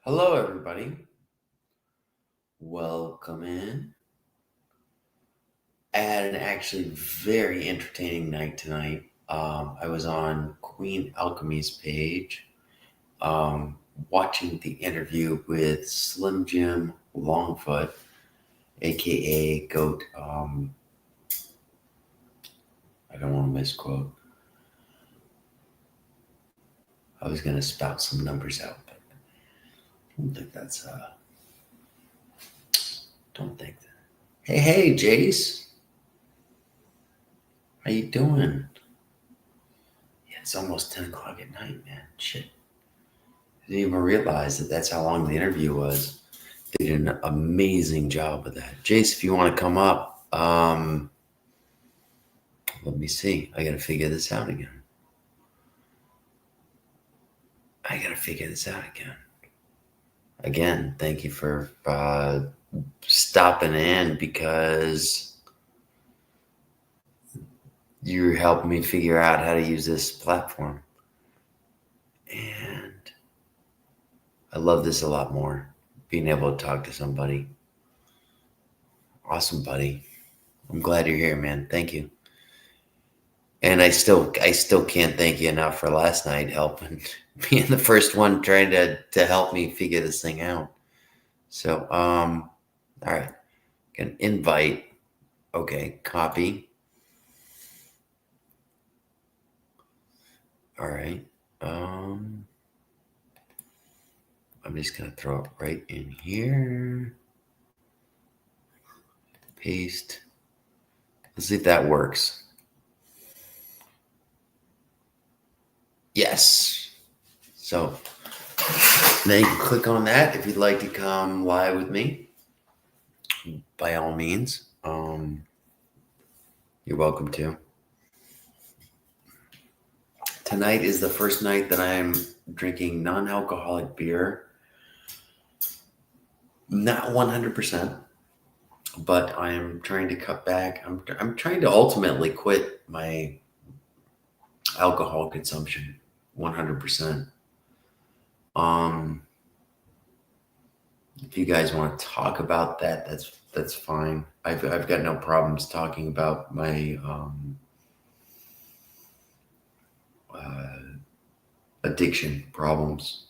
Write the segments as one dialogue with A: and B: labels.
A: Hello, everybody. Welcome in. I had an actually very entertaining night tonight. I was on Queen Alchemy's page, um, watching the interview with Slim Jim Longfoot, aka Goat. I don't want to misquote. I was going to spout some numbers out, but I don't think that's. Don't think that. Hey, Jace, how you doing? Yeah, it's almost 10 o'clock at night, man. Shit. Didn't even realize that that's how long the interview was. They did an amazing job with that. Jace, if you want to come up, let me see. I got to figure this out again. Again, thank you for stopping in because you helped me figure out how to use this platform. And I love this a lot more, being able to talk to somebody. Awesome, buddy. I'm glad you're here, man. Thank you. And I still can't thank you enough for last night helping being the first one trying to help me figure this thing out. So all right. Can invite. Okay, copy. All right. I'm just gonna throw it right in here. Paste. Let's see if that works. Yes. So now you can click on that if you'd like to come live with me. By all means, you're welcome to. Tonight is the first night that I'm drinking non-alcoholic beer. Not 100%, but I am trying to cut back. I'm trying to ultimately quit my alcohol consumption 100%. If you guys want to talk about that, that's fine. I've got no problems talking about my addiction problems.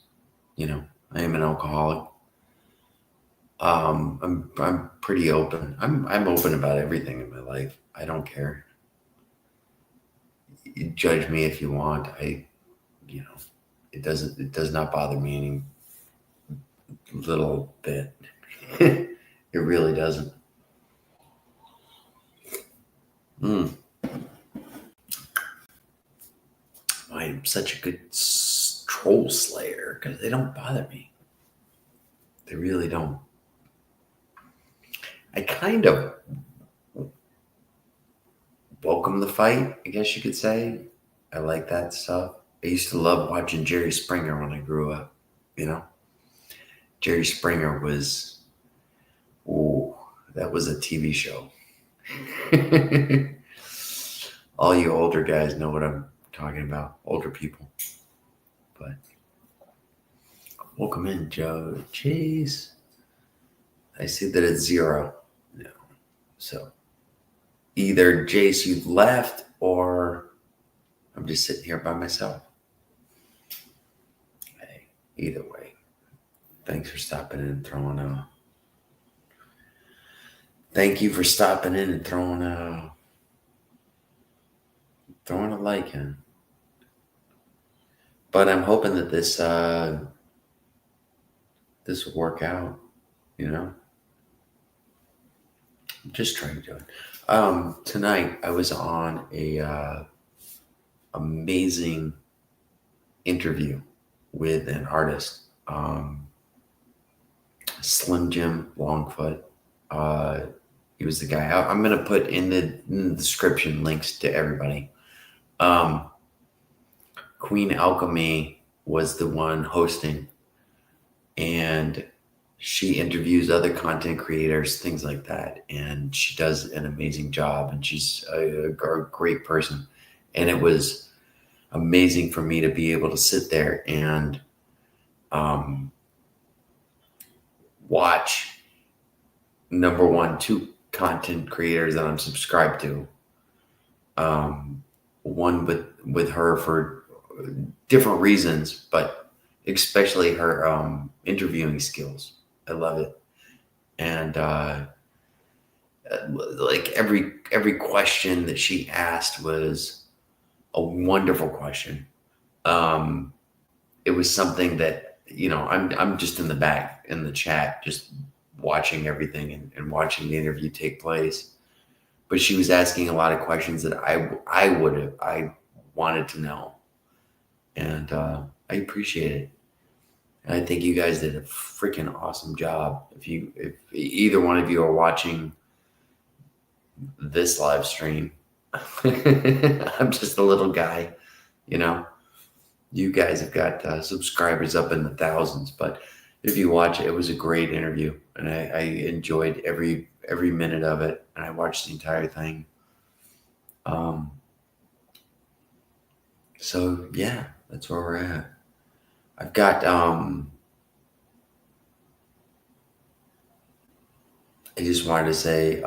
A: You know, I am an alcoholic. I'm pretty open. I'm open about everything in my life. I don't care. You judge me if you want. It does not bother me any little bit. It really doesn't. I'm such a good troll slayer because they don't bother me. They really don't. I kind of welcome the fight, I guess you could say. I like that stuff. I used to love watching Jerry Springer when I grew up, you know? Jerry Springer was, that was a TV show. All you older guys know what I'm talking about, older people. But welcome in, Joe. Jeez. I see that it's 0. No. So either Jace, you left, or I'm just sitting here by myself. Hey, either way. Thanks for stopping in and throwing a. Thank you for stopping in and throwing a like in. But I'm hoping that this will work out. You know, I'm just trying to do it. Tonight I was on a amazing interview with an artist, Slim Jim Longfoot. He was the guy. I'm going to put in the description links to everybody. Queen Alchemy was the one hosting, and she interviews other content creators, things like that. And she does an amazing job, and she's a great person. And it was amazing for me to be able to sit there and watch number one, two content creators that I'm subscribed to. One with her for different reasons, but especially her interviewing skills. I love it. And like every question that she asked was a wonderful question. Um, it was something that, I'm just in the back in the chat, just watching everything and watching the interview take place. But she was asking a lot of questions that I wanted to know, and I appreciate it. And I think you guys did a freaking awesome job. If either one of you are watching this live stream, I'm just a little guy, you know. You guys have got subscribers up in the thousands, but if you watch it, it was a great interview, and I enjoyed every minute of it, and I watched the entire thing. Um, so yeah, that's where we're at. I've got I just wanted to say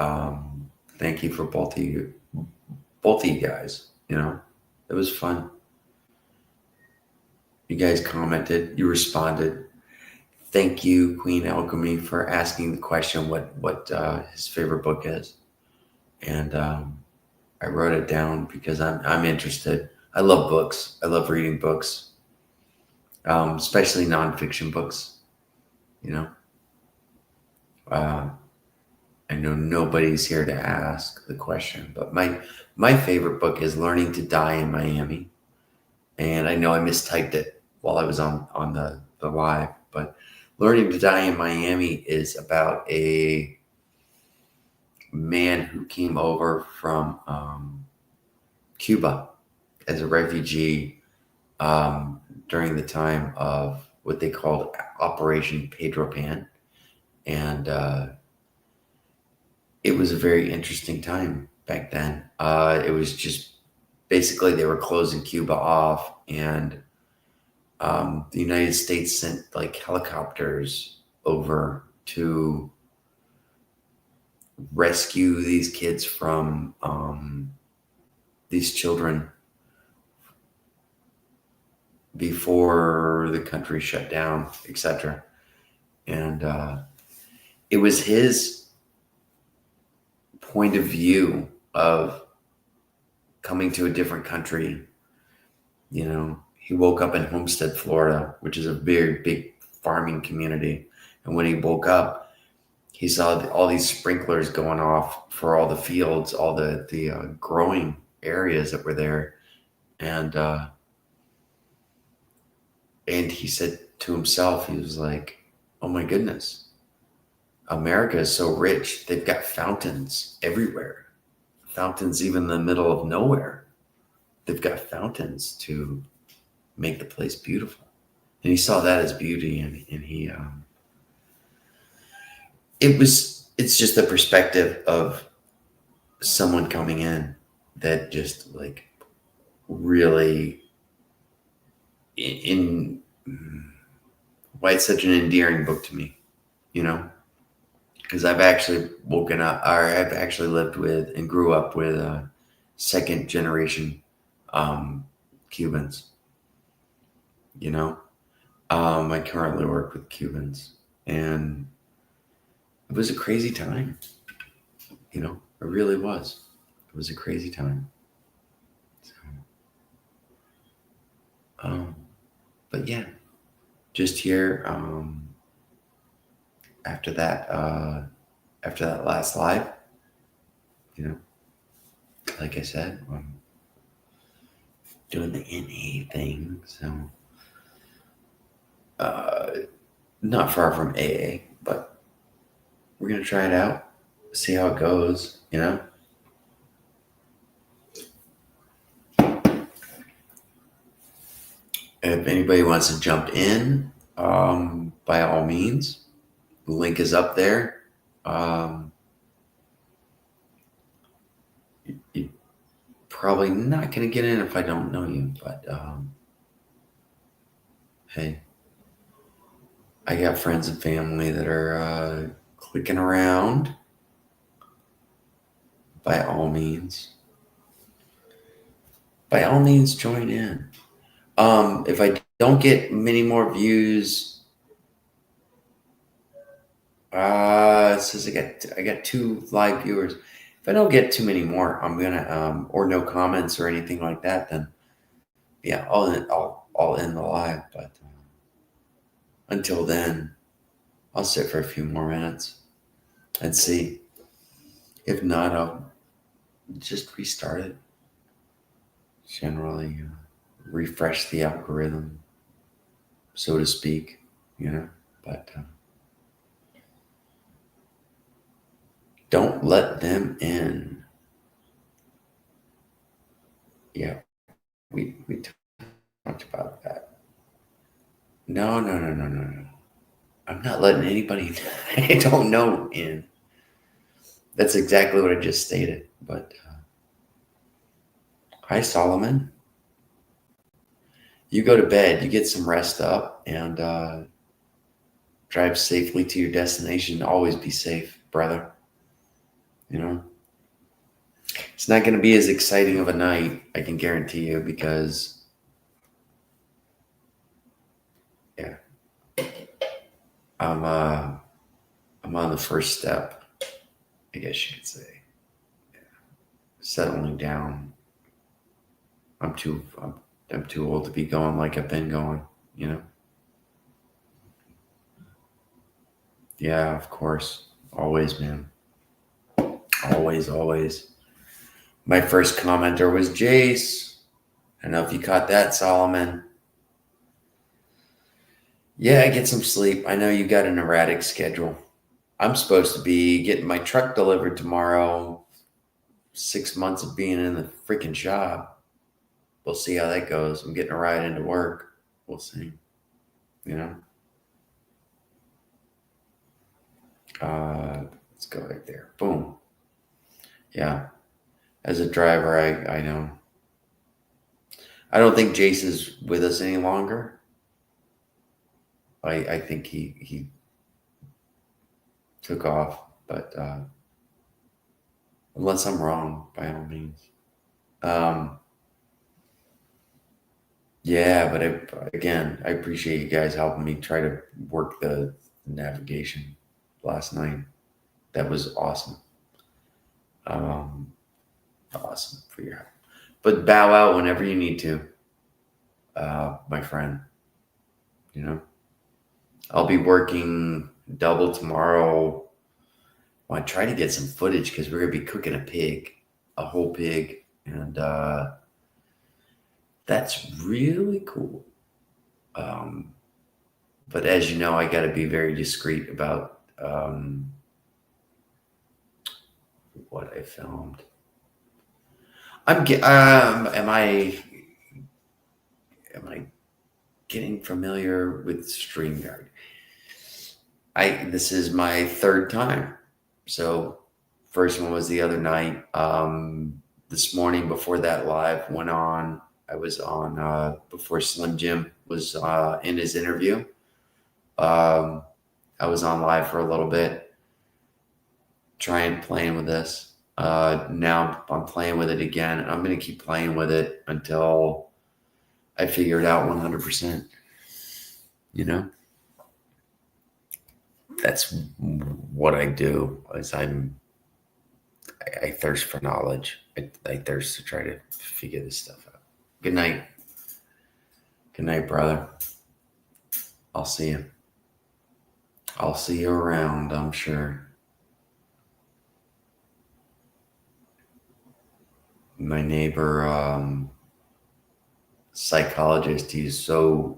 A: thank you for both of you guys. It was fun. You guys commented, you responded. Thank you, Queen Alchemy, for asking the question what his favorite book is, and I wrote it down because I'm interested. I love books. I love reading books, especially nonfiction books. You know, uh, I know nobody's here to ask the question, but my favorite book is Learning to Die in Miami, and I know I mistyped it while I was on the live, but Learning to Die in Miami is about a man who came over from Cuba as a refugee during the time of what they called Operation Pedro Pan. And it was a very interesting time back then. It was just basically they were closing Cuba off, and the United States sent like helicopters over to rescue these kids from these children before the country shut down, etc. And it was his point of view of coming to a different country. He woke up in Homestead, Florida, which is a very big farming community. And when he woke up, he saw all these sprinklers going off for all the fields, all the growing areas that were there. And he said to himself, he was like, oh my goodness, America is so rich. They've got fountains everywhere, fountains even in the middle of nowhere. They've got fountains to make the place beautiful. And he saw that as beauty, and he, it's just the perspective of someone coming in that just like really in why it's such an endearing book to me, because I've actually woken up, or I've actually lived with and grew up with second generation Cubans. I currently work with Cubans, and it was a crazy time. It really was. It was a crazy time. So, but yeah, just here after that last live, like I said, I'm doing the NA thing, so not far from AA, but we're gonna try it out, see how it goes. If anybody wants to jump in, by all means, the link is up there. You're probably not going to get in if I don't know you, but hey, I got friends and family that are clicking around. By all means, join in. If I don't get many more views, it says I got 2 live viewers. If I don't get too many more, I'm gonna or no comments or anything like that, then yeah, I'll end the live. But until then, I'll sit for a few more minutes and see. If not, I'll just restart it. Generally, refresh the algorithm, so to speak. But don't let them in. Yeah, we talked about that. No, no, no, no, no, no. I'm not letting anybody I don't know in. That's exactly what I just stated. But hi, Solomon. You go to bed, you get some rest up, and drive safely to your destination. Always be safe, brother. It's not going to be as exciting of a night, I can guarantee you, because yeah, I'm on the first step, I guess you could say. Settling down. I'm too old to be going like I've been going. Yeah, of course. Always, man. Always, always. My first commenter was Jace. I don't know if you caught that, Solomon. Yeah, get some sleep. I know you got an erratic schedule. I'm supposed to be getting my truck delivered tomorrow. 6 months of being in the freaking shop. We'll see how that goes. I'm getting a ride into work. We'll see. You know. Let's go right there. Boom. Yeah. As a driver, I know. I don't think Jace is with us any longer. I think he took off, but unless I'm wrong, by all means. Um, yeah, but again, I appreciate you guys helping me try to work the navigation last night. That was awesome. Um, awesome for your help. But bow out whenever you need to, my friend. I'll be working double tomorrow. Well, I try to get some footage because we're gonna be cooking a whole pig, and that's really cool. Um, but as you know, I got to be very discreet about what I filmed. Am I getting familiar with StreamYard? This is my third time. So first one was the other night. This morning before that live went on, I was on before Slim Jim was in his interview. I was on live for a little bit, playing with this. Now I'm playing with it again, and I'm going to keep playing with it until I figure it out 100%. That's what I do. I thirst for knowledge. I thirst to try to figure this stuff out. Good night. Good night, brother. I'll see you. I'll see you around, I'm sure. My neighbor, psychologist, he's a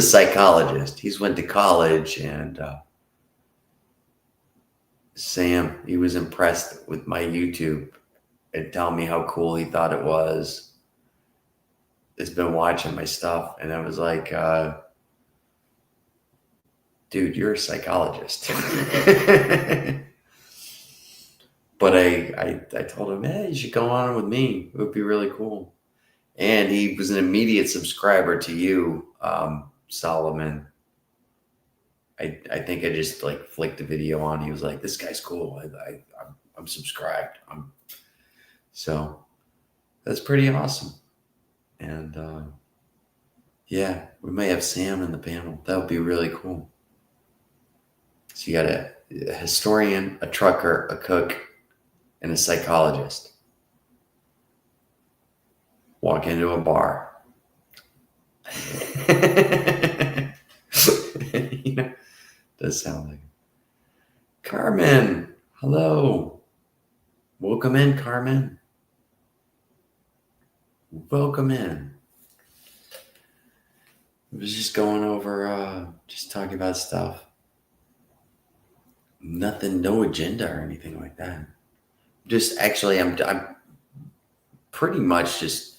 A: psychologist. He's went to college, and Sam, he was impressed with my YouTube and telling me how cool he thought it was. Has been watching my stuff, and I was like, dude, you're a psychologist. But I told him, hey, you should go on with me. It would be really cool. And he was an immediate subscriber to you. Solomon. I think I just like flicked the video on. He was like, "This guy's cool. I'm subscribed." So that's pretty awesome. And yeah, we may have Sam in the panel. That would be really cool. So you got a historian, a trucker, a cook, and a psychologist walk into a bar. You know, does sound like it. Carmen, hello. Welcome in, Carmen. Welcome in. I was just going over, just talking about stuff. Nothing, no agenda or anything like that. Just actually, I'm pretty much just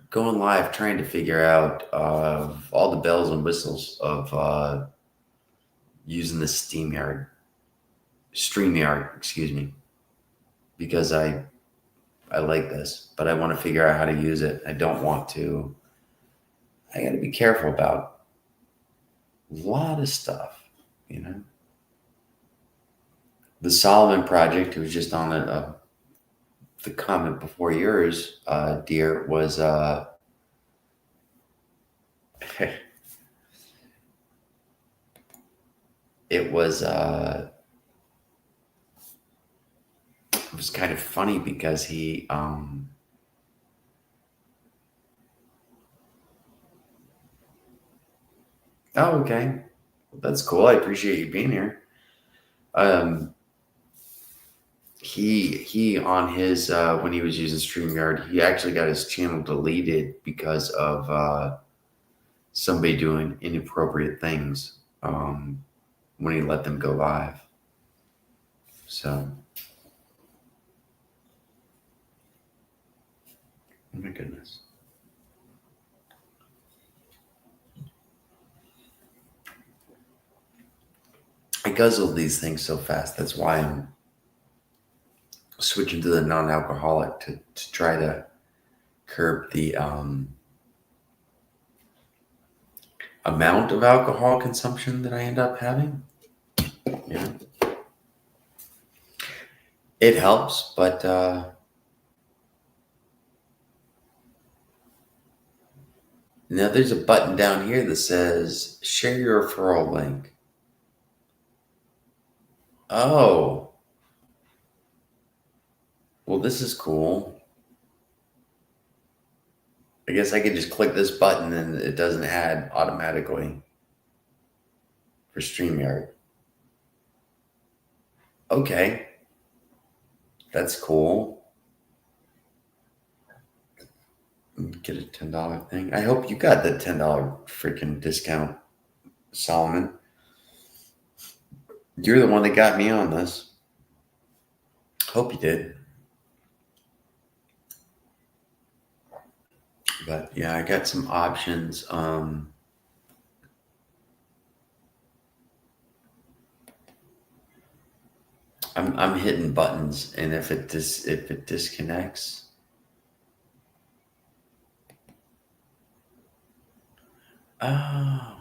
A: going live, trying to figure out all the bells and whistles of using the StreamYard, excuse me, because I like this, but I want to figure out how to use it. I don't want to. I got to be careful about a lot of stuff, you know. The Solomon Project, who was just on the comment before yours, dear, was it was kind of funny because he oh, okay, well, that's cool. I appreciate you being here. um he on his when he was using StreamYard, he actually got his channel deleted because of somebody doing inappropriate things when he let them go live. So, oh my goodness. I guzzle these things so fast. That's why I'm switching to the non-alcoholic to try to curb the amount of alcohol consumption that I end up having. Yeah, it helps, but now there's a button down here that says share your referral link. Oh, well, this is cool. I guess I could just click this button and it doesn't add automatically for StreamYard. Okay, that's cool. Get a $10 thing. I hope you got the $10 freaking discount, Solomon. You're the one that got me on this. Hope you did. But yeah, I got some options. I'm hitting buttons, and if it disconnects, oh,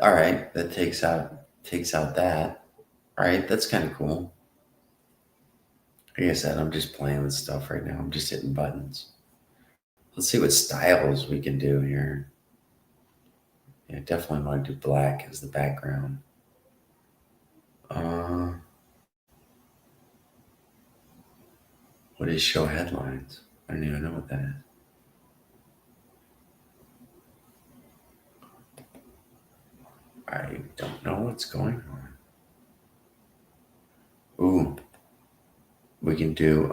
A: all right, that takes out that. All right, that's kind of cool. Like I said, I'm just playing with stuff right now. I'm just hitting buttons. Let's see what styles we can do here. Yeah, definitely want to do black as the background. What is show headlines? I don't even know what that is. I don't know what's going on. Ooh, we can do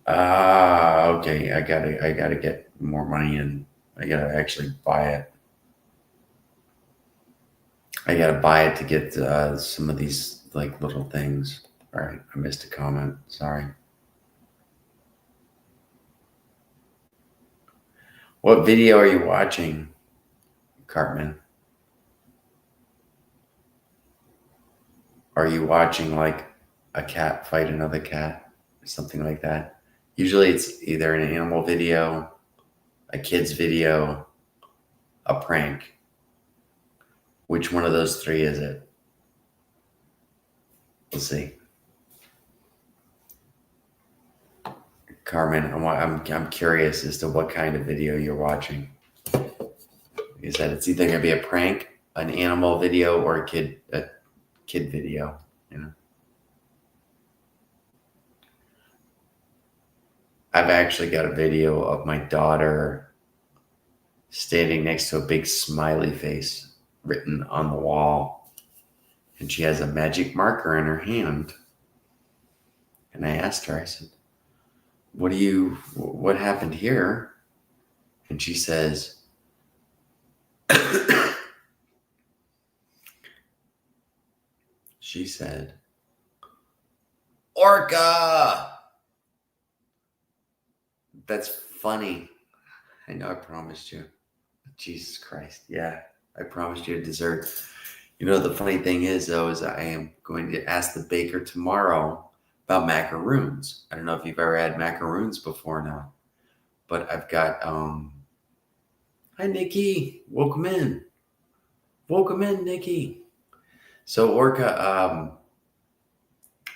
A: okay. I gotta get more money in. I gotta actually buy it. I gotta buy it to get some of these like little things. All right, I missed a comment. Sorry. What video are you watching, Cartman? Are you watching like a cat fight another cat? something like that. Usually it's either an animal video, a kid's video, a prank. Which one of those three is it? Let's see. Carmen, I'm curious as to what kind of video you're watching. Like I said, it's either gonna be a prank, an animal video, or a kid video. You know, I've actually got a video of my daughter standing next to a big smiley face written on the wall, and she has a magic marker in her hand. And I asked her, I said, what happened here? And she says, she said, Orca! That's funny. I know I promised you. Jesus Christ. Yeah, I promised you a dessert. You know, the funny thing is, though, is I am going to ask the baker tomorrow about macaroons. I don't know if you've ever had macaroons before now, but I've got, hi, Nikki. Welcome in. Welcome in, Nikki. So, Orca,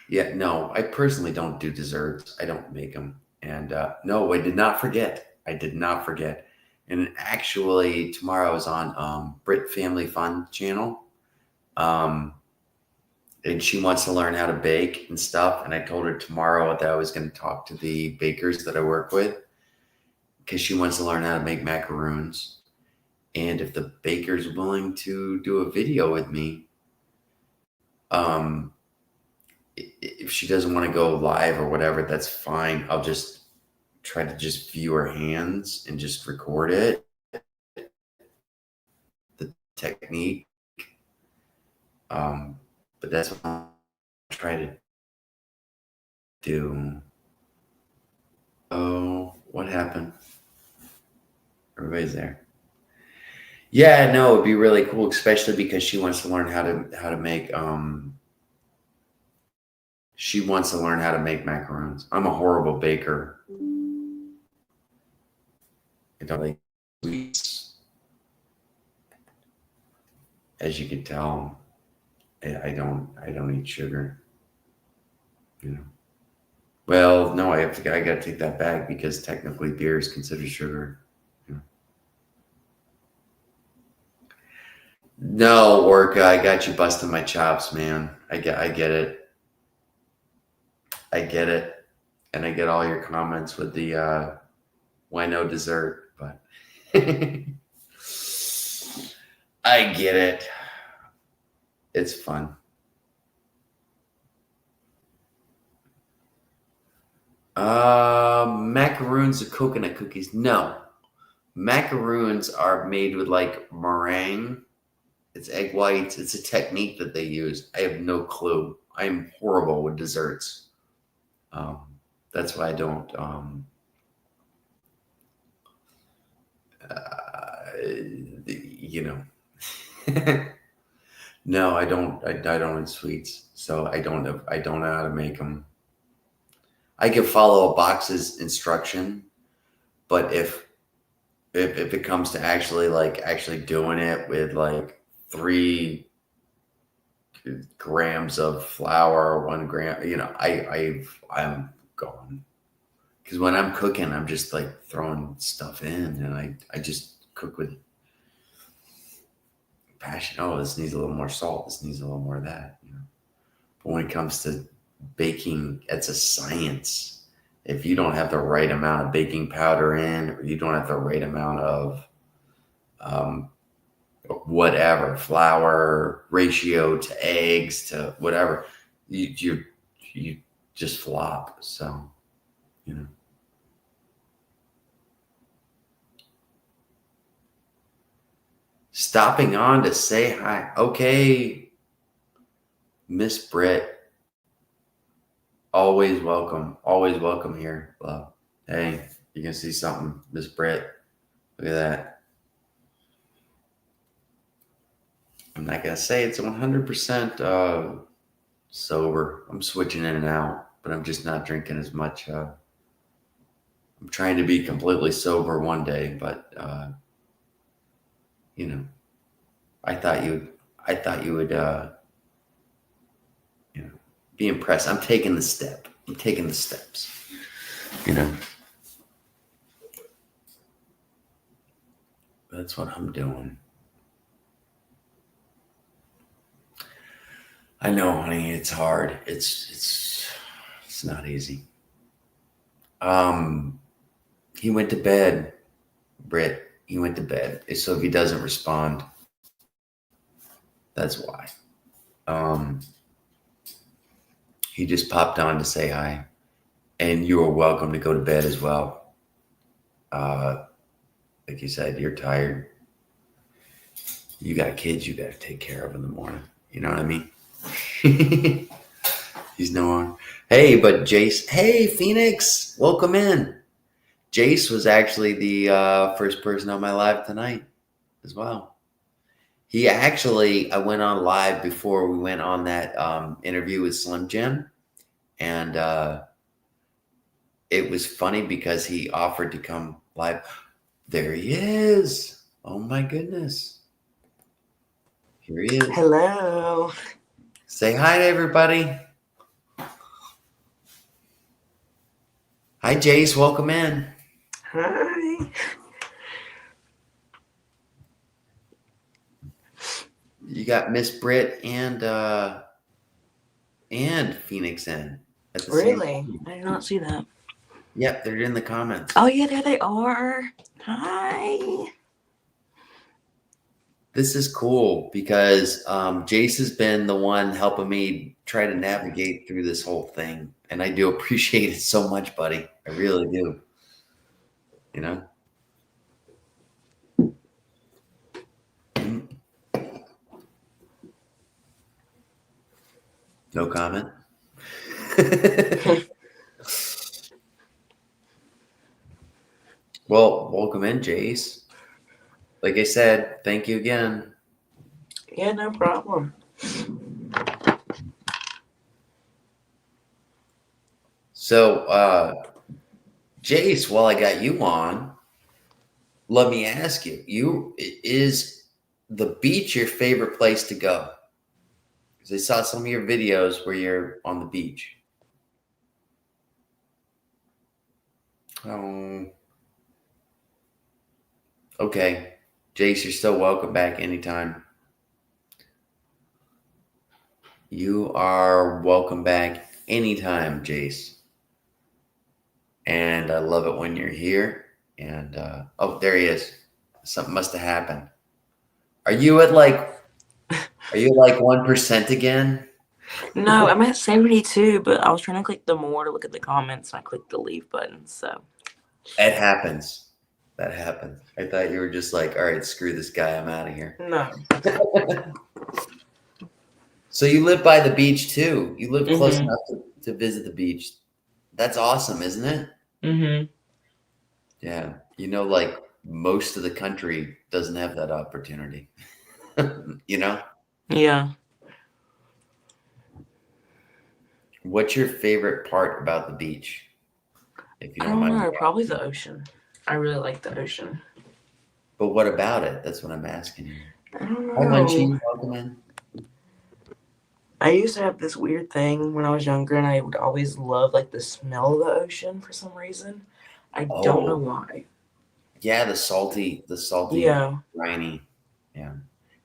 A: yeah, no, I personally don't do desserts. I don't make them. And no, I did not forget. I did not forget. And actually, tomorrow I was on Brit Family Fun channel. And she wants to learn how to bake and stuff. And I told her tomorrow that I was going to talk to the bakers that I work with because she wants to learn how to make macaroons. And if the baker's willing to do a video with me, if she doesn't want to go live or whatever, that's fine. I'll just try to just view her hands and just record it. The technique. But that's what I'll try to do. Oh, what happened? Everybody's there. Yeah, no, it'd be really cool, especially because she wants to learn how to make she wants to learn how to make macaroons. I'm a horrible baker. I don't like sweets. As you can tell, I don't eat sugar. You know. Well, no, I gotta take that back because technically beer is considered sugar. You know. No, Orca, I got you busting my chops, man. I get it. I get it. And I get all your comments with the why no dessert, but I get it. It's fun. Macaroons or coconut cookies? No. Macaroons are made with like meringue. It's egg whites. It's a technique that they use. I have no clue. I'm horrible with desserts. That's why I don't. You know. No, I don't. I don't eat sweets, so I don't know how to make them. I can follow a box's instruction, but if it comes to actually doing it with like 3 grams of flour, 1 gram, you know, I'm gone. Because when I'm cooking, I'm just like throwing stuff in, and I just cook with passion. Oh, this needs a little more salt. This needs a little more of that. You know? But when it comes to baking, it's a science. If you don't have the right amount of baking powder in, or you don't have the right amount of whatever flour ratio to eggs to whatever, you just flop. So, you know. Stopping on to say hi. Okay, Miss Britt. Always welcome. Always welcome here, love. Hey, you can see something, Miss Britt. Look at that. I'm not gonna say it's 100% sober. I'm switching in and out, but I'm just not drinking as much. I'm trying to be completely sober one day, but you know, I thought you would, you know, be impressed. I'm taking the step. I'm taking the steps. You know, that's what I'm doing. I know, honey. It's hard. It's not easy. He went to bed, Britt. He went to bed. So if he doesn't respond, that's why. He just popped on to say hi, and you are welcome to go to bed as well. Like you said, you're tired. You got kids you got to take care of in the morning. You know what I mean? He's no one. Hey, but Jace. Hey, Phoenix. Welcome in. Jace was actually the first person on my live tonight as well. I went on live before we went on that interview with Slim Jim. And it was funny because he offered to come live. There he is. Oh, my goodness. Here he is.
B: Hello.
A: Say hi to everybody. Hi, Jace. Welcome in.
B: Hi.
A: You got Miss Britt and Phoenix in. At the
B: Really?
A: same time.
B: I did not see that.
A: Yep, they're in the comments.
B: Oh, yeah, there they are. Hi.
A: This is cool because Jace has been the one helping me try to navigate through this whole thing. And I do appreciate it so much, buddy. I really do. You know? No comment? Well, welcome in, Jace. Like I said, thank you again.
B: Yeah, no problem.
A: So, Jace, while I got you on, let me ask you, is the beach your favorite place to go? Because I saw some of your videos where you're on the beach. Oh, okay. Jace, you're still welcome back anytime. You are welcome back anytime, Jace. And I love it when you're here. And oh, there he is. Something must have happened. Are you at like 1% again?
B: No, I'm at 72, but I was trying to click the more to look at the comments, and I clicked the leave button, so.
A: It happens. That happens. I thought you were just like, all right, screw this guy. I'm out of here.
B: No.
A: So you live by the beach too. You live close enough to visit the beach. That's awesome, isn't it?
B: Mm-hmm.
A: Yeah. You know, like most of the country doesn't have that opportunity. You know?
B: Yeah.
A: What's your favorite part about the beach? If you
B: I
A: don't
B: don't
A: mind.
B: know. Probably the ocean. I really like the ocean.
A: But what about it? That's what I'm asking you.
B: I don't
A: Hi, Munchie.
B: know.
A: Welcome in.
B: I used to have this weird thing when I was younger, and I would always love like the smell of the ocean for some reason. I don't know why.
A: Yeah, the salty,
B: Yeah.
A: briny. Yeah.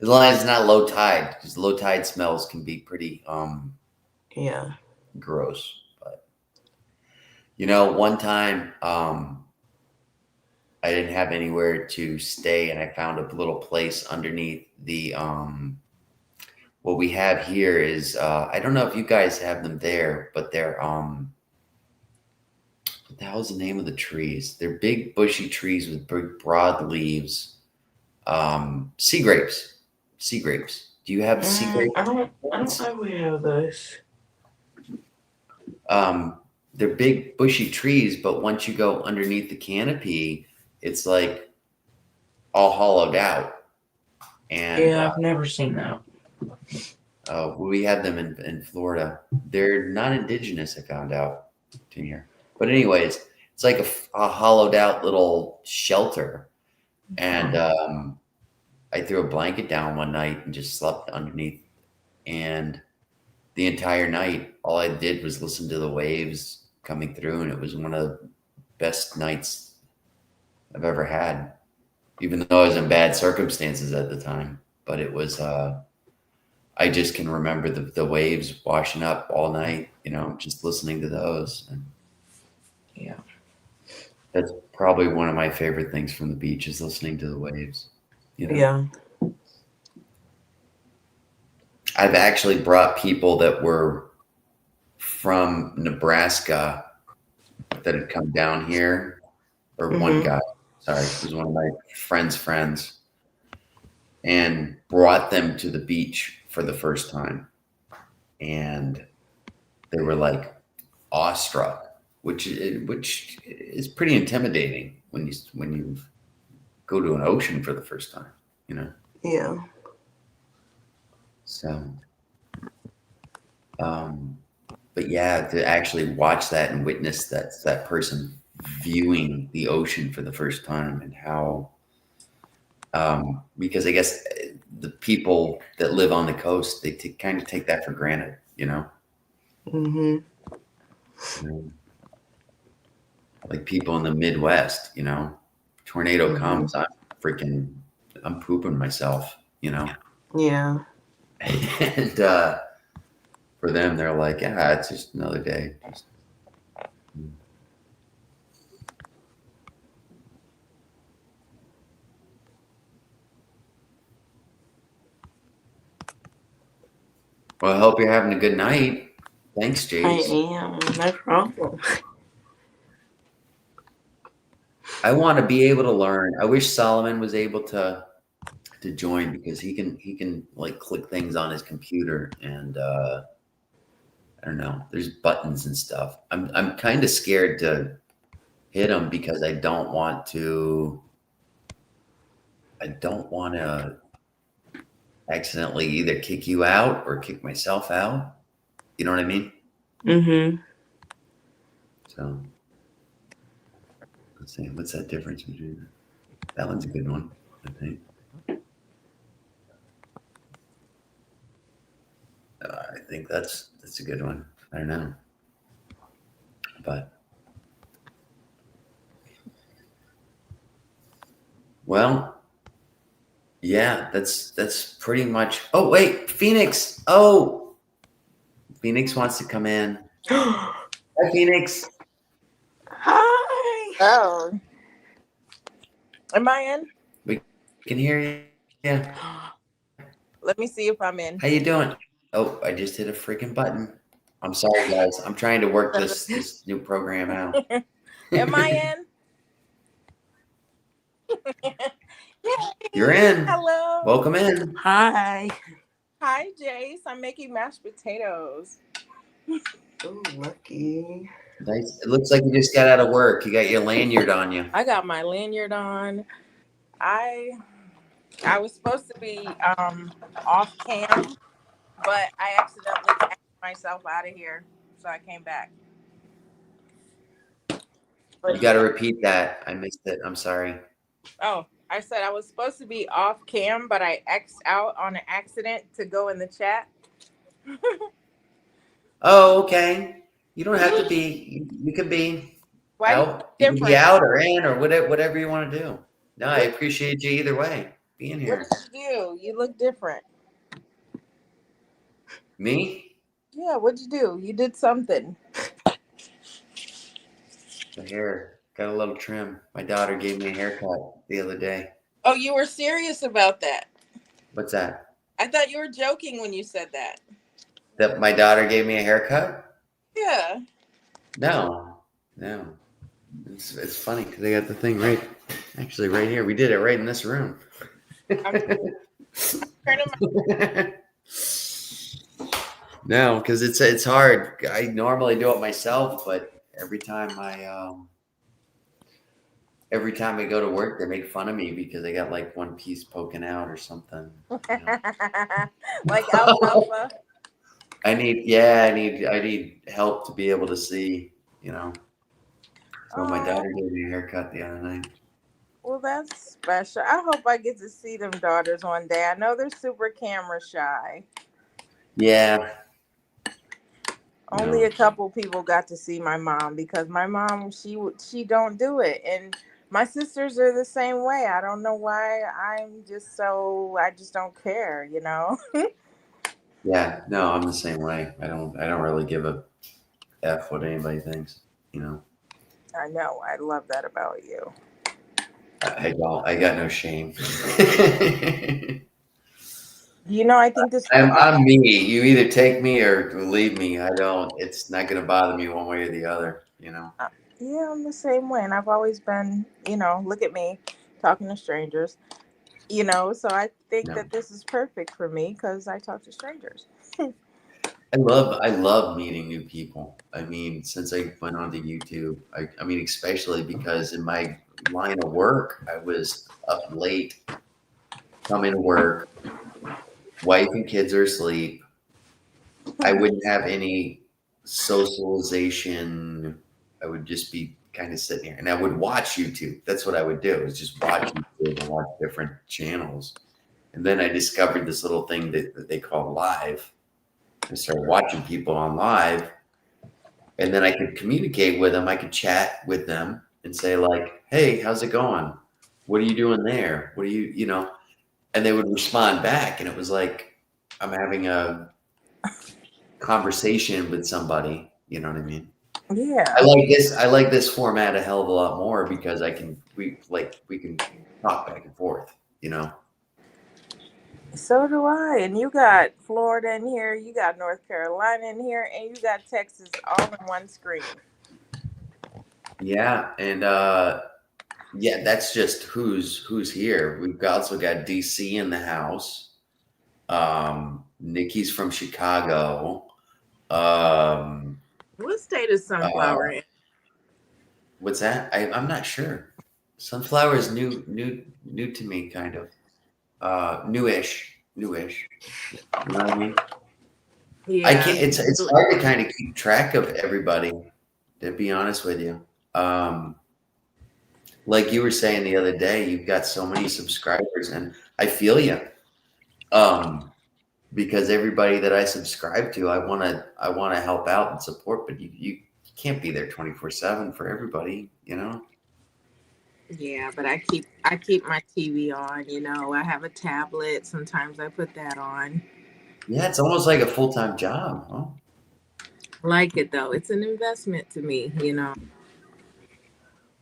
A: As long as it's not low tide, because low tide smells can be pretty
B: Yeah.
A: gross. But you know, one time I didn't have anywhere to stay, and I found a little place underneath the what we have here is I don't know if you guys have them there, but they're what the hell is the name of the trees? They're big bushy trees with big broad leaves. Sea grapes. Sea grapes. Do you have sea grapes?
B: I don't know we have those.
A: They're big bushy trees, but once you go underneath the canopy, it's like all hollowed out. And
B: Yeah, I've never seen that.
A: We have them in Florida. They're not indigenous, I found out to here. But anyways, it's like a hollowed out little shelter. And I threw a blanket down one night and just slept underneath. And the entire night, all I did was listen to the waves coming through. And it was one of the best nights I've ever had, even though I was in bad circumstances at the time. But it was, I just can remember the waves washing up all night, just listening to those. And
B: Yeah.
A: that's probably one of my favorite things from the beach is listening to the waves.
B: Yeah.
A: I've actually brought people that were from Nebraska that had come down here, or one guy, sorry, it was one of my friends, and brought them to the beach for the first time. And they were like awestruck, which is pretty intimidating when you go to an ocean for the first time,
B: Yeah.
A: So, but yeah, to actually watch that and witness that person viewing the ocean for the first time, and how, because I guess the people that live on the coast, they kind of take that for granted,
B: Mm-hmm.
A: Like people in the Midwest, tornado
B: Mhm.
A: comes, I'm pooping myself,
B: Yeah.
A: and for them, they're like, yeah, it's just another day. Well, I hope you're having a good night. Thanks,
B: I
A: Jace.
B: am. No problem.
A: I want to be able to learn. I wish Solomon was able to join, because he can like click things on his computer, and I don't know. There's buttons and stuff. I'm kind of scared to hit him because I don't want to accidentally either kick you out or kick myself out. You know what I mean?
B: Mm-hmm.
A: So let's see. What's that difference between that one's a good one, I think. I think that's a good one. I don't know, but well, yeah, that's pretty much. Oh wait, Phoenix. Oh, Phoenix wants to come in. Hi, Phoenix.
B: Hi.
C: Oh. Am I in?
A: We can hear you. Yeah.
C: Let me see if I'm in.
A: How you doing? Oh, I just hit a freaking button. I'm sorry, guys. I'm trying to work this new program out.
C: Am I in?
A: You're in.
C: Hello.
A: Welcome in.
B: Hi.
C: Hi, Jace. I'm making mashed potatoes.
B: Oh, lucky.
A: Nice. It looks like you just got out of work. You got your lanyard on you.
C: I got my lanyard on. I was supposed to be off cam, but I accidentally kicked myself out of here, so I came back.
A: You got to repeat that. I missed it. I'm sorry.
C: Oh, I said I was supposed to be off cam, but I X'd out on an accident to go in the chat.
A: Oh, okay. You don't have to be. You can be out. You can be out or in or whatever you want to do. No, I appreciate you either way being here.
C: What did you do? You look different.
A: Me?
C: Yeah, what'd you do? You did something.
A: The hair got a little trim. My daughter gave me a haircut the other day.
C: Oh, you were serious about that?
A: What's that?
C: I thought you were joking when you said that.
A: That my daughter gave me a haircut?
C: Yeah.
A: No. It's funny because I got the thing right here. We did it right in this room. No, because it's hard. I normally do it myself, but every time I go to work, they make fun of me because I got like one piece poking out or something.
C: Like alfalfa.
A: I need help to be able to see, So my
C: Oh,
A: daughter gave me a haircut the other night.
C: well, that's special. I hope I get to see them daughters one day. I know they're super camera shy.
A: Yeah,
C: Only a couple people got to see my mom because my mom she don't do it, and my sisters are the same way. I don't know why. I just don't care.
A: yeah. No, I'm the same way. I don't really give a F what anybody thinks.
C: I know. I love that about you.
A: I don't. I got no shame.
C: I think this.
A: I'm me. You either take me or leave me. I don't. It's not going to bother me one way or the other.
C: Yeah, I'm the same way, and I've always been. Look at me talking to strangers. So I think
A: No.
C: that this is perfect for me because I talk to strangers.
A: I love meeting new people. I mean, since I went onto YouTube, I mean, especially because in my line of work, I was up late, coming to work, wife and kids are asleep. I wouldn't have any socialization. I would just be kind of sitting here and I would watch YouTube. That's what I would do is just watch YouTube and watch different channels. And then I discovered this little thing that they call live. I started watching people on live, and then I could communicate with them. I could chat with them and say like, "Hey, how's it going? What are you doing there? What are you?" And they would respond back, and it was like I'm having a conversation with somebody. You know what I mean?
C: Yeah.
A: I like this format a hell of a lot more because we can talk back and forth.
C: So do I. And you got Florida in here, you got North Carolina in here, and you got Texas all in one screen.
A: Yeah, and yeah, that's just who's here. We've also got DC in the house. Nikki's from Chicago. Um,
C: What state is Sunflower in?
A: what's that? I'm not sure. Sunflower is new to me, kind of. Newish. You know what I mean?
C: Yeah.
A: I can't. It's hard to kind of keep track of everybody. To be honest with you, like you were saying the other day, you've got so many subscribers, and I feel you. Because everybody that I subscribe to, I want to help out and support, but you can't be there 24/7 for everybody.
C: Yeah, but I keep my TV on, I have a tablet. Sometimes I put that on.
A: Yeah, it's almost like a full-time job, huh?
C: Like it though. It's an investment to me.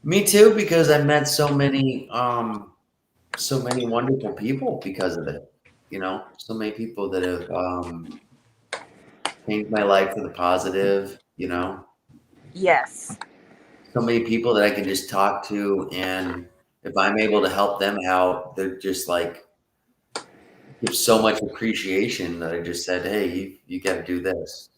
A: Me too, because I met so many wonderful people because of it. So many people that have changed my life for the positive.
C: Yes.
A: So many people that I can just talk to, and if I'm able to help them out, they're just like give so much appreciation that I just said, "Hey, you got to do this,"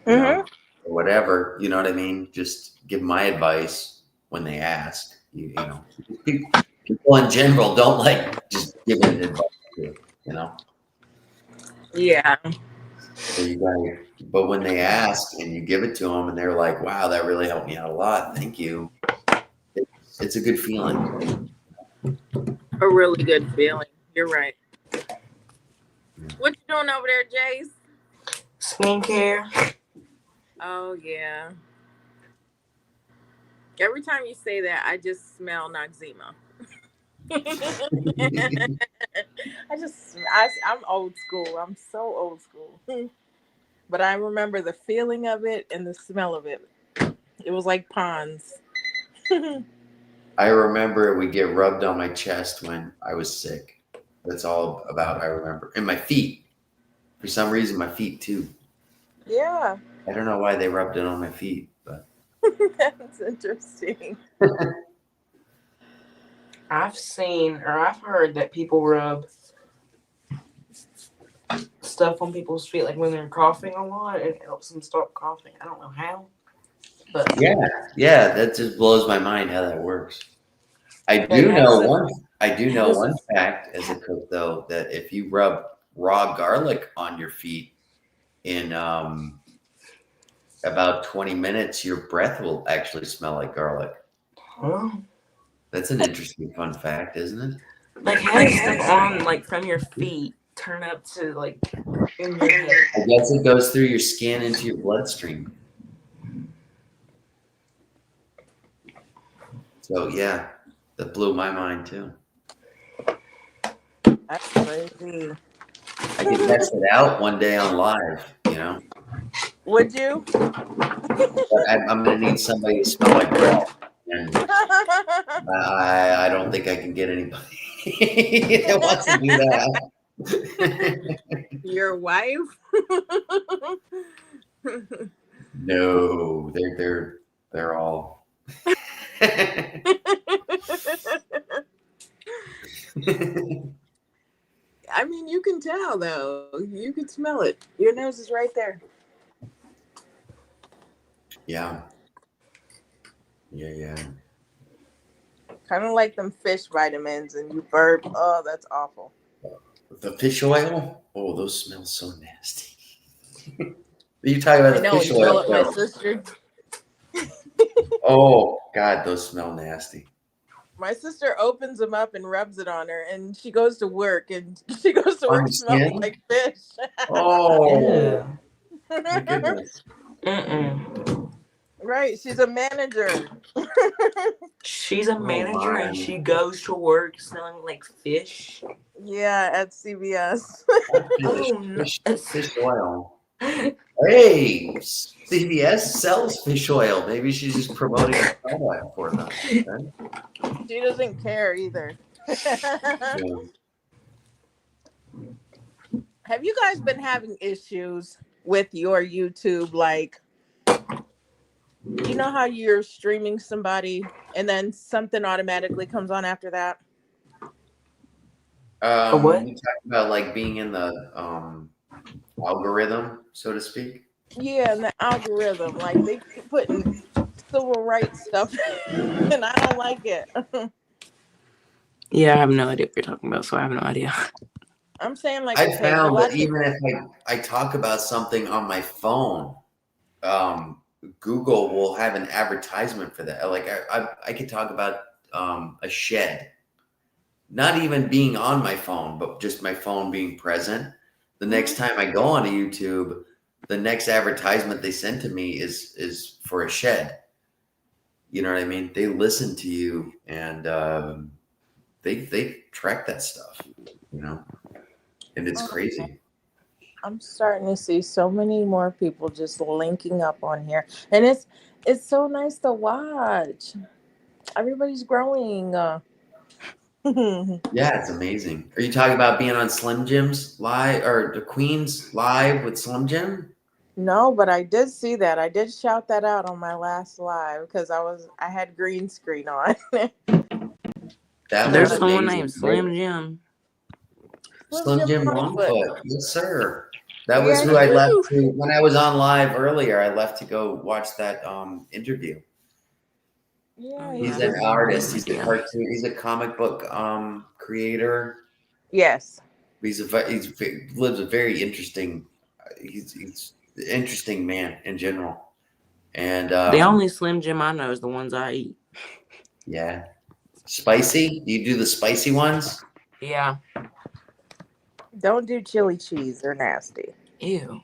C: Mm-hmm.
A: or whatever. You know what I mean? Just give my advice when they ask. People in general don't like just giving advice. You know,
C: Yeah.
A: so but when they ask and you give it to them, and they're like, "Wow, that really helped me out a lot. Thank you." It's a good feeling.
C: A really good feeling. You're right. What you doing over there, Jace?
B: Skincare.
C: Oh yeah. Every time you say that, I just smell Noxzema. I'm old school. I'm so old school. But I remember the feeling of it and the smell of it. It was like Pond's.
A: I remember it would get rubbed on my chest when I was sick. That's all about I remember. And my feet. For some reason, my feet too.
C: Yeah.
A: I don't know why they rubbed it on my feet, but
C: That's interesting.
B: I've heard that people rub stuff on people's feet, like when they're coughing a lot, it helps them stop coughing. I don't know how, but
A: yeah, that just blows my mind how that works. I
B: It
A: do
B: has
A: know
B: a-
A: one. I do know
B: has a-
A: one fact as a cook, though, that if you rub raw garlic on your feet, in about 20 minutes, your breath will actually smell like garlic.
B: Huh?
A: That's an interesting fun fact, isn't it?
B: Like, how does stuff on, like, from your feet turn up to, like, in your head?
A: I guess it goes through your skin into your bloodstream. So yeah, that blew my mind too.
C: That's crazy.
A: I could test it out one day on live, you know.
C: Would you?
A: But I'm gonna need somebody to smell my breath, and I don't think I can get anybody that wants to do that.
C: Your wife?
A: No, they're all.
C: I mean, you can tell though. You can smell it. Your nose is right there.
A: Yeah. Yeah.
C: Kind of like them fish vitamins, and you burp. Oh, that's awful.
A: The fish oil? Oh, those smell so nasty. You talking about
C: I
A: the
C: know.
A: fish
C: You smell
A: oil?
C: it, my sister.
A: Oh God, those smell nasty.
C: My sister opens them up and rubs it on her, and she goes to work, and she goes to
A: On
C: work
A: the
C: smelling
A: skin?
C: like fish.
A: Oh my goodness.
B: Right,
C: she's a manager.
B: She's a manager
A: my.
B: and she goes to work smelling like fish.
C: Yeah, at CVS.
B: Oh, no.
A: Fish oil. Hey, CVS sells fish oil. Maybe she's just promoting oil for them. Right?
C: She doesn't care either.
A: Yeah.
C: Have you guys been having issues with your YouTube? Like, you know how you're streaming somebody and then something automatically comes on after that?
B: What?
A: You talking about like being in the algorithm, so to speak?
C: Yeah, and the algorithm, like they keep putting civil rights stuff, and I don't like it.
B: Yeah, I have no idea what you're talking about, so I have no idea.
C: I'm saying like,
A: I
C: okay,
A: found
C: well,
A: that even if I talk about something on my phone, Google will have an advertisement for that. Like I could talk about a shed, not even being on my phone, but just my phone being present. The next time I go onto YouTube, the next advertisement they send to me is for a shed. You know what I mean? They listen to you and they track that stuff, you know, and it's crazy.
C: I'm starting to see so many more people just linking up on here, and it's so nice to watch. Everybody's growing.
A: Yeah, it's amazing. Are you talking about being on Slim Jim's live or the Queen's live with Slim Jim?
C: No, but I did see that. I did shout that out on my last live because I had green screen on.
B: There's
A: was
B: someone
A: amazing.
B: named Slim Jim.
A: Slim Jim
C: Longfoot.
A: Longfoot. Yes, sir. That was who I left to when I was on live earlier. I left to go watch that interview.
C: Yeah,
A: He's an artist. He's a cartoon. He's a comic book creator.
C: Yes.
A: He lives a very interesting. He's an interesting man in general. And
B: the only Slim Jim I know is the ones I eat.
A: Yeah. Spicy? Do you do the spicy ones?
B: Yeah.
C: Don't do chili cheese. They're nasty.
B: Ew.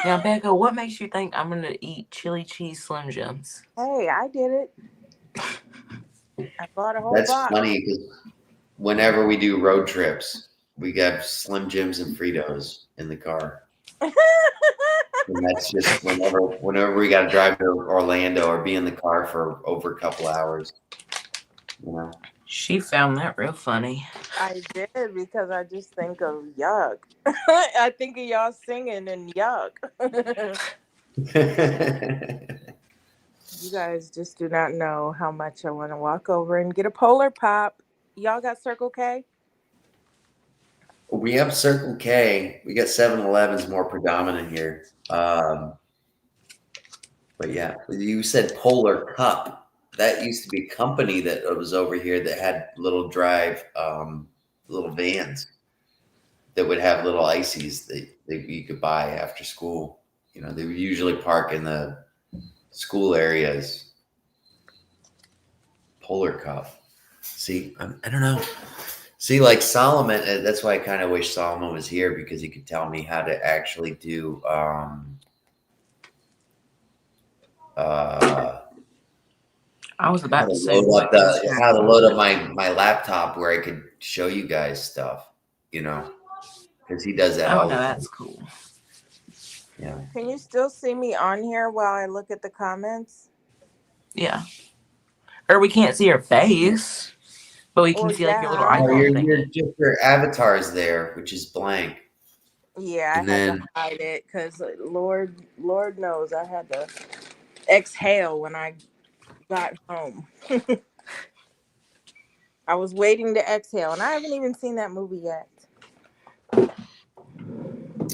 B: Now, Becca, what makes you think I'm gonna eat chili cheese Slim Jims?
C: Hey, I did it. I bought a whole
A: That's
C: box.
A: funny because whenever we do road trips, we got Slim Jims and Fritos in the car. And that's just whenever we got to drive to Orlando or be in the car for over a couple hours. You know?
B: She found that real funny.
C: I did because I just think of yuck. I think of y'all singing and yuck. You guys just do not know how much I want to walk over and get a Polar Pop. Y'all got Circle K?
A: We have Circle K. We got 7-Eleven's more predominant here. But yeah, you said Polar Cup. That used to be a company that was over here that had little drive, little vans that would have little ices that you could buy after school. You know, they would usually park in the school areas. Polar Cup. See, I don't know. See, like Solomon, that's why I kind of wish Solomon was here, because he could tell me how to actually do
B: I was
A: how
B: about
A: to
B: to say
A: load up
B: what is
A: how to load up
B: happening.
A: my laptop where I could show you guys stuff, you know, because he does that
B: Oh
A: all
B: no,
A: the time.
B: that's cool.
A: Yeah.
C: Can you still see me on here while I look at the comments?
B: Yeah. Or we can't see your face, but we can
C: Well,
B: see like your little
C: yeah.
A: Oh,
B: icon
A: your avatar is there, which is blank.
C: Yeah, I
A: And
C: had to
A: then
C: hide it because Lord knows I had to exhale when I got home. I was waiting to exhale, and I haven't even seen that movie yet.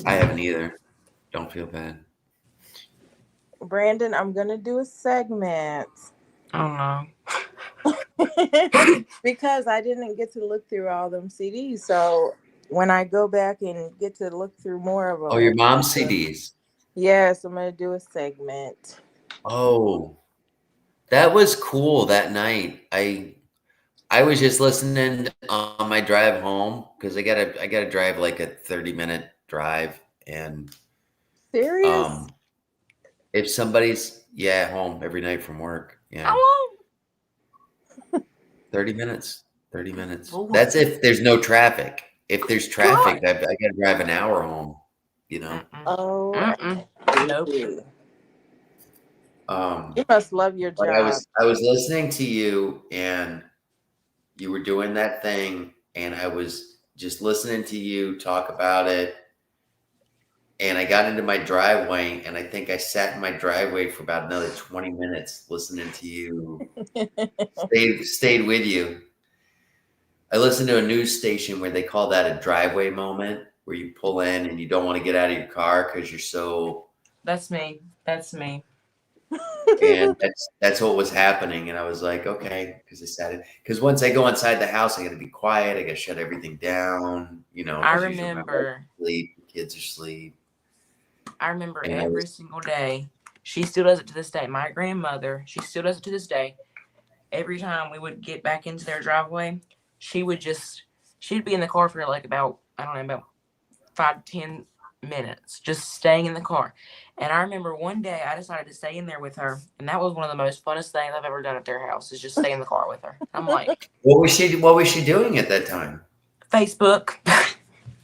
A: I haven't either. Don't feel bad.
C: Brandon, I'm gonna do a segment.
B: Oh
C: Because I didn't get to look through all them CDs. So when I go back and get to look through more of them,
A: Oh, your mom's CDs.
C: yes, I'm gonna do a segment.
A: Oh, that was cool that night. I was just listening on my drive home because I gotta drive like a 30-minute drive, and
C: Serious?
A: if somebody's home every night from work,
B: How long?
A: 30 minutes. 30 minutes.
B: Lord.
A: That's if there's no traffic. If there's traffic,
B: God.
A: I gotta drive an hour home, you know.
C: Oh,
B: Nope.
C: you must love your
A: But
C: job.
A: I was listening to you, and you were doing that thing, and I was just listening to you talk about it. And I got into my driveway, and I think I sat in my driveway for about another 20 minutes listening to you. Stayed with you. I listened to a news station where they call that a driveway moment, where you pull in and you don't want to get out of your car because you're so.
B: That's me. That's me.
A: And that's what was happening. And I was like, okay, because I sat it. Because once I go inside the house, I got to be quiet. I got to shut everything down. You know,
B: I
A: 'cause usually my wife
B: remember.
A: is asleep, the kids are asleep.
B: I remember
A: And I
B: every
A: was,
B: single day. She still does it to this day. My grandmother, she still does it to this day. Every time we would get back into their driveway, she'd be in the car for like about, I don't know, about 5 to 10 minutes, just staying in the car. And I remember one day I decided to stay in there with her, and that was one of the most funnest things I've ever done at their house, is just stay in the car with her. I'm like,
A: what was she doing at that time?
B: Facebook.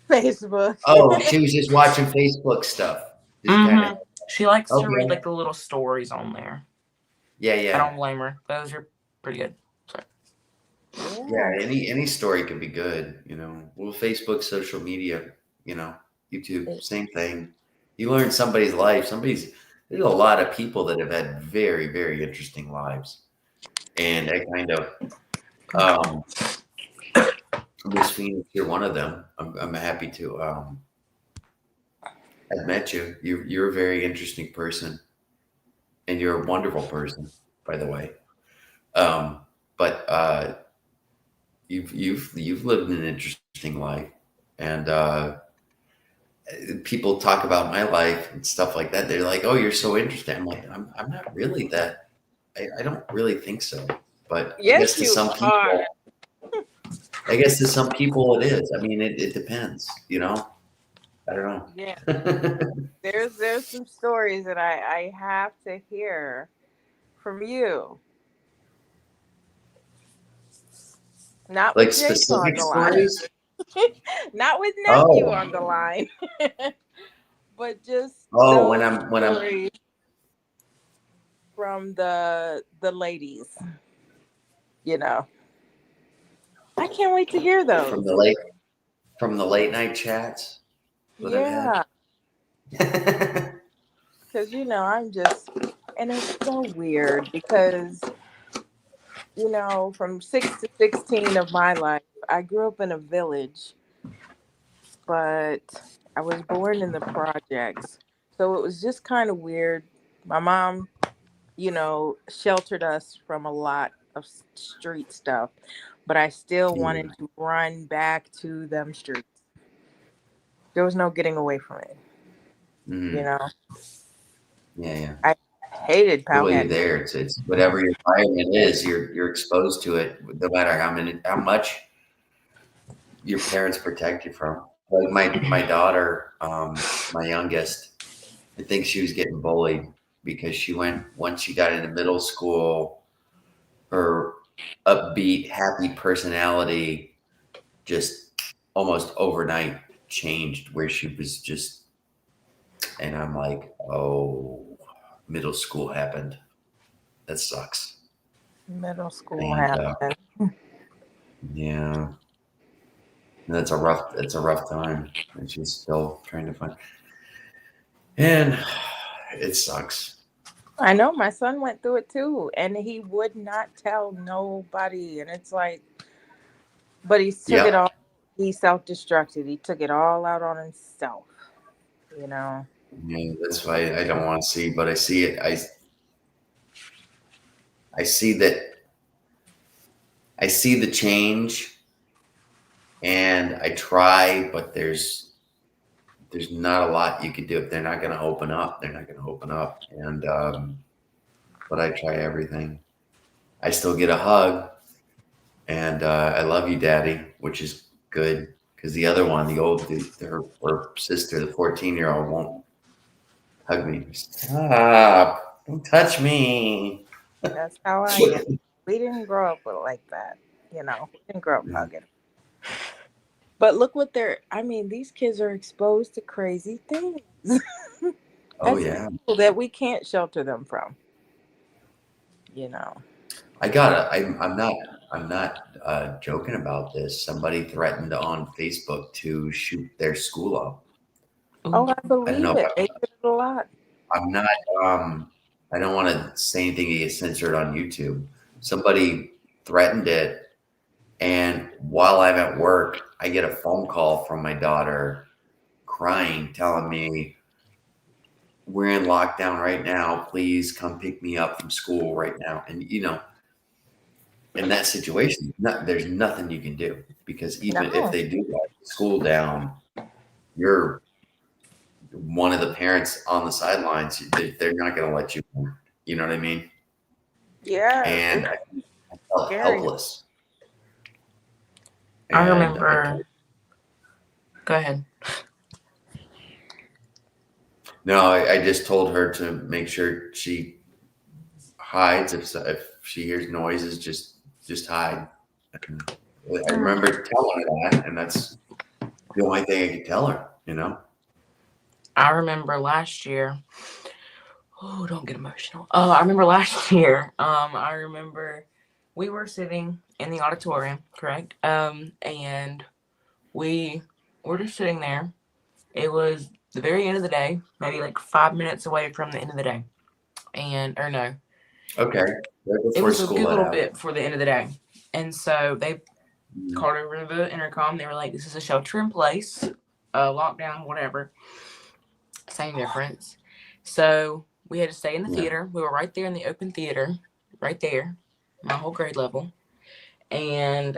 C: Facebook.
A: Oh, she was just watching Facebook stuff. Just kind of.
B: She likes to read
A: Okay.
B: like the little stories on there.
A: Yeah,
B: I
A: yeah.
B: don't blame her. Those are pretty good.
A: Yeah, any story could be good, you know. Well, Facebook, social media, you know, YouTube, same thing. You learn somebody's life. There's a lot of people that have had very, very interesting lives. And I kind of Miss Phoenix, you're one of them. I'm happy to I've met you. You're a very interesting person, and you're a wonderful person, by the way. But you've lived an interesting life, and people talk about my life and stuff like that. They're like, "Oh, you're so interesting." I'm like, I'm not really that. I don't really think so. But I guess
C: Yes,
A: to
C: you
A: some
C: are.
A: people, I guess to some people it is. I mean, it depends. You know, I don't know.
C: Yeah. There's some stories that I have to hear from you. Not
A: Like
C: with Jason on
A: specific
C: the line.
A: stories.
C: Not with nephew
A: Oh,
C: on the line. But just
A: oh,
C: those
A: when I'm
C: stories from the ladies, you know. I can't wait to hear
A: from
C: those.
A: the late night chats that
C: Yeah,
A: I've had.
C: because I'm just, and it's so weird because from 6 to 16 of my life, I grew up in a village, but I was born in the projects, so it was just kind of weird. My mom, sheltered us from a lot of street stuff, but I still
A: Yeah.
C: wanted to run back to them streets. There was no getting away from it.
A: Mhm.
C: You know,
A: Yeah.
C: I hated
A: Really
C: Powhatan.
A: there. It's whatever your environment is, you're exposed to it, no matter how much your parents protect you from. Like my daughter, my youngest, I think she was getting bullied because once she got into middle school, her upbeat, happy personality just almost overnight changed where she was just, and I'm like, oh, middle school happened. That sucks.
C: Middle school
A: And
C: happened.
A: yeah, it's a rough time. And she's still trying to find, and it sucks.
C: I know my son went through it too, and he would not tell nobody. And it's like, but he took it
A: Yep.
C: all. He self-destructed. He took it all out on himself. You know.
A: Yeah, that's why I don't want to see, but I see it. I see that. I see the change, and I try, but there's not a lot you can do. If they're not going to open up, they're not going to open up. And but I try everything. I still get a hug, and I love you, Daddy, which is good because the other one, her sister, the 14-year-old, won't hug me. Stop! Don't touch me.
C: That's how I am. We didn't grow up with like that. You know, we didn't grow up hugging. But look what these kids are exposed to crazy things.
A: Oh
C: That's
A: yeah.
C: evil that we can't shelter them from. You know.
A: I'm not joking about this. Somebody threatened on Facebook to shoot their school up.
C: Oh, I
A: I don't
C: believe
A: know.
C: it. They did it a lot.
A: I'm not. I don't want to say anything to get censored on YouTube. Somebody threatened it, and while I'm at work, I get a phone call from my daughter, crying, telling me, "We're in lockdown right now. Please come pick me up from school right now." And in that situation, there's nothing you can do because even
C: No.
A: if they do lock school down, you're one of the parents on the sidelines. They're not going to let you. You know what I mean?
C: Yeah.
A: And I felt
C: scary.
A: helpless.
B: I
A: And
B: remember. Go ahead.
A: No, I just told her to make sure she hides if she hears noises, just hide. And I remember telling her that, and that's the only thing I could tell her.
B: I remember last year. Oh, don't get emotional. I remember last year. I remember we were sitting in the auditorium, correct? And we were just sitting there. It was the very end of the day, maybe like 5 minutes away from the end of the day. Or no.
A: Okay. Right
B: It
A: before
B: was a
A: school
B: good
A: let
B: little
A: out.
B: bit before the end of the day. And so they called over the intercom. They were like, this is a shelter in place, lockdown, whatever. Same difference. So we had to stay in the theater. We were right there in the open theater, right there, my whole grade level. And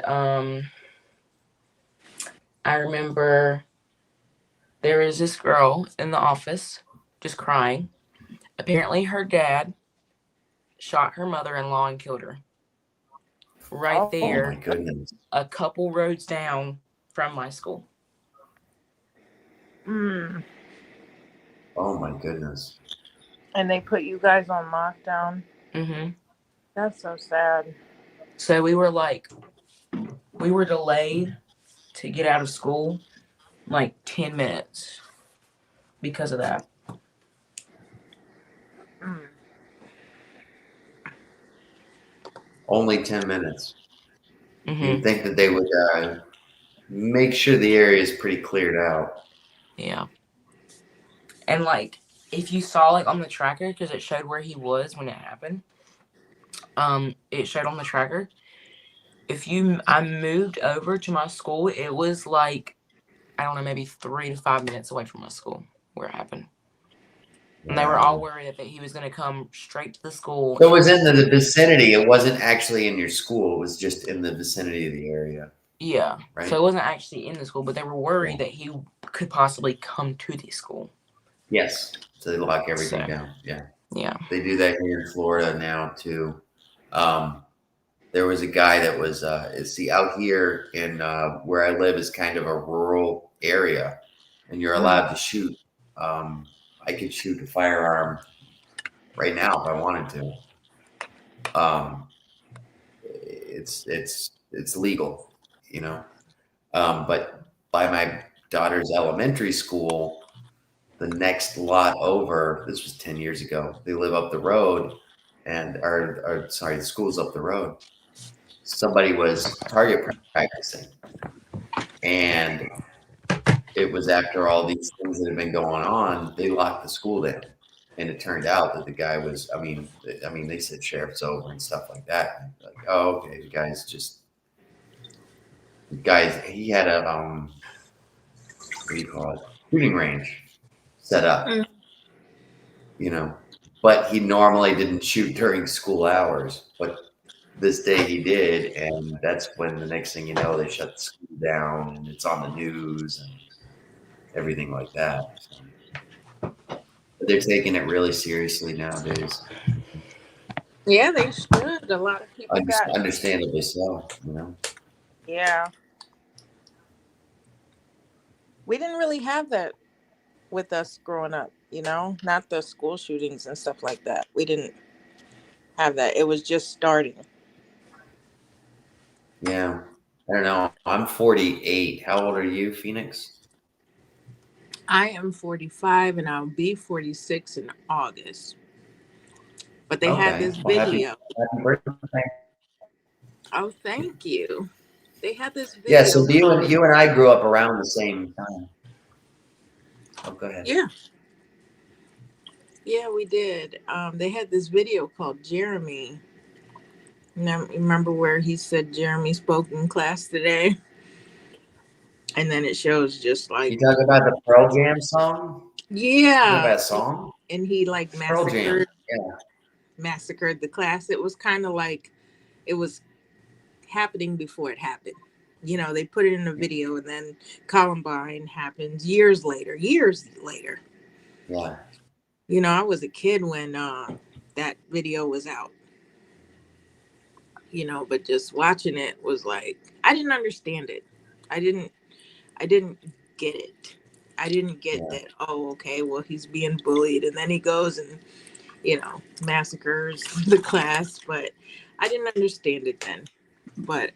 B: I remember there was this girl in the office just crying. Apparently her dad shot her mother-in-law and killed her. Right there.
A: Oh my goodness.
B: A couple roads down from my school.
C: Mm.
A: Oh my goodness.
C: And they put you guys on lockdown.
B: Mm-hmm.
C: That's so sad.
B: So we were delayed to get out of school like 10 minutes because of that.
C: Mm.
A: Only 10 minutes.
B: Mm-hmm.
A: You'd think that they would make sure the area is pretty cleared out.
B: Yeah. And like, if you saw like on the tracker, because it showed where he was when it happened, it showed on the tracker. I moved over to my school, it was like, I don't know, maybe 3 to 5 minutes away from my school where it happened. And they were all worried that he was going to come straight to the school.
A: So it was in the vicinity. It wasn't actually in your school. It was just in the vicinity of the area.
B: Yeah.
A: Right.
B: So it wasn't actually in the school, but they were worried that he could possibly come to the school.
A: Yes. So they lock everything
B: So.
A: down. Yeah.
B: Yeah.
A: They do that here in Florida now too. There was a guy that was see out here in where I live is kind of a rural area, and you're allowed to shoot. I could shoot a firearm right now if I wanted to. It's legal, you know. But by my daughter's elementary school, the next lot over, this was 10 years ago. They live up the road, and sorry, the school's up the road. Somebody was target practicing, and it was after all these things that had been going on, they locked the school down. And it turned out that the guy was, they said sheriff's over and stuff like that. Like, oh, okay, he had a, what do you call it? Shooting range set up, you know, but he normally didn't shoot during school hours, but this day he did. And that's when the next thing you know, they shut the school down and it's on the news and everything like that. So. But they're taking it really seriously nowadays.
C: Yeah, they should. A lot of people got.
A: Understandably so, you know.
C: Yeah. We didn't really have that with us growing up, you know, not the school shootings and stuff like that. We didn't have that. It was just starting.
A: Yeah. I don't know. I'm 48. How old are you, Phoenix?
D: I am 45 and I'll be 46 in August. But they had this video.
A: Happy birthday.
D: Oh, thank you. They had this video.
A: Yeah, so you and I grew up around the same time. Oh, go ahead.
D: Yeah. Yeah, we did. They had this video called Jeremy. Remember where he said Jeremy spoke in class today? And then it shows just like...
A: You talking about the Pearl Jam song?
D: Yeah.
A: That song?
D: And he like massacred the class. It was kind of like it was happening before it happened. You know, they put it in a video and then Columbine happened years later.
A: Yeah.
D: You know, I was a kid when that video was out. You know, but just watching it was like, I didn't understand it. I didn't get it. I didn't get that, oh, okay, well, he's being bullied. And then he goes and, you know, massacres the class. But I didn't understand it then. But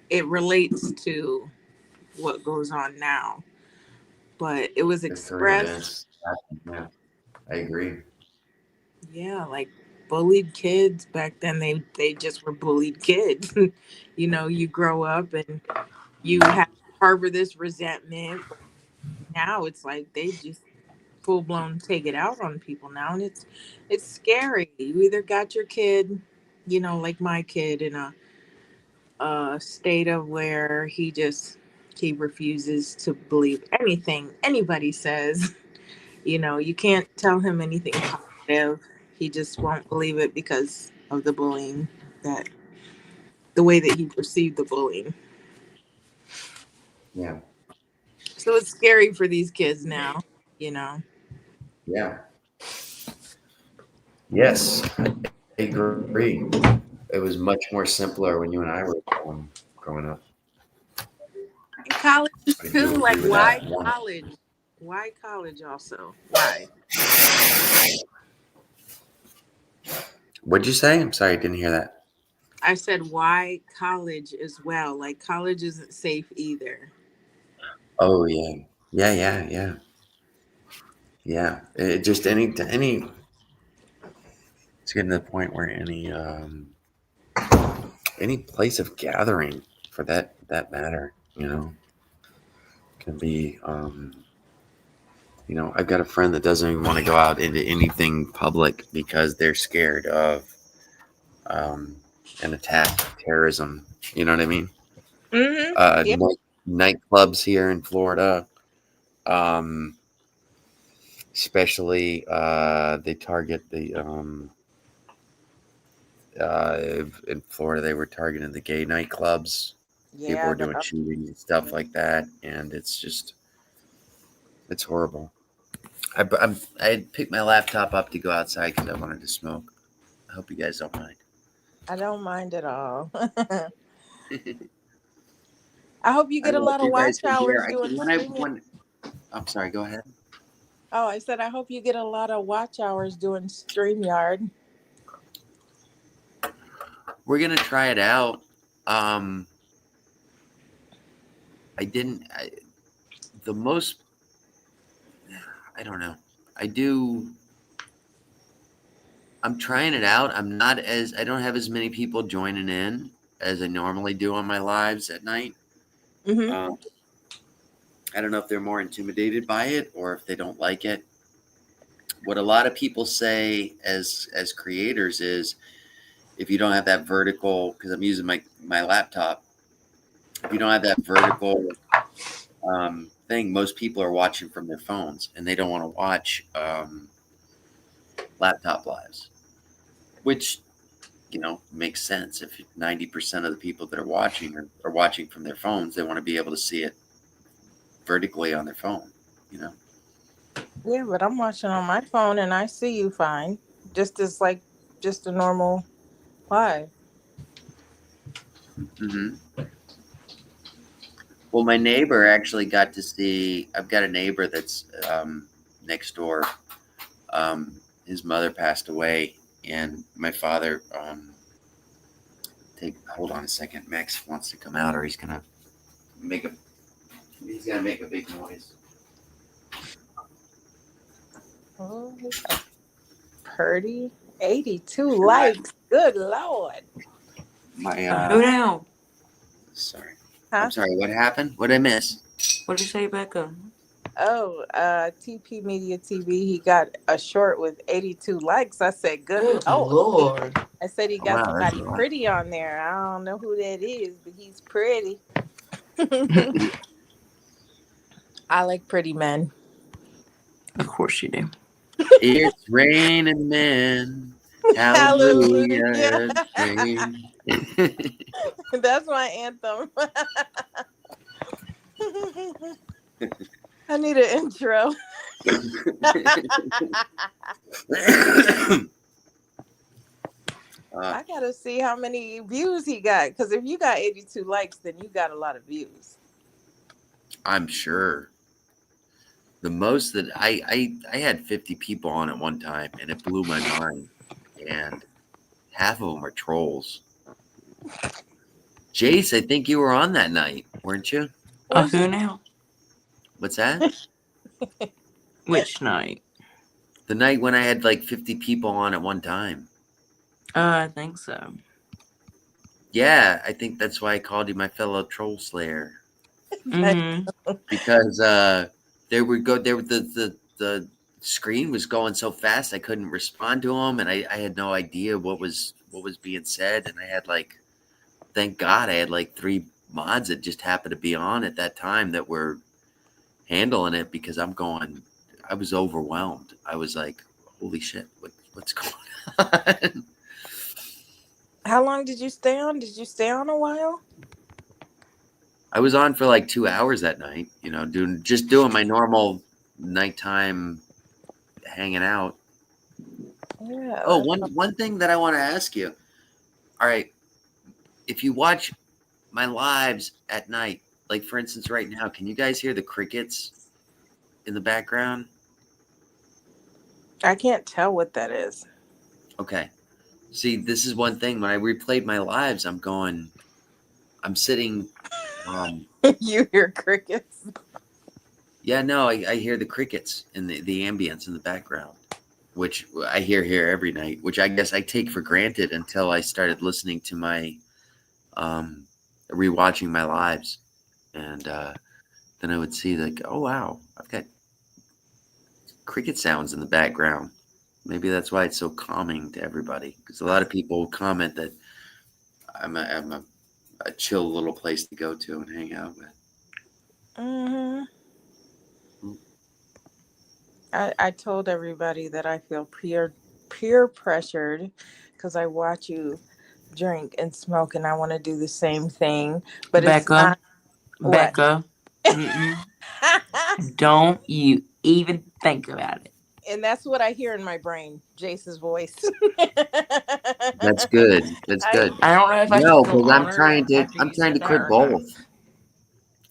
D: it relates to what goes on now. But it was expressed.
A: Yeah, I agree.
D: Yeah, like bullied kids back then, they just were bullied kids. You know, you grow up and you have harbor this resentment. But now it's like they just full blown take it out on people now, and it's scary. You either got your kid, you know, like my kid, in a state of where he refuses to believe anything anybody says. You know, you can't tell him anything positive. He just won't believe it because of the bullying, the way that he perceived the bullying.
A: Yeah.
D: So it's scary for these kids now, you know.
A: Yeah. Yes, I agree. It was much more simpler when you and I were growing up.
D: And college too, like why college? Why college also? Why?
A: What'd you say? I'm sorry, I didn't hear that.
D: I said why college as well. Like college isn't safe either.
A: Oh yeah. Yeah. It just any it's getting to the point where any place of gathering for that matter, you know, can be you know, I've got a friend that doesn't even want to go out into anything public because they're scared of an attack, terrorism. You know what I mean?
C: Mm-hmm. Yep.
A: Nightclubs here in Florida, especially they target the in Florida they were targeting the gay nightclubs. People
C: Yeah,
A: are doing shootings and stuff like that, and it's horrible. I picked my laptop up to go outside because I wanted to smoke. I hope you guys don't mind.
C: I don't mind at all. I hope you
A: I
C: get
A: don't
C: a
A: know if
C: lot of
A: you guys
C: watch
A: can hear.
C: hours doing StreamYard.
A: I'm sorry. Go ahead.
C: Oh, I said I hope you get a lot of watch hours doing StreamYard.
A: We're gonna try it out. Um, I didn't. The most. I don't know. I do. I'm trying it out. I don't have as many people joining in as I normally do on my lives at night.
C: Mm-hmm.
A: Um, I don't know if they're more intimidated by it or if they don't like it. What a lot of people say as creators is if you don't have that vertical, because I'm using my laptop, if you don't have that vertical thing, most people are watching from their phones and they don't want to watch laptop lives, which makes sense. If 90% of the people that are watching are watching from their phones, they want to be able to see it vertically on their phone. You know.
C: Yeah, but I'm watching on my phone and I see you fine. Just as like just a normal live.
A: hmm Well, my neighbor actually got to see. I've got a neighbor that's next door. His mother passed away, and my father. Hold on a second. Max wants to come out, or make a. He's gonna make a big noise.
C: Oh, Purdy. 82 likes. Good Lord.
A: My
B: Who now?
A: sorry.
C: Huh?
A: I'm sorry. What happened? What did I miss?
B: What did you say, Becca?
C: Oh, TP Media TV, he got a short with 82 likes. I said, good
B: Good
C: Lord.
B: Lord.
C: I said he
A: Oh,
C: got
A: wow, that's
C: somebody
A: a lot.
C: pretty on there. I don't know who that is, but he's pretty. I like pretty men.
B: Of course you do.
A: It's raining men.
C: Hallelujah.
A: Hallelujah. It's raining.
C: That's my anthem. I need an intro. I gotta see how many views he got. Because if you got 82 likes, then you got a lot of views.
A: I'm sure. The most that I had 50 people on at one time, and it blew my mind. And half of them are trolls. Jace, I think you were on that night, weren't you?
B: Who now?
A: What's that?
B: Which night?
A: The night when I had like 50 people on at one time.
B: I think so.
A: Yeah, I think that's why I called you my fellow troll slayer.
B: Mm-hmm.
A: Because the screen was going so fast I couldn't respond to them, and I had no idea what was being said, and I had thank God I had like 3 mods that just happened to be on at that time that were handling it because I was overwhelmed. I was like, holy shit, what's going on?
C: How long did you stay on? Did you stay on a while?
A: I was on for like 2 hours that night, doing my normal nighttime hanging out.
C: Yeah.
A: Oh, one thing that I want to ask you. All right, if you watch my lives at night, like for instance right now, can you guys hear the crickets in the background?
C: I can't tell what that is.
A: Okay. See, this is one thing when I replayed my lives, I'm sitting
C: You hear crickets.
A: yeah, no, I hear the crickets and the ambience in the background, which I hear here every night, which I guess I take for granted until I started listening to my rewatching my lives, and then I would see like, oh wow, I've got cricket sounds in the background. Maybe that's why it's so calming to everybody, because a lot of people comment that I'm a chill little place to go to and hang out with.
C: Mm-hmm. I told everybody that I feel peer pressured because I watch you drink and smoke, and I want to do the same thing, but it's
B: Becca,
C: not what.
B: Becca, mm-mm, don't you even think about it.
C: And that's what I hear in my brain, Jace's voice.
A: That's good. That's
C: I
A: good.
B: I don't know if I should
A: No,
B: feel
A: because
B: honored after
A: I'm
B: you
A: trying to
B: said that
A: quit
B: or not.
A: both.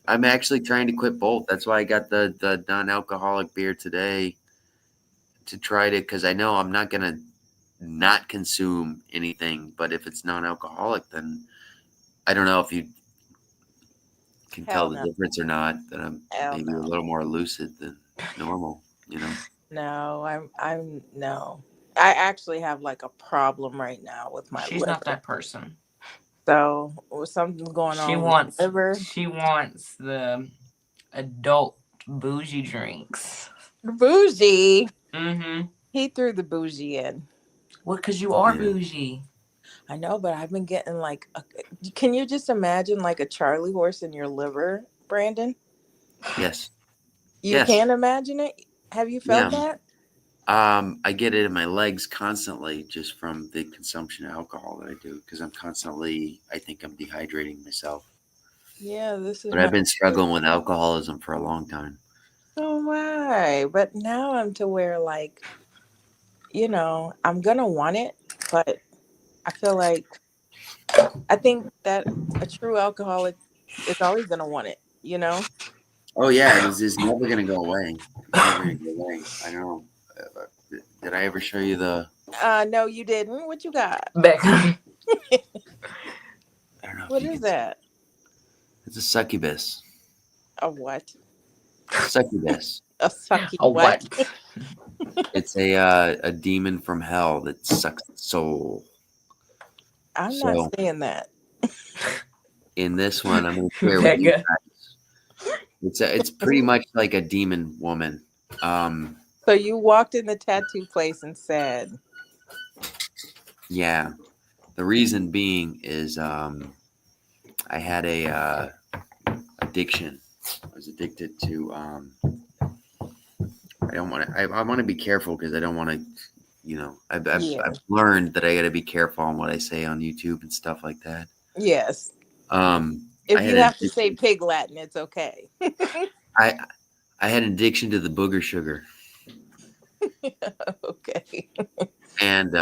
A: I'm actually trying to quit both. That's why I got the non-alcoholic beer today to try to, because I know I'm not gonna not consume anything, but if it's non-alcoholic, then I don't know if you can tell
C: Hell
A: the
C: no.
A: difference or not. That I'm
C: Hell
A: maybe a
C: no.
A: little more lucid than normal. You know.
C: No, I'm no. I actually have like a problem right now with my
B: She's not
C: liver.
B: that person.
C: So something's going
B: She
C: on with
B: wants
C: my liver.
B: she wants the adult bougie drinks.
C: Bougie.
B: Mm-hmm.
C: He threw the bougie in.
B: Well, because you are
A: Yeah.
B: bougie.
C: I know, but I've been getting like can you just imagine like a Charlie horse in your liver, Brandon?
A: Yes.
C: You
A: Yes.
C: can't imagine it? Have you felt
A: Yeah.
C: that?
A: I get it in my legs constantly just from the consumption of alcohol that I do because I think I'm dehydrating myself.
C: Yeah, this is
A: But
C: my
A: I've been struggling with alcoholism for a long time.
C: oh my. But now I'm to where like, I'm gonna want it, but I feel like I think that a true alcoholic is always gonna want it, you know?
A: Oh yeah, it is never gonna go away. It's never gonna go away. I know. Did I ever show you the?
C: No, you didn't. What you got?
B: Becca.
A: I don't know.
C: What
A: if you
C: is
A: can
C: that?
A: It's a succubus.
C: A what?
A: Succubus.
C: A sucky
B: A
C: what?
B: what?
A: It's a demon from hell that sucks the soul.
C: I'm
A: So
C: not saying that.
A: in this one, I'm gonna share with you
B: Becca.
A: guys. It's pretty much like a demon woman.
C: So you walked in the tattoo place and said,
A: Yeah. The reason being is I had a addiction. I was addicted to. I don't want to. I want to be careful because I don't want to. I've
C: yeah.
A: learned that I got to be careful on what I say on YouTube and stuff like that.
C: Yes.
A: Um,
C: If
A: I
C: you
A: had
C: have to say pig Latin, it's okay.
A: I had an addiction to the booger sugar,
C: Okay.
A: and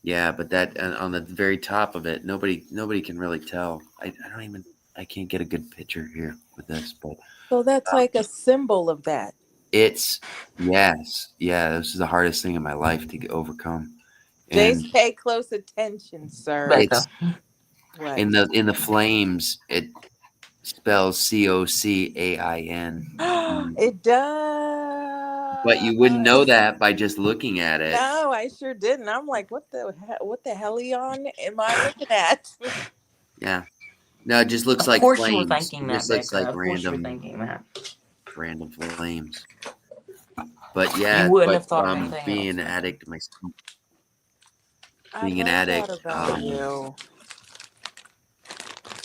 A: yeah, but that and on the very top of it, nobody can really tell. I can't get a good picture here with this, but
C: So that's like a symbol of that.
A: it's yes, yeah. This is the hardest thing in my life to overcome, and
C: Jace, pay close attention, sir.
B: Becca.
A: it's
C: What?
A: in the flames. It spells COCAIN,
C: It does.
A: but you wouldn't know that by just looking at it.
C: No, I sure didn't. I'm like, what the hellion am I looking at?
A: Yeah, no, it just looks
B: Of
A: like
B: course
A: flames.
B: you were thinking
A: It
B: that,
A: just looks
B: Becca.
A: like
B: Of course you were thinking that.
A: random flames. But yeah,
B: You wouldn't have thought of anything
A: being
B: else,
A: an
B: Becca.
A: addict myself,
C: I
A: being an
C: love that
A: addict,
C: about you.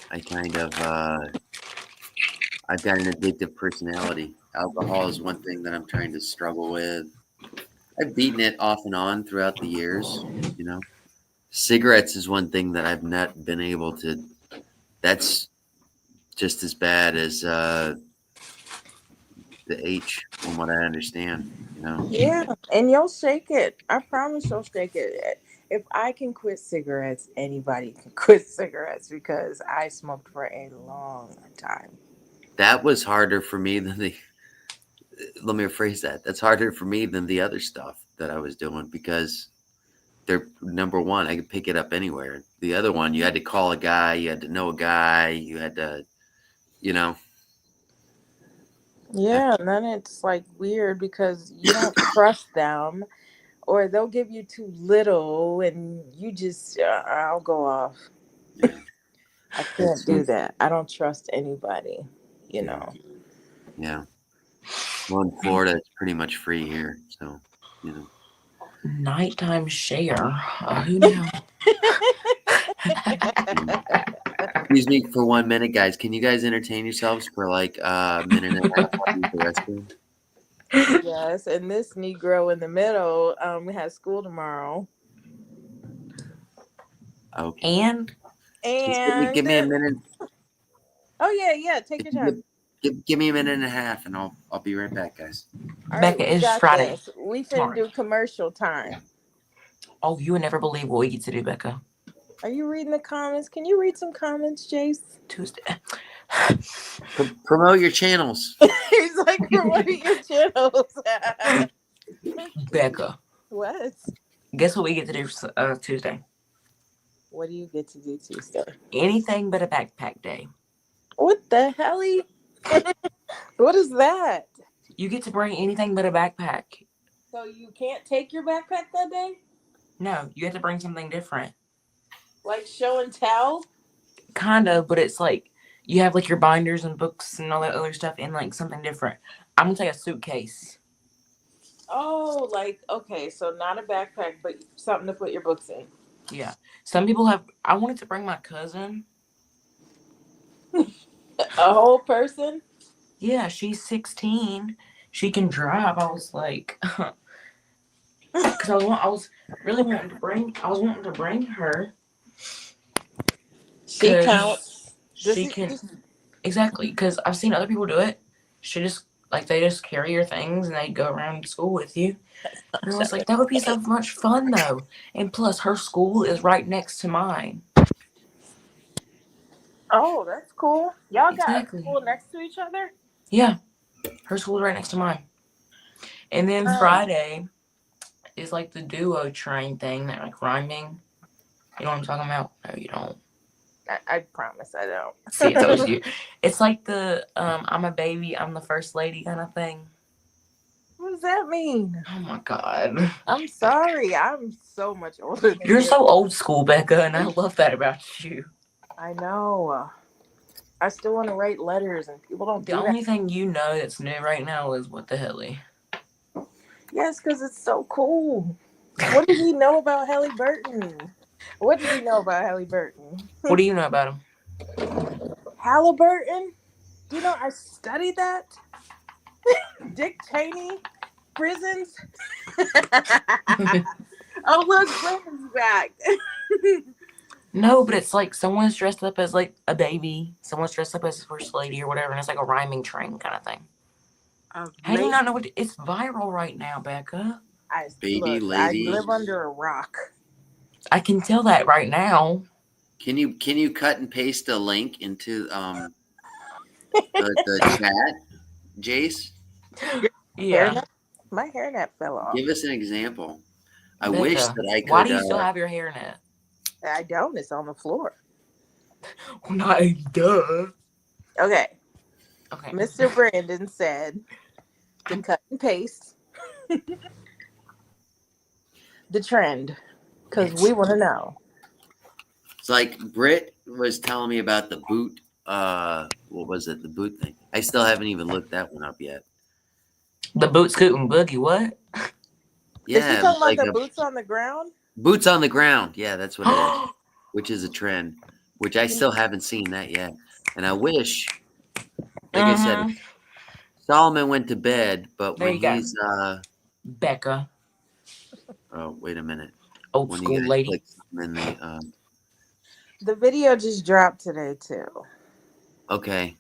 A: I kind of I've got an addictive personality. Alcohol is one thing that I'm trying to struggle with. I've beaten it off and on throughout the years, you know. Cigarettes is one thing that I've not been able to. That's just as bad as the H, from what I understand. You know.
C: Yeah, and you'll shake it. I promise you'll shake it. If I can quit cigarettes, anybody can quit cigarettes because I smoked for a long time.
A: That was harder for me than the. Let me rephrase that. That's harder for me than the other stuff that I was doing because they're number one. I could pick it up anywhere. The other one, you had to call a guy. You had to know a guy. You had to, you know.
C: Yeah, and then it's like weird because you don't trust them, or they'll give you too little, and you just I'll go off.
A: Yeah.
C: I can't do that. I don't trust anybody. You
A: Yeah.
C: know.
A: Yeah. Well, in Florida, it's pretty much free here, so you know.
B: Nighttime share. Who knew?
A: Excuse me for 1 minute, guys. Can you guys entertain yourselves for like a minute and a half? I'll use the restroom.
C: Yes, and this Negro in the middle has school tomorrow.
A: Okay.
B: And
A: Just give me a minute.
C: Oh yeah, take your time.
A: Give me a minute and a half, and I'll be right back, guys.
C: All
B: Becca,
C: right, we
B: it's
C: got
B: Friday.
C: this. We finna
B: Tomorrow.
C: do commercial time.
B: Oh, you would never believe what we get to do, Becca.
C: Are you reading the comments? Can you read some comments, Jace?
B: Tuesday.
A: Promote your channels.
C: He's like, promoting your channels.
B: Becca,
C: What?
B: guess what we get to do Tuesday?
C: What do you get to do Tuesday?
B: Anything but a backpack day.
C: What the hell? What is that?
B: You get to bring anything but a backpack.
C: So you can't take your backpack that day?
B: No, you have to bring something different.
C: Like show and tell?
B: Kind of, but it's like you have like your binders and books and all that other stuff and like something different. I'm gonna take a suitcase.
C: Oh, like, okay, so not a backpack, but something to put your books in.
B: Yeah. Some people have. I wanted to bring my cousin.
C: A whole person?
B: Yeah, she's 16. She can drive. I was like, because I was really wanting to bring. I was wanting to bring her.
C: She
B: 'Cause
C: counts.
B: She can exactly because I've seen other people do it. She just they just carry your things and they go around school with you. And I was like, that would be so much fun though. And plus, her school is right next to mine.
C: Oh, that's cool. Y'all
B: Exactly.
C: got school next to each other?
B: Yeah, her school is right next to mine. And then Friday is like the duo train thing, that like rhyming. You know what I'm talking about? No, you don't.
C: I promise I don't.
B: See, I told you. It's like the I'm a baby, I'm the first lady kind of thing.
C: What does that mean?
B: Oh my god.
C: I'm sorry. I'm so much older than
B: You're
C: you.
B: so old school, Becca, and I love that about you.
C: I know. I still want to write letters, and people don't do
B: The
C: that.
B: only thing you know that's new right now is what the helly.
C: Yes, because it's so cool. What does he know about Halliburton? What does he know about Halliburton?
B: What do you know about him?
C: Halliburton? Do you know I studied that? Dick Cheney? Prisons? Oh, look, Brandon's back.
B: No, but it's like someone's dressed up as like a baby, someone's dressed up as a first lady or whatever, and it's like a rhyming train kind of thing. How do you not know what it's viral right now, Becca?
A: Baby
C: look,
A: lady.
C: I live under a rock.
B: I can tell that right now.
A: Can you cut and paste a link into the chat, Jace?
B: Yeah.
C: My hairnet fell off.
A: Give us an example. I
B: Becca,
A: wish that I could.
B: Why do you still have your hairnet?
C: I don't. It's on the floor.
B: Not duh.
C: Okay.
B: Okay.
C: Mr. Brandon said to cut and paste the trend because we want to know.
A: It's like Britt was telling me about the boot. What was it? The boot thing. I still haven't even looked that one up yet.
B: The boot scooting boogie, what?
C: Is he
A: Yeah,
C: talking
A: like
C: about the boots on the ground?
A: boots on the ground. Yeah, that's what it is. Which is a trend. Which I still haven't seen that yet. And I wish, like I said, Solomon went to bed, but
B: There
A: when
B: you go.
A: he's
B: Becca,
A: oh, wait a minute.
B: old
A: When
B: school
A: you guys
B: lady.
A: click something in the
C: The video just dropped today too.
A: okay.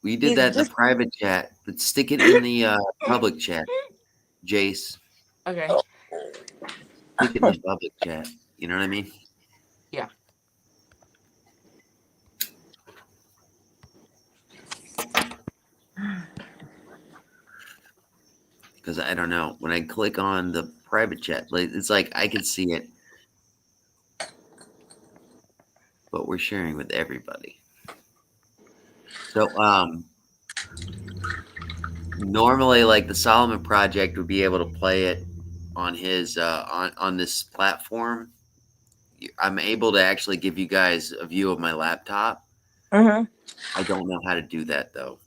A: We did
C: He's
A: that in
C: just-
A: the private chat, but stick it in the public chat, Jace.
B: Okay.
A: Stick it in the public chat. You know what I mean?
B: Yeah.
A: Because I don't know. When I click on the private chat, it's like I can see it, but we're sharing with everybody. So normally like the Solomon Project would be able to play it on his on this platform. I'm able to actually give you guys a view of my laptop.
C: Mhm.
A: I don't know how to do that though.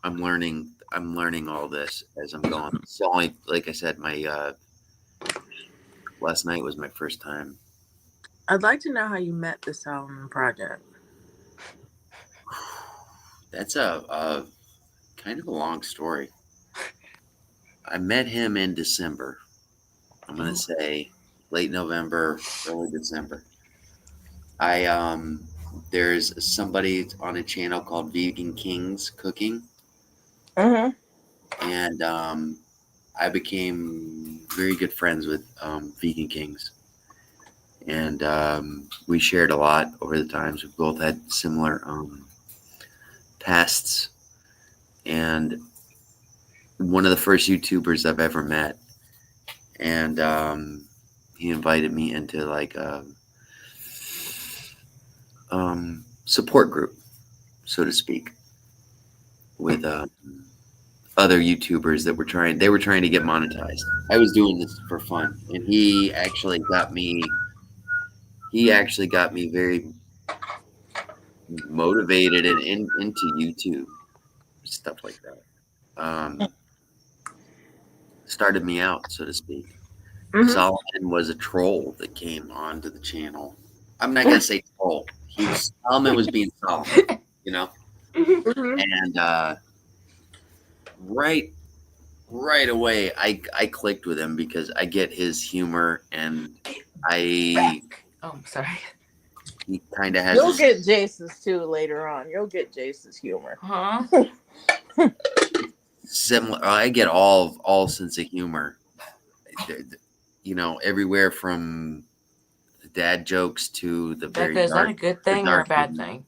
A: I'm learning all this as I'm going. It's only, like I said, my last night was my first time.
C: I'd like to know how you met the Solomon Project.
A: That's a kind of a long story. I met him in December. I'm gonna say late November, early December. There's somebody on a channel called Vegan Kings Cooking,
C: Mm-hmm.
A: and I became very good friends with Vegan Kings, and we shared a lot over the times. We both had similar pasts, and one of the first YouTubers I've ever met, and he invited me into like a support group, so to speak, with other YouTubers that were trying. They were trying to get monetized. I was doing this for fun, and he actually got me. He actually got me very motivated and into YouTube stuff like that. Started me out, so to speak.
C: Mm-hmm.
A: Solomon was a troll that came onto the channel. I'm not gonna say troll. Solomon was being Solomon, you know.
C: Mm-hmm.
A: And right away, I clicked with him because I get his humor, and he
B: Oh, I'm sorry.
A: kind of has
C: You'll
A: this
C: get Jace's too later on. You'll get Jace's humor.
B: Huh?
A: similar. I get all sense of humor. You know, everywhere from the dad jokes to the very
B: Becca, is that
A: dark.
B: a good
A: the
B: thing or a
A: dark
B: bad
A: humor.
B: thing?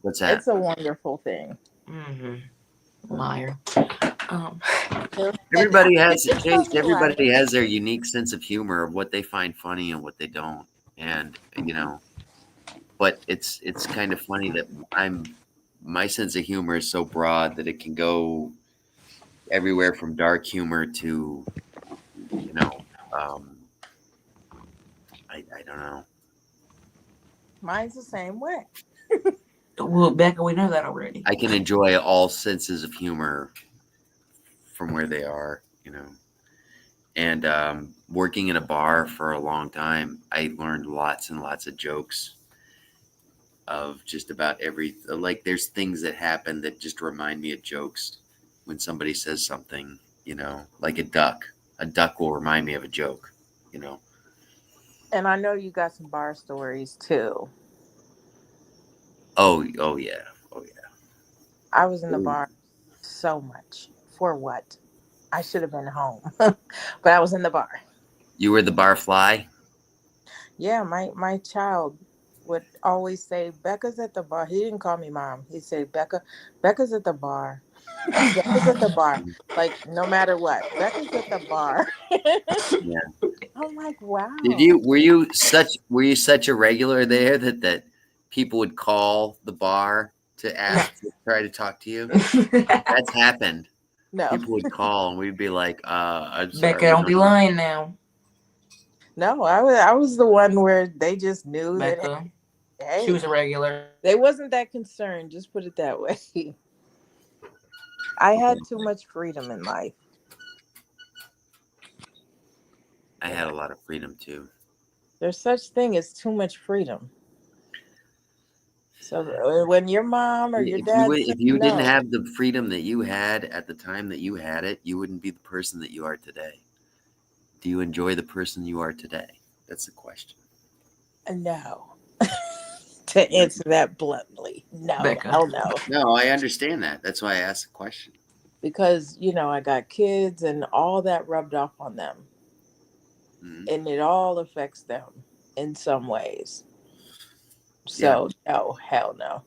A: What's that?
C: It's a wonderful thing.
B: Mm-hmm. Liar.
A: Everybody has
C: It's
A: Chase.
C: okay,
A: Everybody has their unique sense of humor of what they find funny and what they don't, and you know. But it's kind of funny that my sense of humor is so broad that it can go everywhere from dark humor to, you know, I don't know.
C: Mine's the same way.
B: Well, Becca, we know that already.
A: I can enjoy all senses of humor from where they are, you know. And working in a bar for a long time, I learned lots and lots of jokes of just about like there's things that happen that just remind me of jokes when somebody says something, you know, like a duck will remind me of a joke, you know.
C: And I know you got some bar stories too.
A: Oh yeah, oh yeah.
C: I was in the
A: Ooh.
C: bar so much. For what? I should have been home. But I was in the bar.
A: You were the bar fly.
C: Yeah, my child would always say, Becca's at the bar. He didn't call me mom. He'd say, Becca's at the bar. Becca's at the bar. Like, no matter what, Becca's at the bar.
A: Yeah.
C: I'm like, wow.
A: Were you such a regular there that people would call the bar to ask to try to talk to you? That's happened.
C: No.
A: People would call and we'd be like, I'm sorry.
B: Becca, don't be lying now.
C: No, I was the one where they just knew
B: Becca,
C: that, hey,
B: she was a regular.
C: they wasn't that concerned. Just put it that way. I had too much freedom in life.
A: I had a lot of freedom too.
C: There's such thing as too much freedom. So when your mom or your dad,
A: if you didn't have the freedom that you had at the time that you had it, you wouldn't be the person that you are today. Do you enjoy the person you are today? That's the question.
C: No. To answer that bluntly, no,
B: Becca.
C: hell no.
A: No, I understand that. That's why I asked the question.
C: Because I got kids and all that rubbed off on them, and it all affects them in some ways. So no, hell no.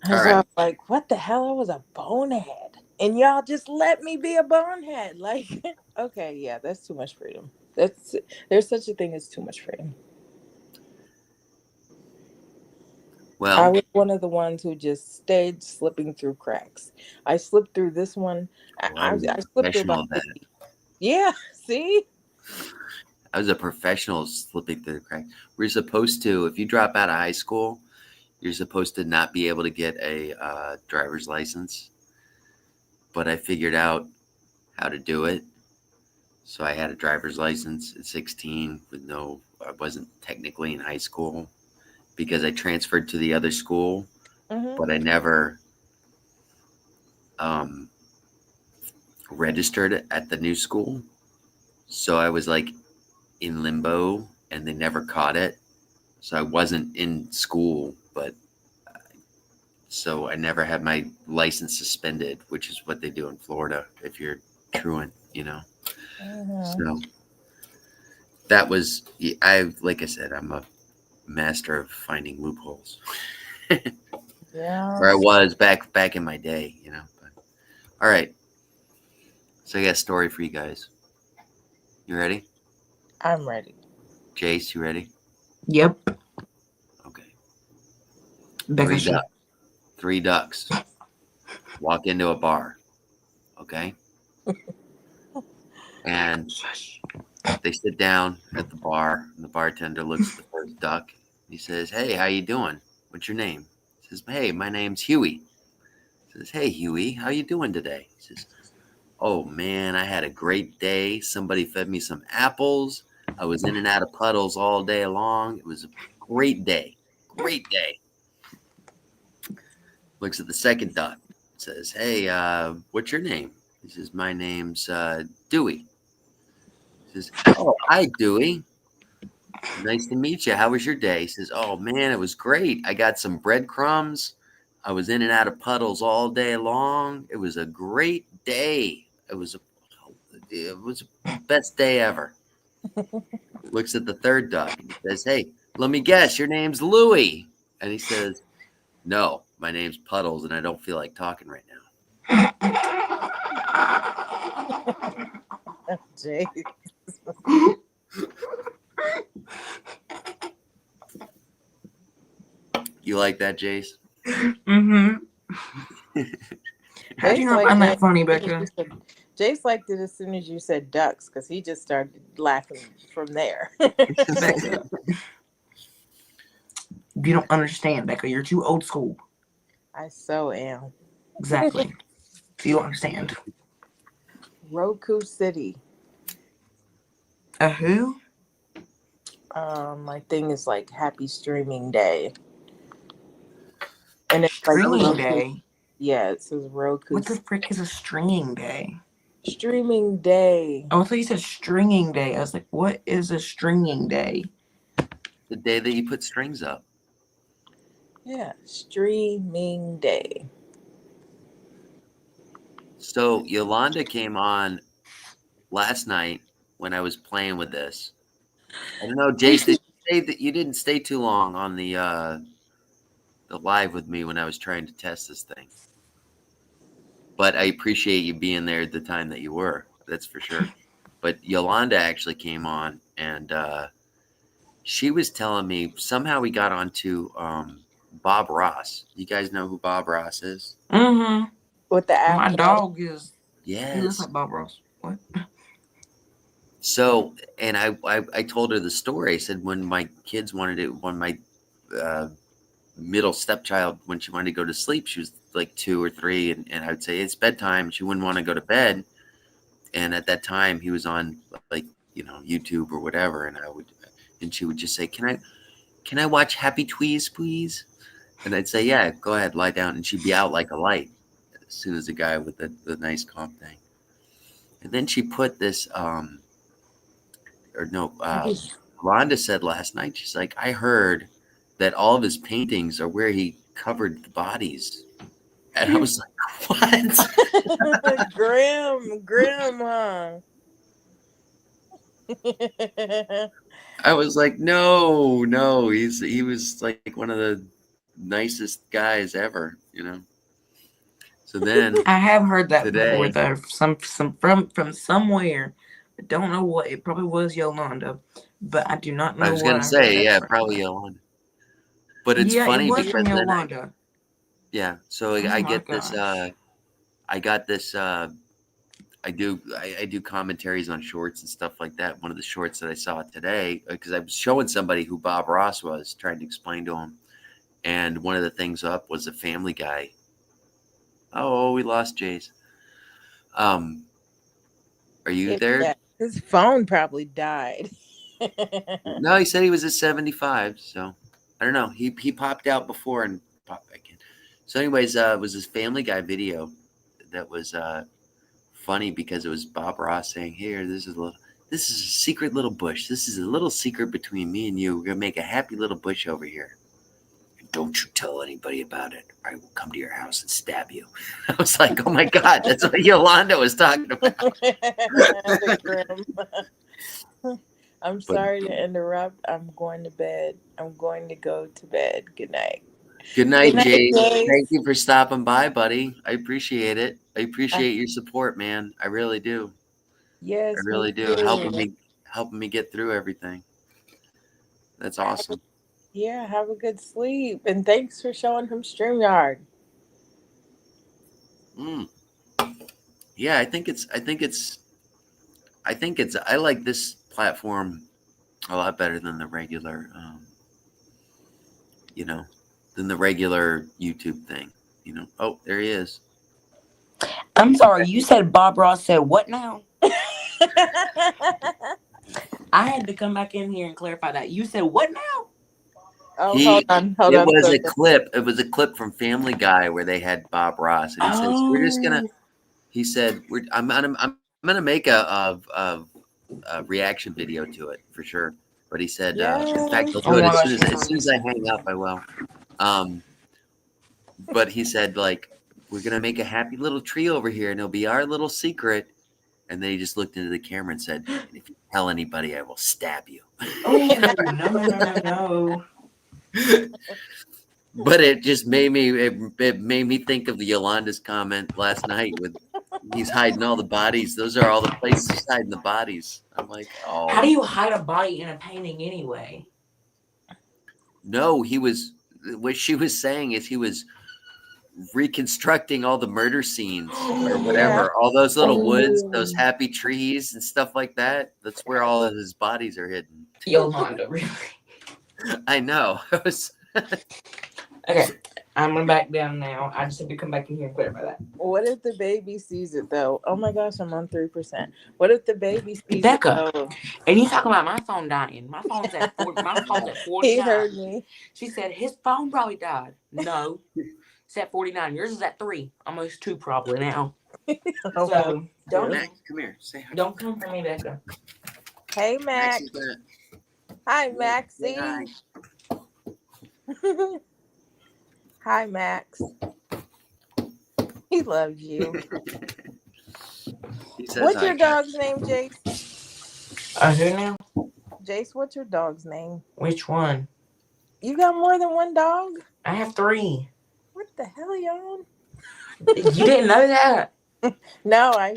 C: So I'm like, what the hell? I was a bonehead, and y'all just let me be a bonehead. Like, okay, yeah, that's too much freedom. There's such a thing as too much freedom.
A: Well,
C: I was one of the ones who just stayed slipping through cracks. I slipped through this one. I slipped through about 50. Yeah, see?
A: I was a professional slipping through the cracks. We're supposed to, if you drop out of high school, you're supposed to not be able to get a driver's license. But I figured out how to do it. So I had a driver's license at 16 I wasn't technically in high school because I transferred to the other school, but I never registered at the new school. So I was like in limbo and they never caught it. So I wasn't in school, but so I never had my license suspended, which is what they do in Florida if you're truant, you know.
C: Mhm.
A: So that was I like I said, I'm a master of finding loopholes.
C: Yeah,
A: Or I was back in my day, you know. But, all right. So I got a story for you guys. You ready?
C: I'm ready.
A: Jace, you ready?
B: Yep.
A: Okay.
B: Becca,
A: Three
B: she.
A: ducks. Three ducks walk into a bar. Okay. And
B: Shush.
A: they sit down at the bar, and the bartender looks at the first duck. He says, "Hey, how you doing? What's your name?" He says, "Hey, my name's Huey." He says, "Hey, Huey, how you doing today?" He says, "Oh man, I had a great day. Somebody fed me some apples. I was in and out of puddles all day long. It was a great day. Great day." Looks at the second duck. Says, "Hey, what's your name?" He says, "My name's Dewey." He says, "Oh, hi, Dewey. Nice to meet you. How was your day?" He says, "Oh man, it was great. I got some breadcrumbs. I was in and out of puddles all day long. It was a great day. It was the best day ever." Looks at the third duck and says, "Hey, let me guess. Your name's Louie." And he says, "No, my name's Puddles, and I don't feel like talking right now."
C: Jay.
A: You like that, Jace?
B: Mm-hmm. How'd you
C: Jace
B: not
C: liked
B: find
C: it
B: that funny,
C: as soon as
B: Becca?
C: you said. Jace liked it as soon as you said ducks because he just started laughing from there.
B: Becca, you don't understand, Becca. You're too old school.
C: I so am.
B: Exactly. You don't understand.
C: Roku City.
B: A who?
C: My thing is like Happy Streaming Day, and it's like
B: Stringing
C: Roku.
B: day.
C: Yeah, it says Roku
B: What the frick is a stringing day?
C: Streaming Day.
B: Oh, I thought you said stringing day. I was like, what is a stringing day?
A: The day that you put strings up.
C: Yeah, Streaming Day.
A: So Yolanda came on last night when I was playing with this. I don't know, Jace, did you say that you didn't stay too long on the live with me when I was trying to test this thing? But I appreciate you being there at the time that you were. That's for sure. But Yolanda actually came on, and she was telling me somehow we got onto Bob Ross. You guys know who Bob Ross is?
B: Mm-hmm.
C: With the
B: My
C: afro.
B: dog is. He looks
A: Yes.
B: like Bob Ross. What?
A: So, and I told her the story. I said when my kids wanted it, when my uh, middle stepchild, when she wanted to go to sleep, she was like 2 or 3, and I would say it's bedtime. She wouldn't want to go to bed, and at that time he was on like YouTube or whatever, and she would just say, "Can I watch Happy Tweez, please?" And I'd say, "Yeah, go ahead, lie down," and she'd be out like a light as soon as the guy with the nice calm thing. And then she put this or no, Rhonda said last night, she's like, "I heard that all of his paintings are where he covered the bodies." And I was like, "What?"
C: Grim, huh?
A: I was like, no, he was like one of the nicest guys ever. So then
B: I have heard that before,
A: today,
B: though. Some from somewhere. I don't know what. It probably was Yolanda, but I do not
A: I
B: know
A: was
B: what
A: gonna
B: I heard
A: say,
B: that
A: yeah,
B: from.
A: probably Yolanda. But it's
B: Yeah, it
A: funny
B: was
A: because
B: from
A: then
B: Yolanda.
A: so
B: Oh
A: I
B: my
A: get this
B: gosh.
A: I got this I do commentaries on shorts and stuff like that. One of the shorts that I saw today, because I was showing somebody who Bob Ross was, trying to explain to him, and one of the things up was a Family Guy. Oh, we lost Jace. Um, are you there?
C: Yeah, his phone probably died.
A: No, he said he was at 75. So I don't know. He popped out before and popped back in. So, anyways, it was this Family Guy video that was funny because it was Bob Ross saying, "Here, this is a little." This is a secret little bush. This is a little secret between me and you. We're gonna make a happy little bush over here. Don't you tell anybody about it. I will come to your house and stab you. I was like, oh my God, that's what Yolanda was talking about.
C: The grim. I'm sorry to interrupt. I'm going to bed. I'm going to go to bed. Good night.
A: Good night,
C: Good night,
A: Jace.
C: Jace.
A: Thank you for stopping by, buddy. I appreciate it. I appreciate your support, man. I really do.
C: Yes,
A: I really
C: me
A: do.
C: too.
A: Helping me get through everything. That's awesome.
C: Yeah, have a good sleep. And thanks for showing him StreamYard.
A: Yeah, I like this platform a lot better than the regular, than the regular YouTube thing. Oh, there he is.
B: I'm sorry, you said Bob Ross said what now? I had to come back in here and clarify that. You said what now?
C: Oh, hold on.
A: It was a clip. It was a clip from Family Guy where they had Bob Ross, and he says, "We're just gonna." He said, I'm gonna make a reaction video to it for sure." But he said, "In fact, I'll do it as soon as I hang up. I will." But he said, like, we're gonna make a happy little tree over here, and it'll be our little secret. And then he just looked into the camera and said, "If you tell anybody, I will stab you."
B: Oh no.
A: But it just made me think of the Yolanda's comment last night with he's hiding all the bodies. Those are all the places he's hiding the bodies. I'm like, oh.
B: How do you hide a body in a painting anyway?
A: No, what she was saying is he was reconstructing all the murder scenes or whatever,
C: Yeah.
A: all those little woods, those happy trees and stuff like that. That's where all of his bodies are hidden.
B: Yolanda, really?
A: I know.
B: Okay, I'm gonna back down now. I just have to come back in here and clarify that.
C: What if the baby sees it though? Oh my gosh, I'm on 3%. What if the baby sees
B: Becca,
C: it though?
B: and you talking about my phone dying? My phone's at 40. My phone's at 49.
C: He heard me.
B: She said his phone probably died. No, it's at 49. Yours is at 3, almost 2 probably now. So don't
A: Max, come here. Say hi.
B: don't come for me, Becca.
C: Hey, Max.
A: Max is gonna-
C: Hi, Maxie.
A: Hi.
C: Hi, Max. He loves you.
A: He says
C: What's
A: hi.
C: your dog's name, Jace?
B: Who now?
C: Jace, what's your dog's name?
B: Which one?
C: You got more than one dog?
B: I have 3.
C: What the hell, y'all?
B: You didn't know that?
C: No, I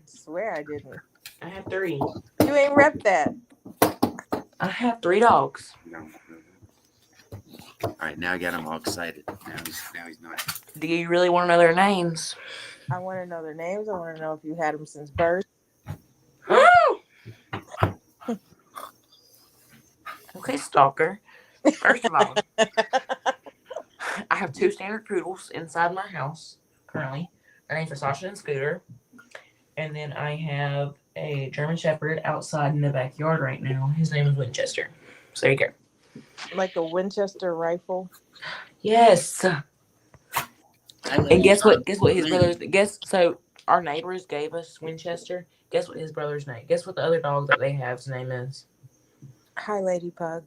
C: swear I didn't.
B: I have 3.
C: You ain't rep that.
B: I have 3 dogs.
A: No. All right, now I got him all excited. Now he's not.
B: Do you really want to know their names?
C: I want to know their names. I want to know if you had them since birth.
B: Okay, stalker. First of all, I have 2 standard poodles inside my house currently. Their names are Sasha and Scooter. And then I have a German Shepherd outside in the backyard right now. His name is Winchester. So there you go.
C: Like a Winchester rifle.
B: Yes. And guess what? Guess what his brothers? So our neighbors gave us Winchester. Guess what his brother's name? Guess what the other dog that they have's name is?
C: Hi, Lady Pug.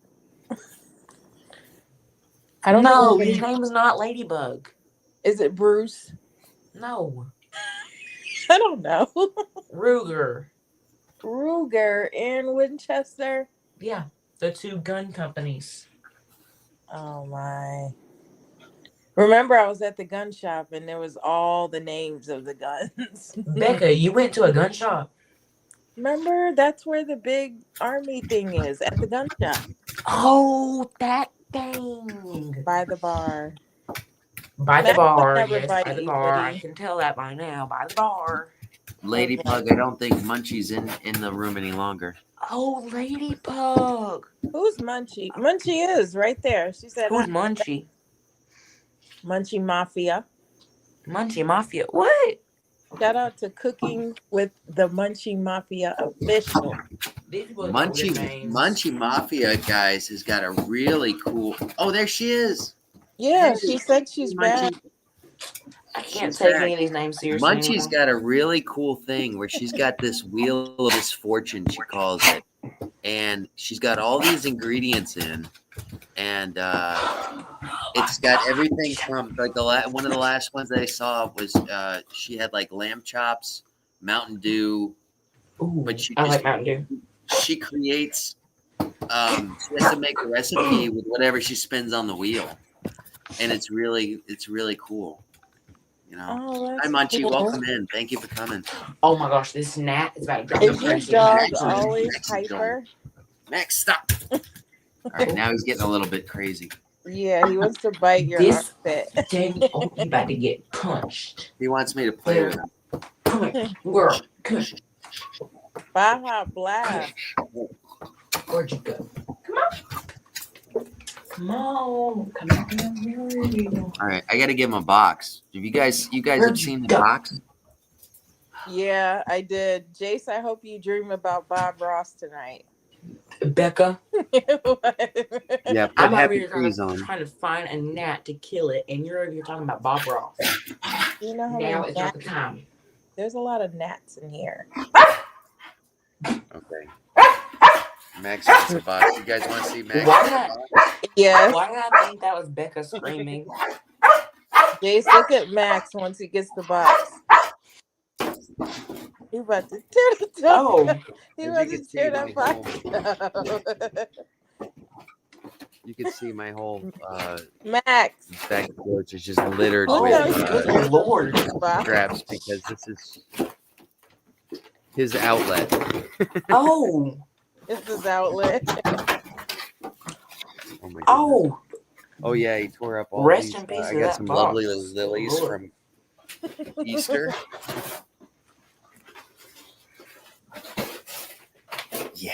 B: I don't know. His name is not Ladybug.
C: Is it Bruce?
B: No.
C: I don't know.
B: Ruger.
C: Ruger and Winchester.
B: Yeah, the 2 gun companies.
C: Oh my. Remember, I was at the gun shop and there was all the names of the guns.
B: Becca, you went to a gun shop.
C: Remember, that's where the big army thing is, at the gun shop.
B: Oh, that thing.
C: By the bar.
B: By the
C: Max
B: bar.
C: would never
B: Yes,
C: bite
B: by the
C: you,
B: bar.
C: would he?
B: I can tell that by now. By the bar.
A: Ladybug, I don't think Munchie's in the room any longer.
B: Oh, Ladybug.
C: Who's Munchie? Munchie is right there. She said,
B: Who's Munchie?
C: Munchie Mafia.
B: Munchie Mafia. What?
C: Shout out to Cooking with the Munchie Mafia official.
B: These people know their names.
A: Munchie Mafia, guys, has got a really cool. Oh, there she is.
C: Yeah, she said she's back.
B: I can't
A: She's
B: take
A: back.
B: any of these names seriously.
A: Munchie's
B: anymore.
A: got a really cool thing where she's got this wheel of misfortune, she calls it, and she's got all these ingredients in, and it's got everything from like one of the last ones that I saw was she had like lamb chops, Mountain Dew,
B: Ooh,
A: but she
B: I
A: just
B: like Mountain Dew.
A: she creates. She has to make a recipe with whatever she spins on the wheel, and it's really cool. You know.
C: Oh,
A: Hi,
C: that's
A: Munchie.
C: cool.
A: Welcome in. Thank you for coming.
B: Oh my gosh, this gnat is about to drive me
C: Is your
B: crazy.
C: dog
A: Max,
C: always
A: Max is going.
C: hyper?
A: Max, stop. All right, now he's getting a little bit crazy.
C: Yeah, he wants to bite your
B: This
C: armpit.
B: Dang, oh, you about to get punched.
A: He wants me to play with him.
B: Punch. Where?
C: Baja Blast.
B: Where'd you go? Come on. Come on. Come on.
A: All right, I got to give him a box. Have you guys
B: Where'd
A: have
B: you
A: seen the
B: go?
A: box?
C: Yeah, I did. Jace, I hope you dream about Bob Ross tonight.
B: Becca,
A: Yeah, put
B: I'm over
A: Happy
B: here
A: Trees on.
B: trying to find a gnat to kill it, and you're over here talking about Bob Ross.
C: You know how
B: Now
C: many
B: is not the
C: gnats?
B: time.
C: There's a lot of gnats in here.
A: Okay. Max wants a box. You guys want to see Max?
B: Why did I,
C: Yes.
B: why did I think that was Becca screaming?
C: Jace, look at Max once he gets the box. He about to tear the
B: Oh,
C: He
A: As
C: about
A: you
C: to
A: can see,
C: tear
A: my
C: that box up.
A: You can see my whole
C: Max.
A: back porch is just littered
B: Oh,
A: with
B: good Lord.
C: Box.
A: scraps because this is his outlet.
B: Oh,
C: It's his outlet.
A: Oh my goodness.
B: oh.
A: Oh yeah, he tore up all
B: Rest
A: these.
B: in peace
A: I
B: to
A: got
B: that
A: some
B: box.
A: lovely lilies
B: Lord.
A: from Easter. Yeah.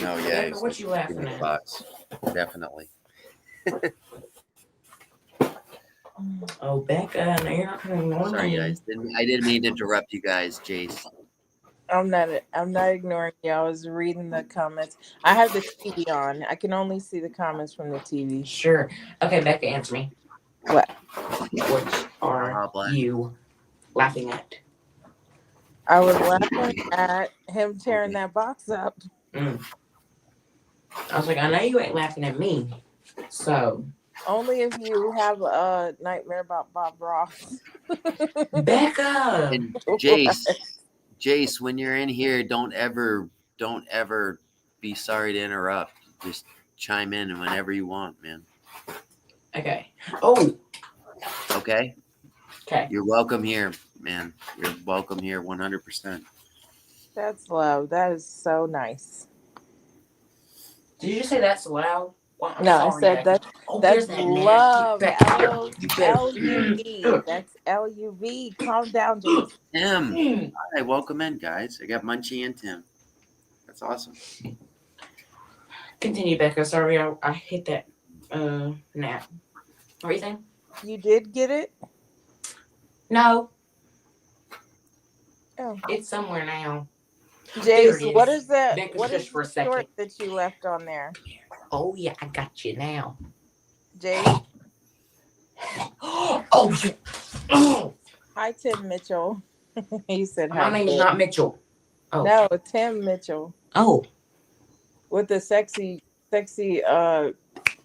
A: No, yeah.
B: Becca,
A: he's
B: what you
A: a
B: laughing
A: good
B: at?
A: box. Definitely.
B: Oh, Becca, no, you're not going to ignore
A: Sorry,
B: me.
A: guys. I didn't mean to interrupt you guys, Jace.
C: I'm not ignoring you. I was reading the comments. I have the TV on. I can only see the comments from the TV.
B: Sure. Okay, Becca, answer me.
C: What?
B: What are
A: Black.
B: you laughing at?
C: I was laughing at him tearing that box up.
B: I was like, I know you ain't laughing at me. So,
C: Only if you have a nightmare about Bob Ross.
B: Becca.
A: And Jace, when you're in here, don't ever be sorry to interrupt. Just chime in whenever you want, man.
B: Okay. Oh,
A: Okay?
B: okay.
A: You're welcome here, man. You're welcome here 100%.
C: That's love. That is so nice.
B: Did you just say that's loud? Well, I'm
C: No,
B: sorry,
C: I said
B: Becca.
C: that.
B: Oh,
C: That's
B: there's that
C: love.
B: nasty Becca. You better-
C: L-U-V. That's L-U-V. Calm down, James.
A: Tim.
B: Mm.
A: Hi, welcome in, guys. I got Munchie and Tim. That's awesome.
B: Continue, Becca. Sorry, I hit that nap. What were you saying?
C: You did get it?
B: No.
C: Oh.
B: It's somewhere now. There it
C: Jace, what
B: is.
C: is that?
B: Becca,
C: What
B: just
C: is
B: for a
C: the
B: second.
C: short that you left on there?
B: Oh, yeah, I got you now.
C: Jace?
B: Oh, you. Oh.
C: Hi, Tim Mitchell. He said
B: My
C: hi.
B: name is not Mitchell. Oh.
C: No, Tim Mitchell.
B: Oh,
C: With the sexy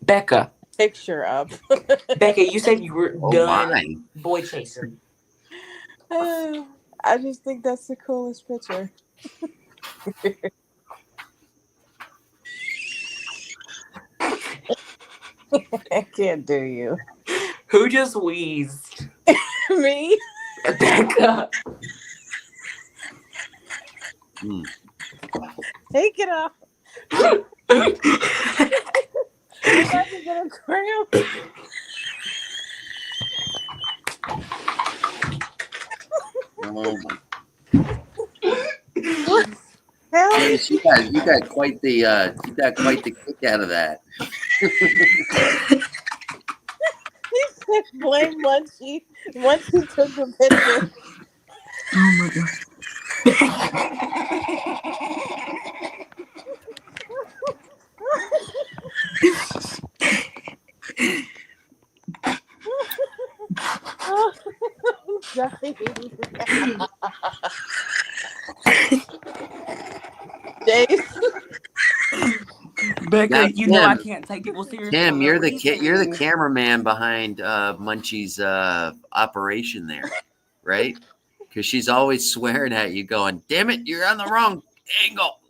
B: Becca.
C: picture up.
B: Becca, you said you were
A: Oh,
B: done
A: my.
B: boy chasing.
C: I just think that's the coolest picture. I can't do you.
B: Who just wheezed?
C: Me?
B: Becca.
C: Take it off. I'm about to get a cramp.
A: Oh, my.
C: What the hell?
A: Jace, you got quite the kick out of that.
C: He said blame Munchie once he took the picture.
B: Oh my god.
C: Jace.
B: Becca,
A: Now,
B: you know I
A: Tim,
B: can't take people seriously.
A: Tim,
B: when
A: you're
B: they're
A: the you're the
B: wheezing.
A: cameraman behind Munchie's operation there, right? Because she's always swearing at you, going, "Damn it, you're on the wrong angle."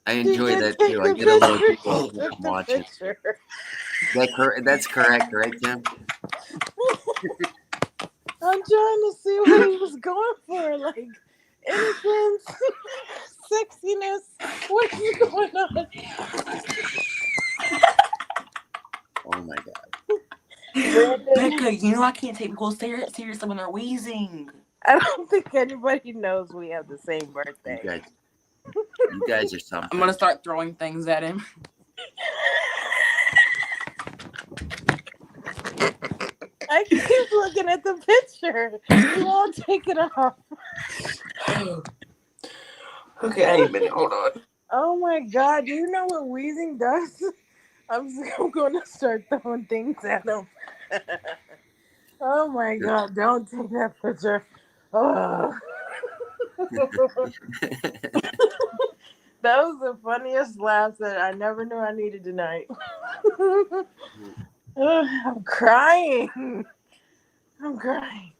A: I enjoy that too. I get a little giggle from watching. That's correct, right, Tim?
C: I'm trying to see what he was going for, like innocence, sexiness. What's going on?
A: Oh my god!
B: Becca, you know I can't take people seriously when they're wheezing.
C: I don't think anybody knows we have the same
A: You
C: birthday.
A: guys are something.
B: I'm gonna start throwing things at him.
C: I keep looking at the picture. You won't take it off.
B: Okay, a minute, hold on.
C: Oh my god, do you know what wheezing does? I'm gonna start throwing things at him. Oh my god, don't take that picture. Oh. That was the funniest laugh that I never knew I needed tonight. I'm crying. I'm crying.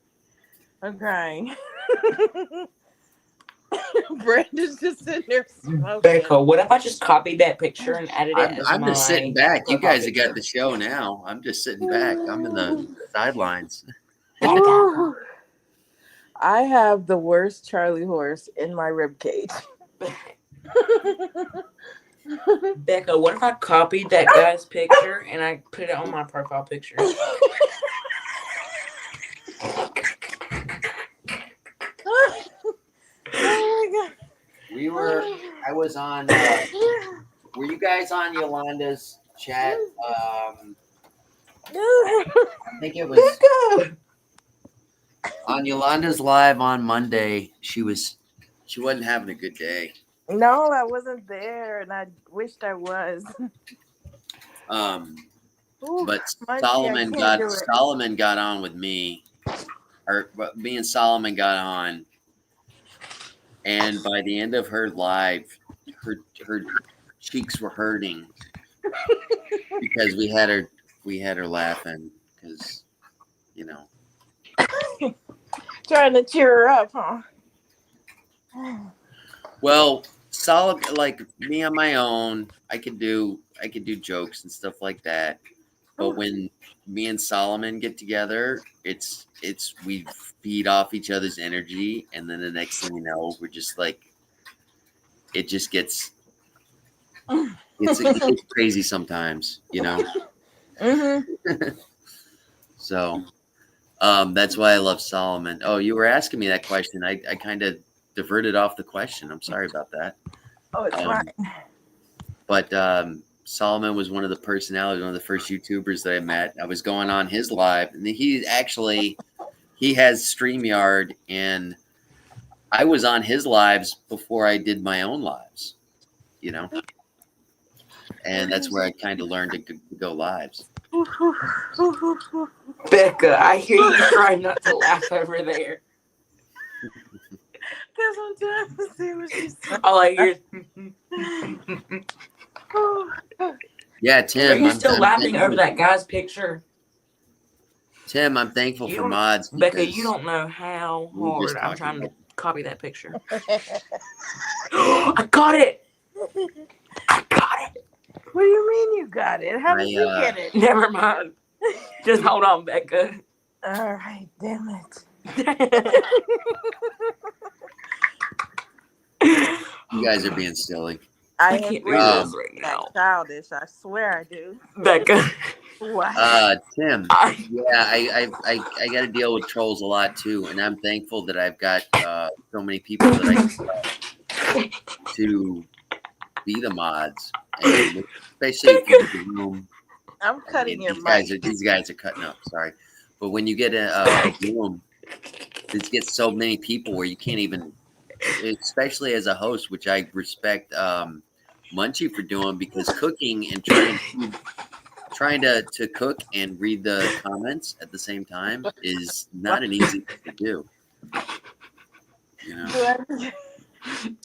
C: Brandon's just sitting there smoking.
B: Becca, what if I just copied that picture and added it as
A: I'm just sitting back. You
B: profile
A: guys have got
B: picture?
A: the show now. I'm just sitting back. I'm in the sidelines.
C: Ooh. I have the worst Charlie horse in my rib cage.
B: Becca, what if I copied that guy's picture and I put it on my profile picture?
C: Oh my
A: I was on. Were you guys on Yolanda's chat? I think it was on Yolanda's live on Monday. She wasn't having a good day.
C: No, I wasn't there, and I wished I was. Ooh,
A: But
C: Munchie,
A: Solomon
C: I can't do it.
A: got on with me, or me and Solomon got on, and by the end of her live, her cheeks were hurting because we had her laughing because
C: Trying to cheer her up, huh?
A: Well, solid like me on my own, I could do jokes and stuff like that. But when me and Solomon get together, it's we feed off each other's energy, and then the next thing you know, we're just like it just gets it's crazy sometimes,
C: Mm-hmm.
A: So that's why I love Solomon. Oh, you were asking me that question. I kind of diverted off the question. I'm sorry about that.
C: Oh, it's fine.
A: But Solomon was one of the personalities, one of the first YouTubers that I met. I was going on his live, and he has StreamYard, and I was on his lives before I did my own lives, and that's where I kind of learned to go lives.
B: Becca, I hear you trying not to laugh over there.
C: Because I'm trying to see what she's saying.
B: All I hear is,
A: Yeah,
B: are
A: Tim.
B: you still laughing over that guy's picture?
A: Tim, I'm thankful for mods.
B: Becca, you don't know how
A: we were just
B: hard I'm
A: talking
B: trying to copy that picture. I got it! I got it!
C: What do you mean you got it? How did you get it?
B: Never mind. Just hold on, Becca.
C: All right, damn it.
A: You guys are being silly.
B: I can't read this right now.
C: Childish, I swear I do.
B: Becca.
C: What?
A: Tim. I got to deal with trolls a lot too, and I'm thankful that I've got so many people that I can to be the mods, and especially if you get the room.
C: I'm cutting your
A: mic.
C: mic.
A: These guys are cutting up. Sorry, but when you get a room, it gets so many people where you can't even. Especially as a host, which I respect Munchie for doing, because cooking and trying to cook and read the comments at the same time is not an easy thing to do. You know,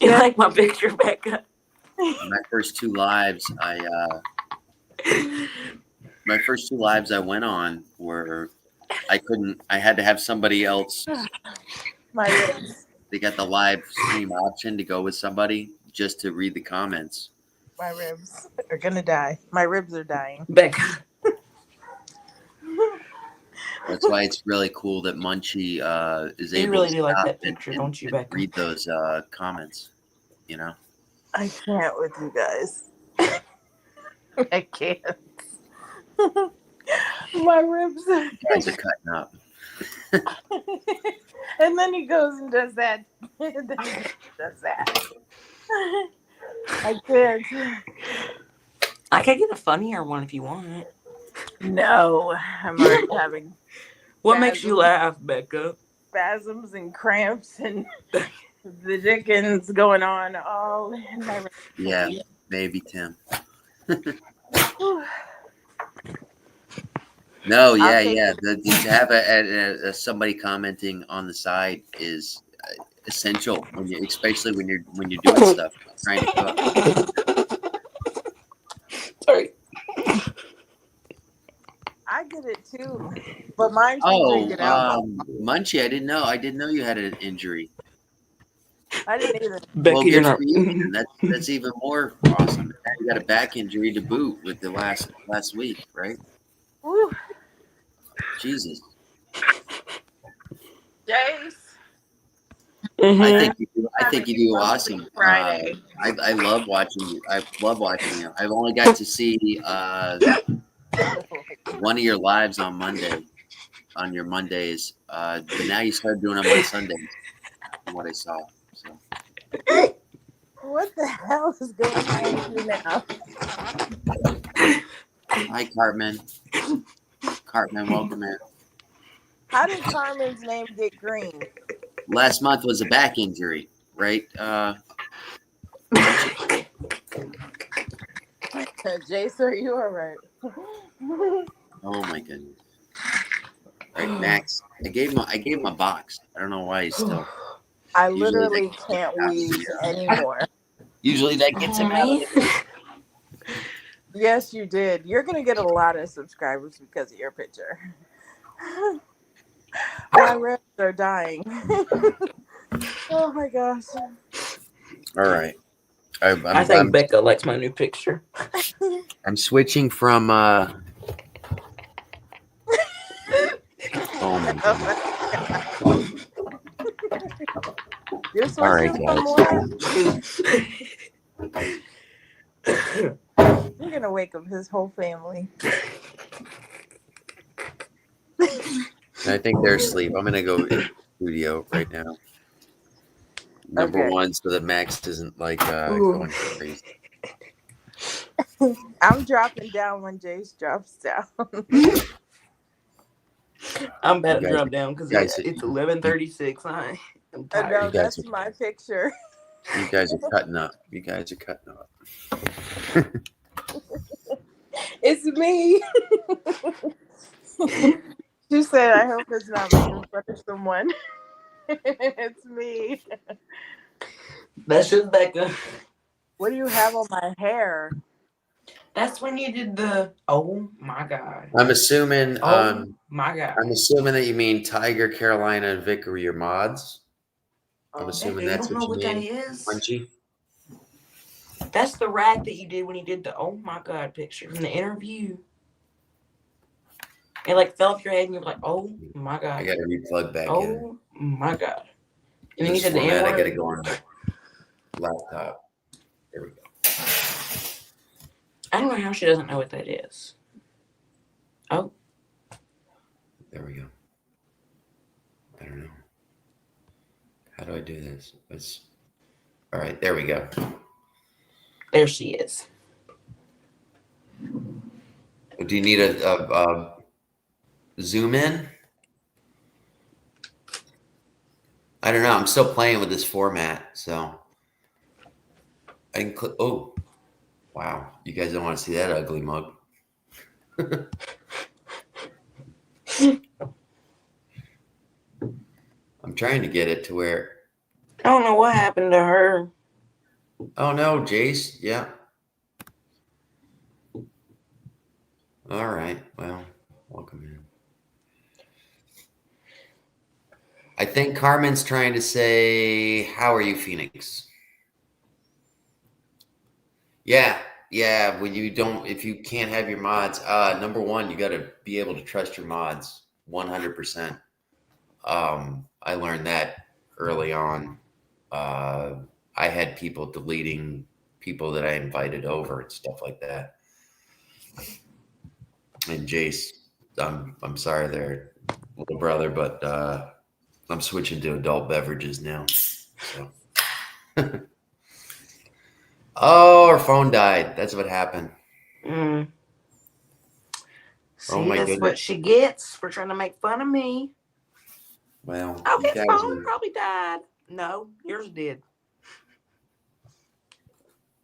B: You like my picture, Becca?
A: my first two lives, my first two lives I went on were I had to have somebody else.
C: My ribs.
A: They got the live stream option to go with somebody just to read the comments.
C: My ribs are gonna die. My ribs are dying.
B: Becca.
A: That's why it's really cool that Munchie is
B: You
A: able
B: really
A: to
B: do like
A: stop
B: that picture, don't you, Becca?
A: read those comments. You know,
C: I can't with you guys. I can't. My ribs.
A: you guys are cutting up.
C: And then he goes and does that. And then he does that. I can't.
B: I could get a funnier one if you want.
C: No, I'm already having
B: What makes you laugh, Becca?
C: spasms and cramps and the dickens going on all in my
A: Yeah, maybe Tim. No, yeah,
C: take
A: yeah. To have somebody commenting on the side is essential when you, especially when you're doing stuff, trying to cook.
B: Sorry.
C: I get it too, but mine's
A: Oh,
C: figured out.
A: Munchie, I didn't know you had an injury.
C: I didn't either.
B: Becca,
A: Well,
B: you're
A: good
B: not.
A: for you, man. That's even more awesome. And you got a back injury to boot with the last week, right?
C: Woo.
A: Jesus,
C: Jace.
A: I think you do awesome.
C: Friday.
A: I love watching you. I love watching you. I've only got to see one of your lives on Monday, on your Mondays. But now you started doing them on Sundays, from what I saw. So.
C: What the hell is going on with you now?
A: Hi, Cartman. Cartman, welcome in.
C: How did Carmen's name get green?
A: Last month was a back injury, right?
C: Jace, are you all right?
A: Oh my goodness. All right, Max. I gave him a box. I don't know why he's still.
C: I
A: Usually
C: literally
A: they-
C: can't wheeze anymore.
A: Usually that gets him out of
B: Me?
A: it.
C: Yes, you did. You're gonna get a lot of subscribers because of your picture. My ribs are dying. Oh my gosh.
A: All right.
B: I think Becca likes my new picture.
A: I'm switching from. Oh my God.
C: You're
A: All right,
C: switching from more? You're gonna wake up his whole family.
A: I think they're asleep. I'm gonna go in the studio right now. Number
C: Okay.
A: one, so that Max isn't like going crazy.
C: I'm dropping down when Jace drops down.
B: I'm about to
A: You guys-
B: drop down because
A: guys-
B: it's 11:36. I'm
C: No,
B: tired.
A: guys
C: that's
A: are-
C: my picture.
A: You guys are cutting up.
C: It's me. She said, I hope it's not making fun of someone. It's me.
B: That's just Becca.
C: What do you have on my hair?
B: That's when you did the. Oh my God.
A: I'm assuming.
B: Oh my God.
A: I'm assuming that you mean Tiger, Carolina, and Vic are your mods. I'm
C: Oh,
A: assuming
B: Becca,
A: that's
B: you don't know
A: what
B: what
A: you
B: that
A: mean.
B: is.
A: Punchy.
B: That's the rat that you did when you did the oh my God picture from the interview. It like fell off your head and you were like, oh my
A: I
B: God.
A: got to replug back in.
B: Oh my God. And then you
A: This
B: said the
A: format, I
B: N
A: got to
B: word.
A: go on my laptop. There we go.
B: I don't know how she doesn't know what that is. Oh,
A: There we go. I don't know. How do I do this? All right. There we go.
B: there she is.
A: Do you need a zoom in? I don't know. I'm still playing with this format, so I can click. Oh, wow! You guys don't want to see that ugly mug. I'm trying to get it to where.
B: I don't know what happened to her.
A: Oh no, Jace. Yeah. All right. Well, welcome in. I think Carmen's trying to say, "How are you, Phoenix?" Yeah, yeah. When you don't, if you can't have your mods, number one, you got to be able to trust your mods 100%. I learned that early on. Uh, I had people deleting people that I invited over and stuff like that. And Jace, I'm sorry there, little brother, but I'm switching to adult beverages now. So. Oh, her phone died. That's what happened.
B: Mm.
A: Oh
B: See,
A: my
B: that's
A: goodness.
B: what she gets for trying to make fun of me.
A: Well,
B: Oh,
A: you
B: his
A: guys
B: phone
A: are.
B: probably died. No, yours did.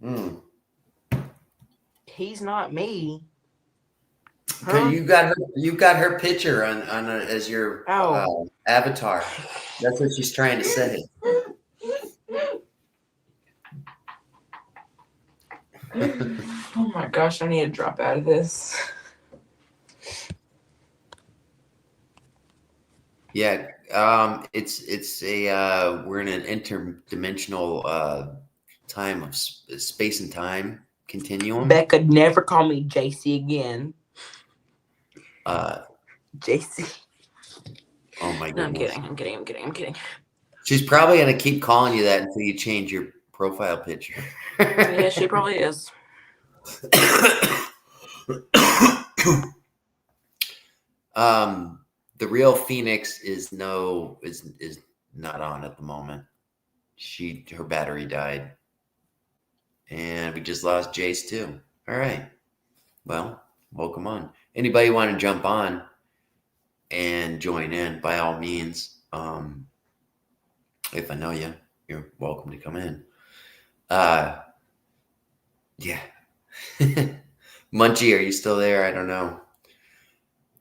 A: Mm.
B: He's not me.
A: Okay,
B: Huh?
A: you got her picture on as your
B: Oh.
A: avatar. That's what she's trying to say.
B: Oh my gosh, I need to drop out of this.
A: Yeah, it's a we're in an interdimensional time of space and time continuum.
B: Becca, never call me JC again.
A: Uh,
B: JC.
A: oh my
B: No, I'm
A: goodness.
B: kidding.
A: She's probably gonna keep calling you that until you change your profile picture.
B: Yeah, she probably is.
A: The real Phoenix is not on at the moment. Her battery died, and we just lost Jace too. All right, well, welcome on. Anybody want to jump on and join in? By all means, if I know you, you're welcome to come in. Yeah. Munchie, are you still there? I don't know.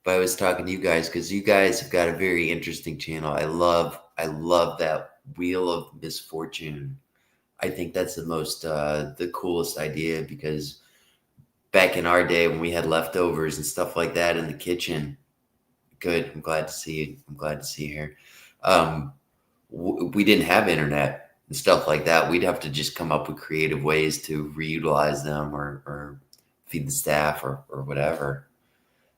A: But I was talking to you guys because you guys have got a very interesting channel. I love that Wheel of Misfortune. I think that's the coolest idea because back in our day when we had leftovers and stuff like that in the kitchen. Good. I'm glad to see you. I'm glad to see you here. We didn't have internet and stuff like that. We'd have to just come up with creative ways to reutilize them or feed the staff or whatever.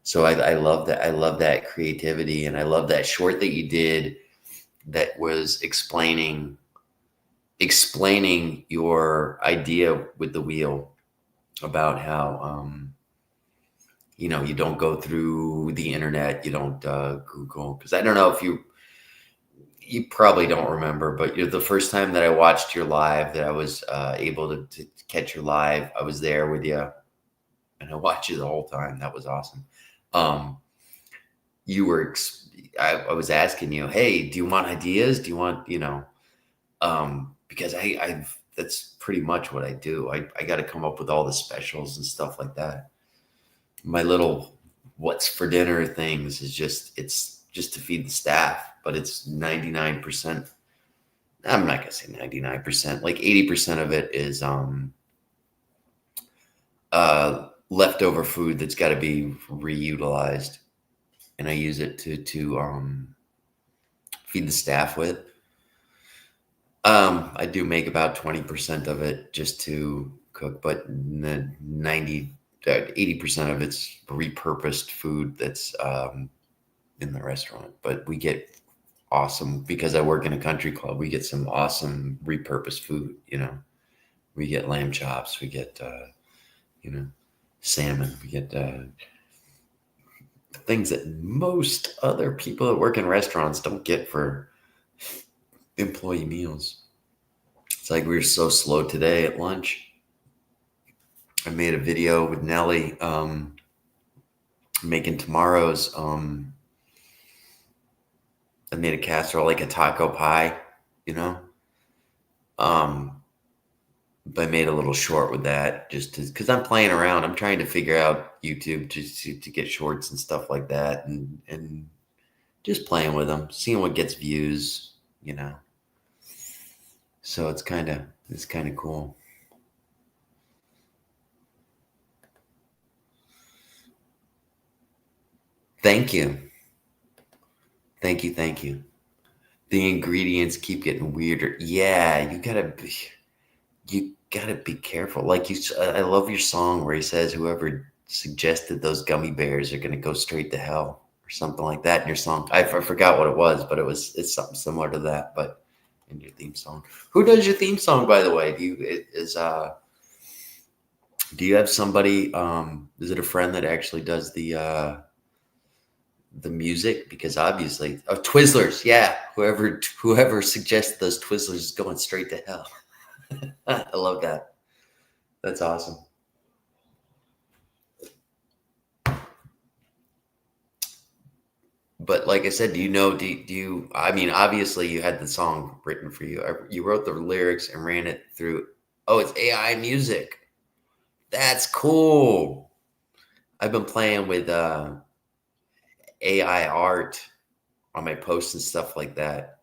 A: So I love that. I love that creativity, and I love that short that you did that was explaining your idea with the wheel about how you don't go through the internet, you don't Google, because I don't know if you probably don't remember, but you're the first time that I watched your live that I was able to catch your live. I was there with you, and I watched you the whole time. That was awesome. You were I was asking you, hey, do you want ideas? Do you want because I've that's pretty much what I do. I got to come up with all the specials and stuff like that. My little what's for dinner things it's just to feed the staff, but it's 99%. I'm not gonna say 99%, like 80% of it is leftover food that's got to be reutilized, and I use it to feed the staff with. I do make about 20% of it just to cook, but the 80% of it's repurposed food that's in the restaurant. But we get awesome, because I work in a country club, we get some awesome repurposed food. We get lamb chops, we get salmon, we get things that most other people that work in restaurants don't get for employee meals. It's like we were so slow today at lunch. I made a video with Nelly making tomorrow's. I made a casserole, like a taco pie, but I made a little short with that just because I'm playing around. I'm trying to figure out YouTube to get shorts and stuff like that, and just playing with them, seeing what gets views, you know. So it's kind of cool. Thank you. Thank you. Thank you. The ingredients keep getting weirder. Yeah, you gotta be careful. Like I love your song where he says, "Whoever suggested those gummy bears are gonna go straight to hell," or something like that in your song. I forgot what it was, but it's something similar to that. But in your theme song, who does your theme song, by the way? Do you have somebody? Is it a friend that actually does the music? Because obviously, oh, Twizzlers, yeah. Whoever suggested those Twizzlers is going straight to hell. I love that. That's awesome. But like I said, do you, I mean, obviously you had the song written for you. You wrote the lyrics and ran it through. Oh, it's AI music. That's cool. I've been playing with AI art on my posts and stuff like that.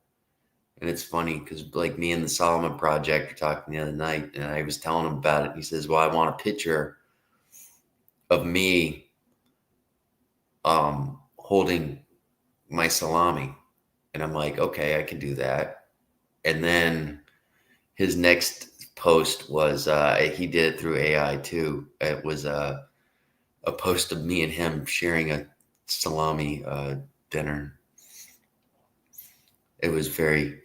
A: And it's funny because like me and the Solomon Project were talking the other night, and I was telling him about it. He says, "Well, I want a picture of me holding my salami." And I'm like, okay, I can do that. And then his next post was he did it through AI too. It was a post of me and him sharing a salami dinner. It was very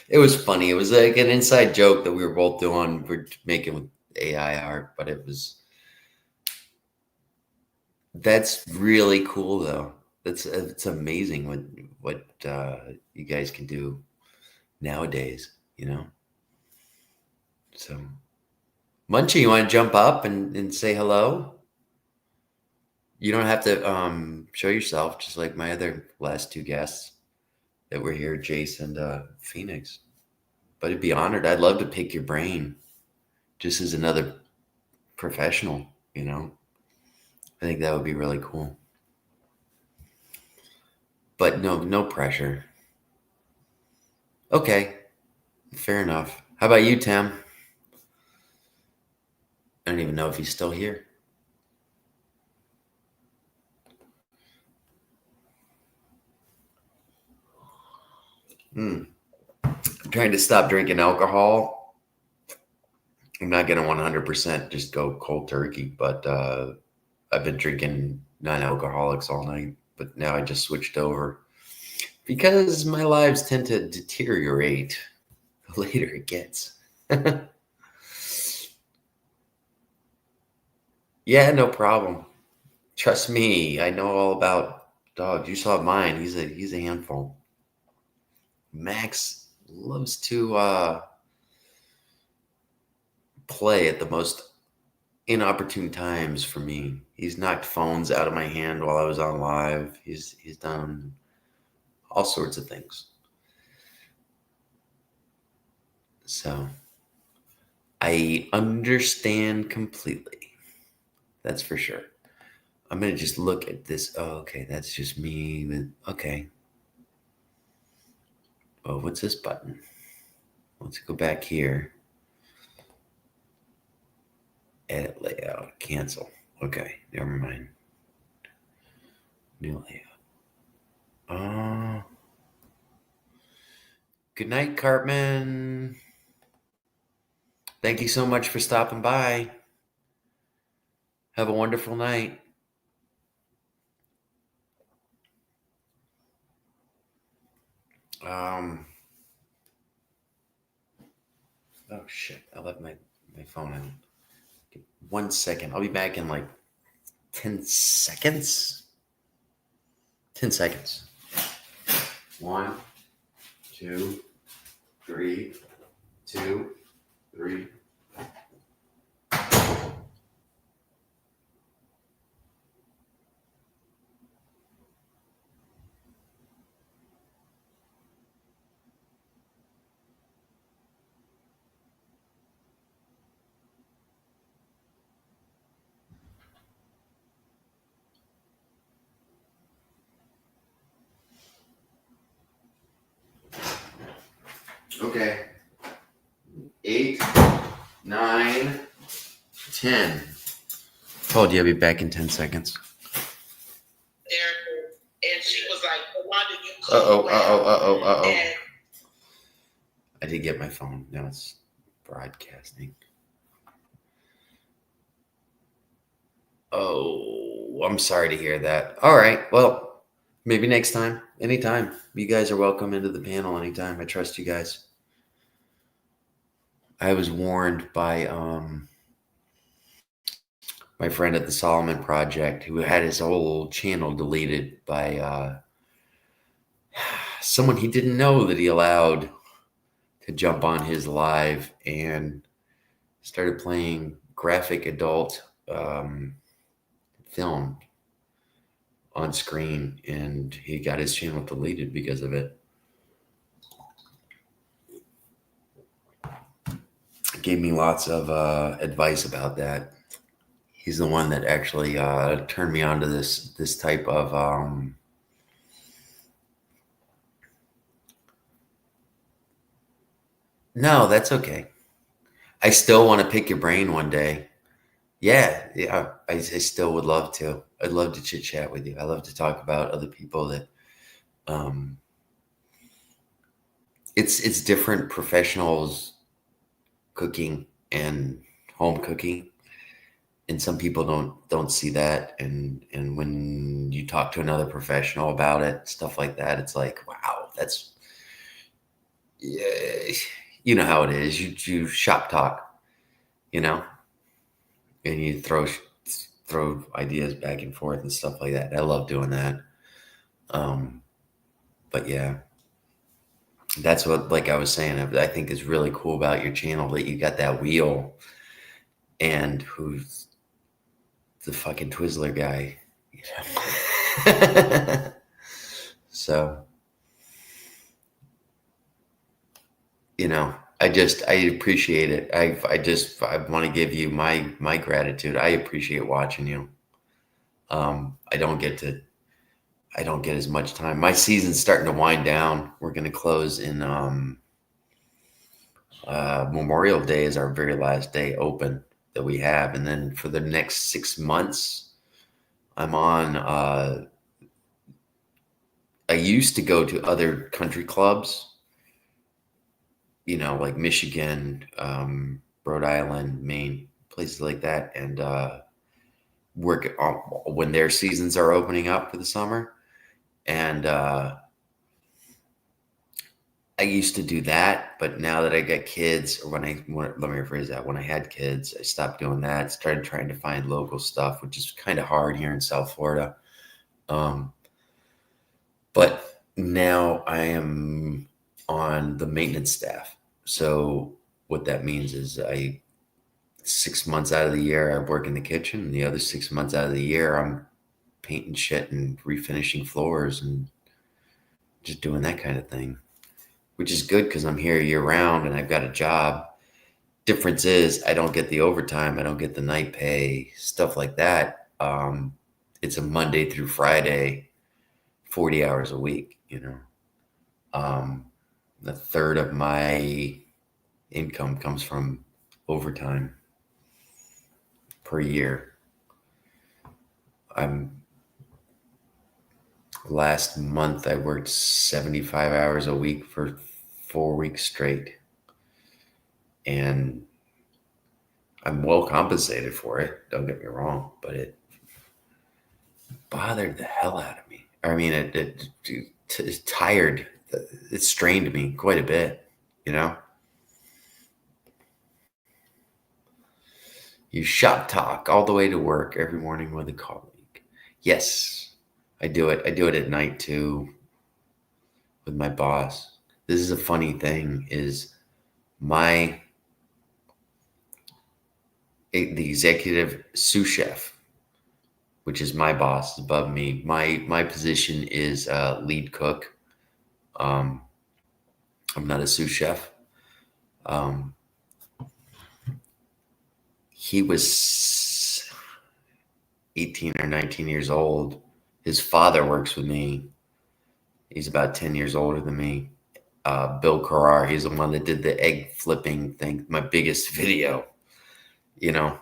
A: it was funny. It was like an inside joke that we were both doing. We're making with AI art, but that's really cool though. It's amazing what you guys can do nowadays, you know. So Munchie, you want to jump up and say hello? You don't have to show yourself, just like my other last two guests that were here, Jace and Phoenix. But I'd be honored. I'd love to pick your brain just as another professional, you know. I think that would be really cool. But no pressure. Okay, fair enough. How about you, Tim? I don't even know if he's still here. I'm trying to stop drinking alcohol. I'm not going to 100% just go cold turkey, but I've been drinking non-alcoholics all night, but now I just switched over because my lives tend to deteriorate the later it gets. Yeah, no problem. Trust me, I know all about dogs. You saw mine. He's a handful. Max loves to play at the most inopportune times for me. He's knocked phones out of my hand while I was on live. He's done all sorts of things. So I understand completely. That's for sure. I'm gonna just look at this. Oh, okay, that's just me with okay. Oh, what's this button? Let's go back here. Edit layout, cancel. Okay, never mind. New layout. Good night, Cartman. Thank you so much for stopping by. Have a wonderful night. Oh shit, I left my phone in. 1 second. I'll be back in like 10 seconds. 10 seconds. 1, 2, 3, 2, 3. Okay. 8, 9, 10. Told you I'll be back in 10 seconds.
E: And she was like, Wanda, you cook
A: Uh-oh,
E: well.
A: uh-oh.
E: And
A: I did get my phone. Now it's broadcasting. Oh, I'm sorry to hear that. All right. Well, maybe next time. Anytime. You guys are welcome into the panel anytime. I trust you guys. I was warned by my friend at the Solomon Project who had his whole channel deleted by someone he didn't know that he allowed to jump on his live and started playing graphic adult film on screen, and he got his channel deleted because of it. Gave me lots of advice about that. He's the one that actually turned me on to this type of no, that's okay. I still want to pick your brain one day. Yeah, I still would love to. I'd love to chit chat with you. I love to talk about other people that it's different professionals cooking and home cooking, and some people don't see that, and when you talk to another professional about it, stuff like that, it's like, wow, that's, yeah, you know how it is. You shop talk, you know, and you throw ideas back and forth and stuff like that. I love doing that. But yeah, that's what, like I was saying, I think is really cool about your channel, that you got that wheel, and who's the fucking Twizzler guy, you know? So, you know, I appreciate it. I want to give you my gratitude. I appreciate watching you. I don't get as much time. My season's starting to wind down. We're going to close in Memorial Day is our very last day open that we have, and then for the next 6 months, I'm on. I used to go to other country clubs, you know, like Michigan, Rhode Island, Maine, places like that, and work on when their seasons are opening up for the summer. And I used to do that, but now that I got kids, or let me rephrase that, when I had kids, I stopped doing that, started trying to find local stuff, which is kind of hard here in South Florida. But now I am on the maintenance staff. So what that means is 6 months out of the year, I work in the kitchen, and the other 6 months out of the year, I'm painting shit and refinishing floors and just doing that kind of thing, which is good because I'm here year round and I've got a job. Difference is I don't get the overtime. I don't get the night pay, stuff like that. It's a Monday through Friday, 40 hours a week, you know. A third of my income comes from overtime per year. Last month I worked 75 hours a week for 4 weeks straight, and I'm well compensated for it. Don't get me wrong, but it bothered the hell out of me. I mean, it tired. It strained me quite a bit, you know. You shop talk all the way to work every morning with a colleague. Yes, I do it. I do it at night too with my boss. This is a funny thing, is the executive sous chef, which is my boss above me. My position is lead cook. I'm not a sous chef. He was 18 or 19 years old. His father works with me. He's about 10 years older than me. Bill Carrar. He's the one that did the egg flipping thing. My biggest video, you know,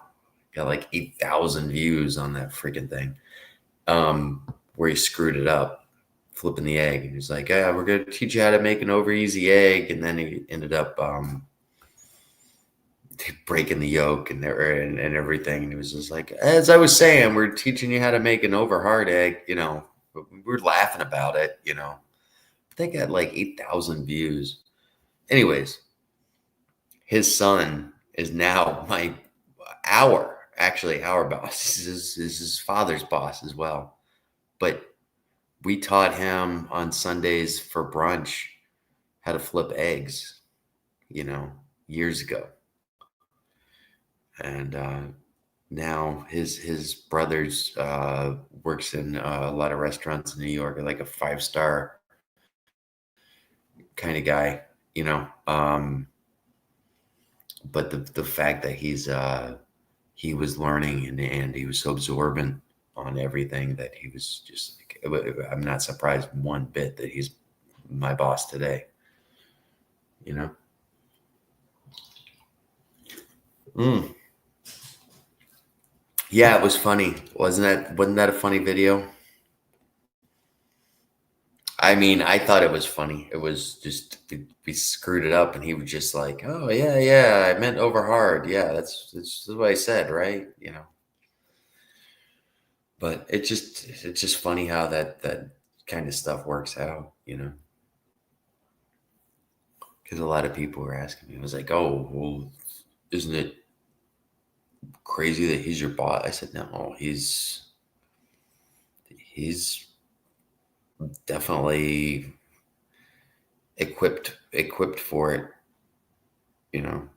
A: got like 8,000 views on that freaking thing. Where he screwed it up, flipping the egg. And he's like, yeah, we're going to teach you how to make an over easy egg. And then he ended up breaking the yolk and everything. And he was just like, as I was saying, we're teaching you how to make an over hard egg, you know, we're laughing about it, you know. They got like 8,000 views. Anyways, his son is now our boss. This is his father's boss as well. But we taught him on Sundays for brunch how to flip eggs, you know, years ago. And now his brothers works in a lot of restaurants in New York, like a 5-star kind of guy, you know. But the fact that he was learning and he was so absorbent on everything that he was just like, I'm not surprised one bit that he's my boss today, you know. Yeah, it was funny. Wasn't that a funny video? I mean, I thought it was funny. It was just we screwed it up, and he was just like, "Oh yeah, I meant over hard. Yeah, that's what I said, right?" You know. But it's just funny how that kind of stuff works out, you know. Because a lot of people were asking me, I was like, "Oh, well, isn't it crazy that he's your boss?" I said, "No, he's definitely equipped for it, you know.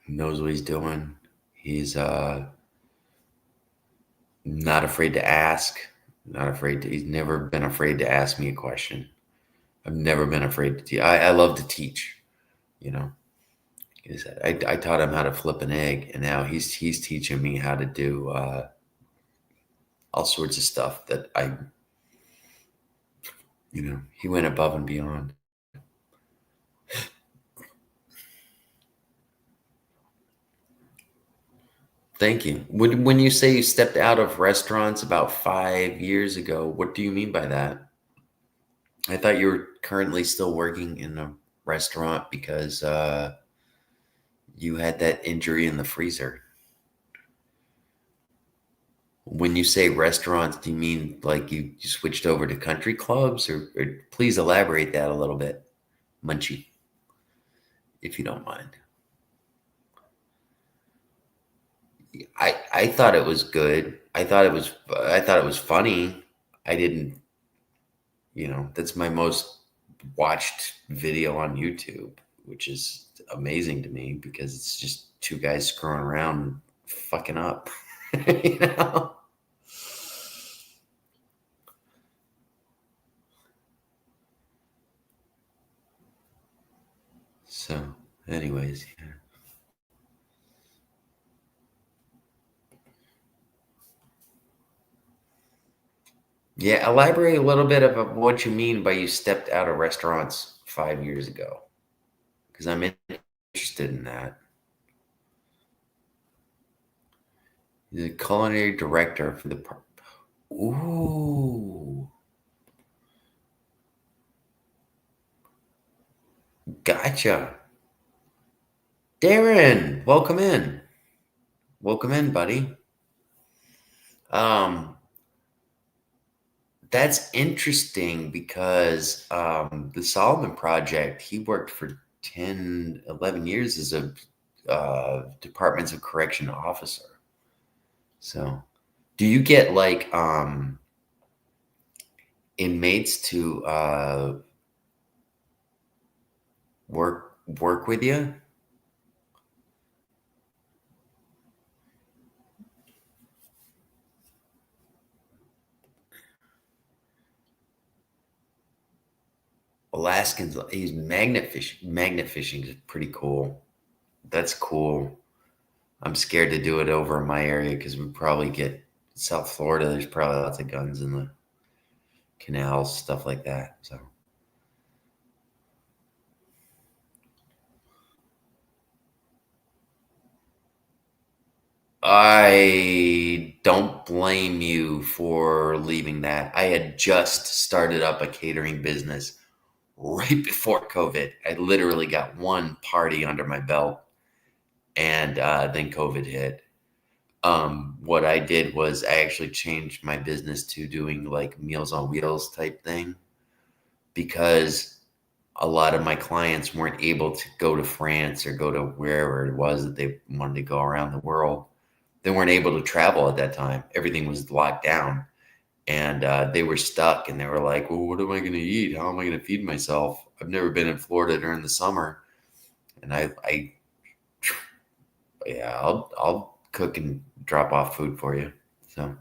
A: He knows what he's doing. He's not afraid to ask, he's never been afraid to ask me a question. I've never been afraid to teach. I love to teach, you know. I taught him how to flip an egg, and now he's teaching me how to do all sorts of stuff that you know, he went above and beyond. Thank you. When you say you stepped out of restaurants about 5 years ago, what do you mean by that? I thought you were currently still working in a restaurant because you had that injury in the freezer. When you say restaurants, do you mean like you switched over to country clubs, or please elaborate that a little bit, Munchie, if you don't mind. I thought it was good. I thought it was funny. I didn't, you know, that's my most watched video on YouTube, which is amazing to me because it's just two guys screwing around and fucking up. You know? So, anyways, yeah. Yeah, elaborate a little bit about what you mean by you stepped out of restaurants 5 years ago, because I'm interested in that. The culinary director for the Ooh. Gotcha. Darren, welcome in. Welcome in, buddy. That's interesting because the Solomon Project, he worked for 10, 11 years as a Departments of Correction officer. So do you get like inmates to work with you? Alaskans, he's magnet fishing. Magnet fishing is pretty cool. That's cool. I'm scared to do it over in my area because we probably get South Florida. There's probably lots of guns in the canals, stuff like that. So I don't blame you for leaving that. I had just started up a catering business right before COVID. I literally got one party under my belt, and then COVID hit. What I did was I actually changed my business to doing like Meals on Wheels type thing because a lot of my clients weren't able to go to France or go to wherever it was that they wanted to go around the world. They weren't able to travel at that time. Everything was locked down, and they were stuck. And they were like, "Well, what am I going to eat? How am I going to feed myself? I've never been in Florida during the summer." And yeah, I'll cook and drop off food for you. So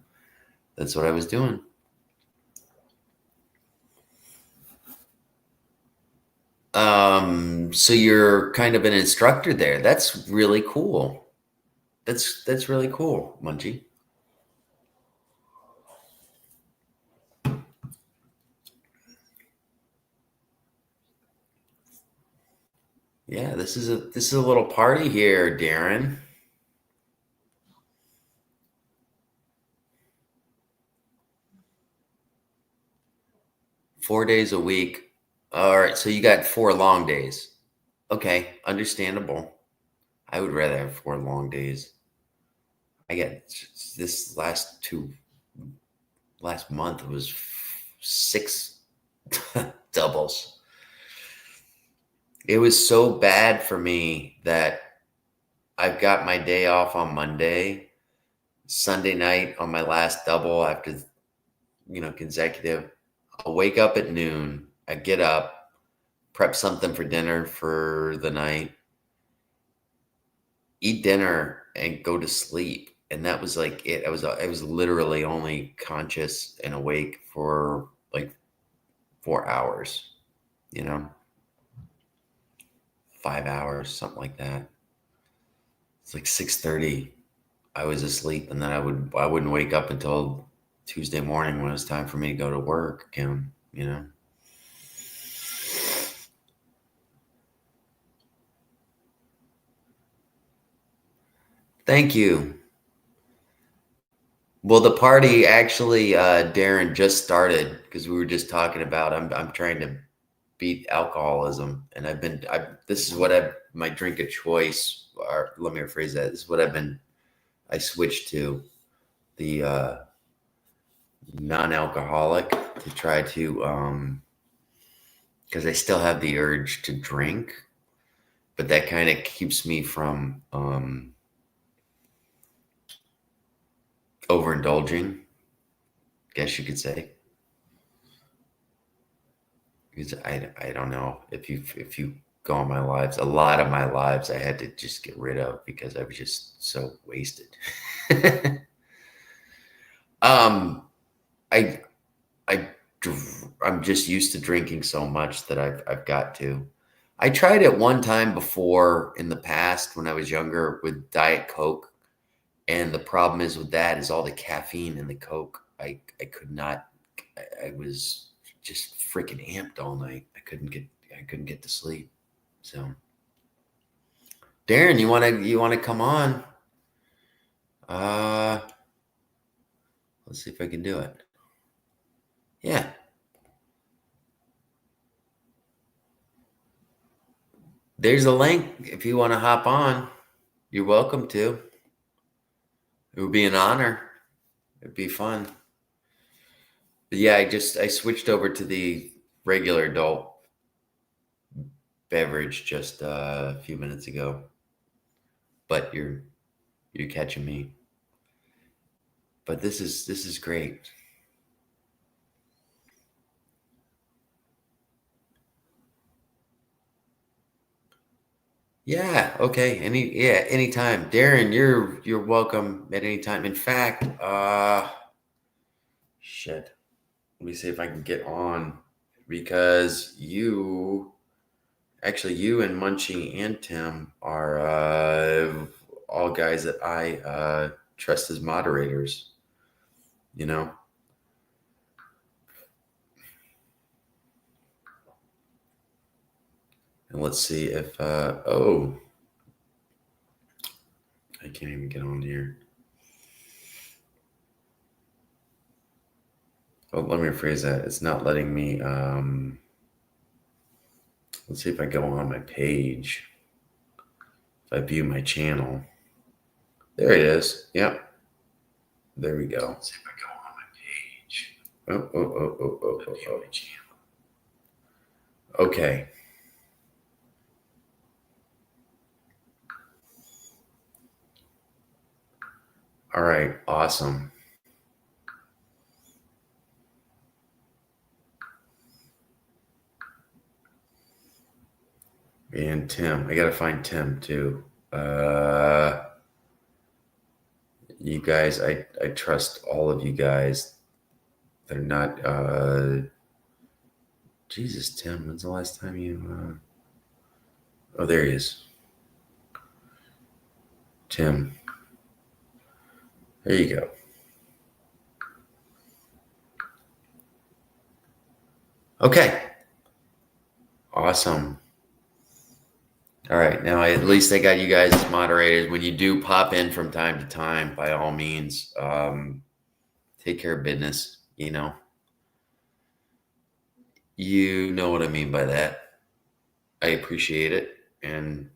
A: that's what I was doing. So you're kind of an instructor there. That's really cool. That's really cool, Munchie. Yeah, this is a little party here, Darren. Four days a week. All right, so you got 4 long days. Okay, understandable. I would rather have 4 long days. I get this last month was 6 doubles. It was so bad for me that I've got my day off on Monday, Sunday night on my last double after, consecutive. I'll wake up at noon. I get up, prep something for dinner for the night, eat dinner, and go to sleep. And that was like it. I was literally only conscious and awake for like 4 hours, 5 hours, something like that. It's like 6:30. I was asleep, and then I wouldn't wake up until Tuesday morning when it was time for me to go to work again. Thank you. Well, the party actually, Darren, just started because we were just talking about I'm trying to beat alcoholism, and this is what my drink of choice, or let me rephrase that. This is what I switched to the non-alcoholic to try to because I still have the urge to drink, but that kind of keeps me from overindulging, guess you could say. Because I don't know if you go on my lives, a lot of my lives I had to just get rid of because I was just so wasted. I I I'm just used to drinking so much that I've got to. I tried it one time before in the past when I was younger with Diet Coke, and the problem is with that is all the caffeine in the Coke. I could not. I was just freaking amped all night. I couldn't get to sleep. So, Darren, you wanna come on? Let's see if I can do it. Yeah. There's a link if you want to hop on. You're welcome to. It would be an honor. It'd be fun. But yeah, I switched over to the regular adult beverage just a few minutes ago. But you're catching me. But this is great. Yeah, okay. Anytime. Darren, you're welcome at any time. In fact, shit. Let me see if I can get on because you and Munchie and Tim are all guys that I trust as moderators, you know. And let's see if I can't even get on here. Oh, let me rephrase that. It's not letting me. Let's see if I go on my page. If I view my channel. There it is. Yep. There we go. Let's see if I go on my page. Oh. Okay. All right. Awesome. And Tim. I got to find Tim too. You guys, I trust all of you guys. They're not, Jesus, Tim, when's the last time you, oh, there he is. Tim. There you go. Okay. Awesome. All right. Now, at least I got you guys as moderators. When you do pop in from time to time, by all means, take care of business. You know what I mean by that. I appreciate it. And,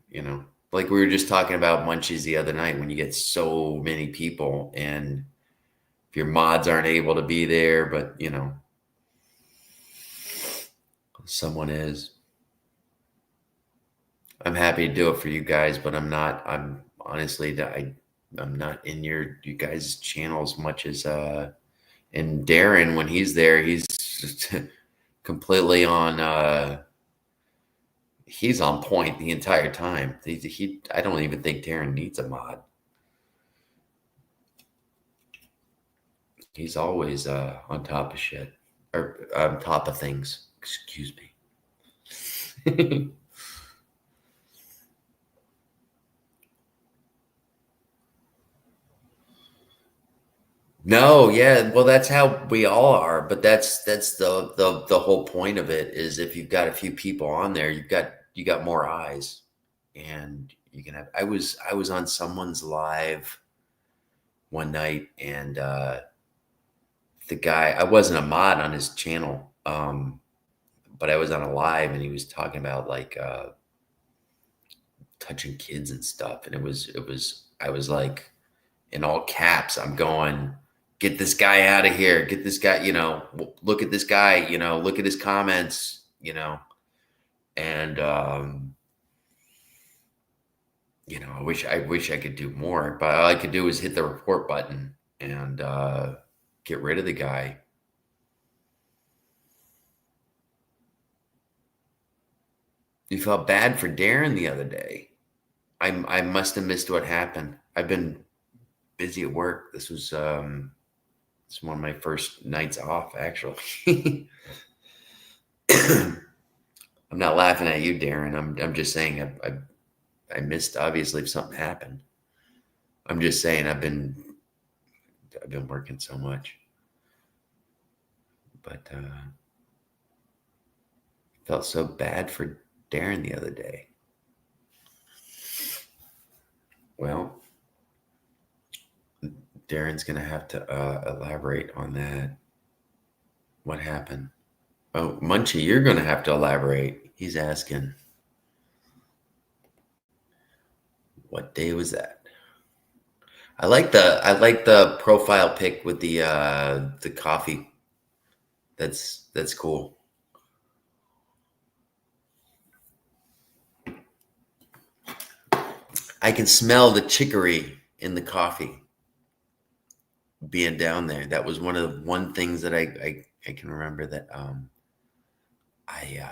A: like we were just talking about Munchies the other night, when you get so many people and if your mods aren't able to be there, but, someone is. I'm happy to do it for you guys, but I'm honestly, I'm not in you guys' channel as much as, and Darren, when he's there, he's completely on, he's on point the entire time. I don't even think Darren needs a mod. He's always, on top of shit, or on top of things. Excuse me. No, yeah, well, that's how we all are, but that's the whole point of it is if you've got a few people on there, you got more eyes, and you can have. I was on someone's live one night, and the guy, I wasn't a mod on his channel, but I was on a live, and he was talking about like touching kids and stuff, and I was like, in all caps, I'm going, get this guy out of here. Get this guy, look at this guy, look at his comments, and, I wish I could do more, but all I could do is hit the report button and, get rid of the guy. You felt bad for Darren the other day. I must have missed what happened. I've been busy at work. This was, it's one of my first nights off, actually. I'm not laughing at you, Darren. I'm just saying I missed, obviously, if something happened. I'm just saying I've been working so much. But felt so bad for Darren the other day. Well, Darren's going to have to elaborate on that. What happened? Oh, Munchie, you're going to have to elaborate. He's asking, what day was that? I like the profile pic with the coffee. That's cool. I can smell the chicory in the coffee being down there. That was one things that I can remember that I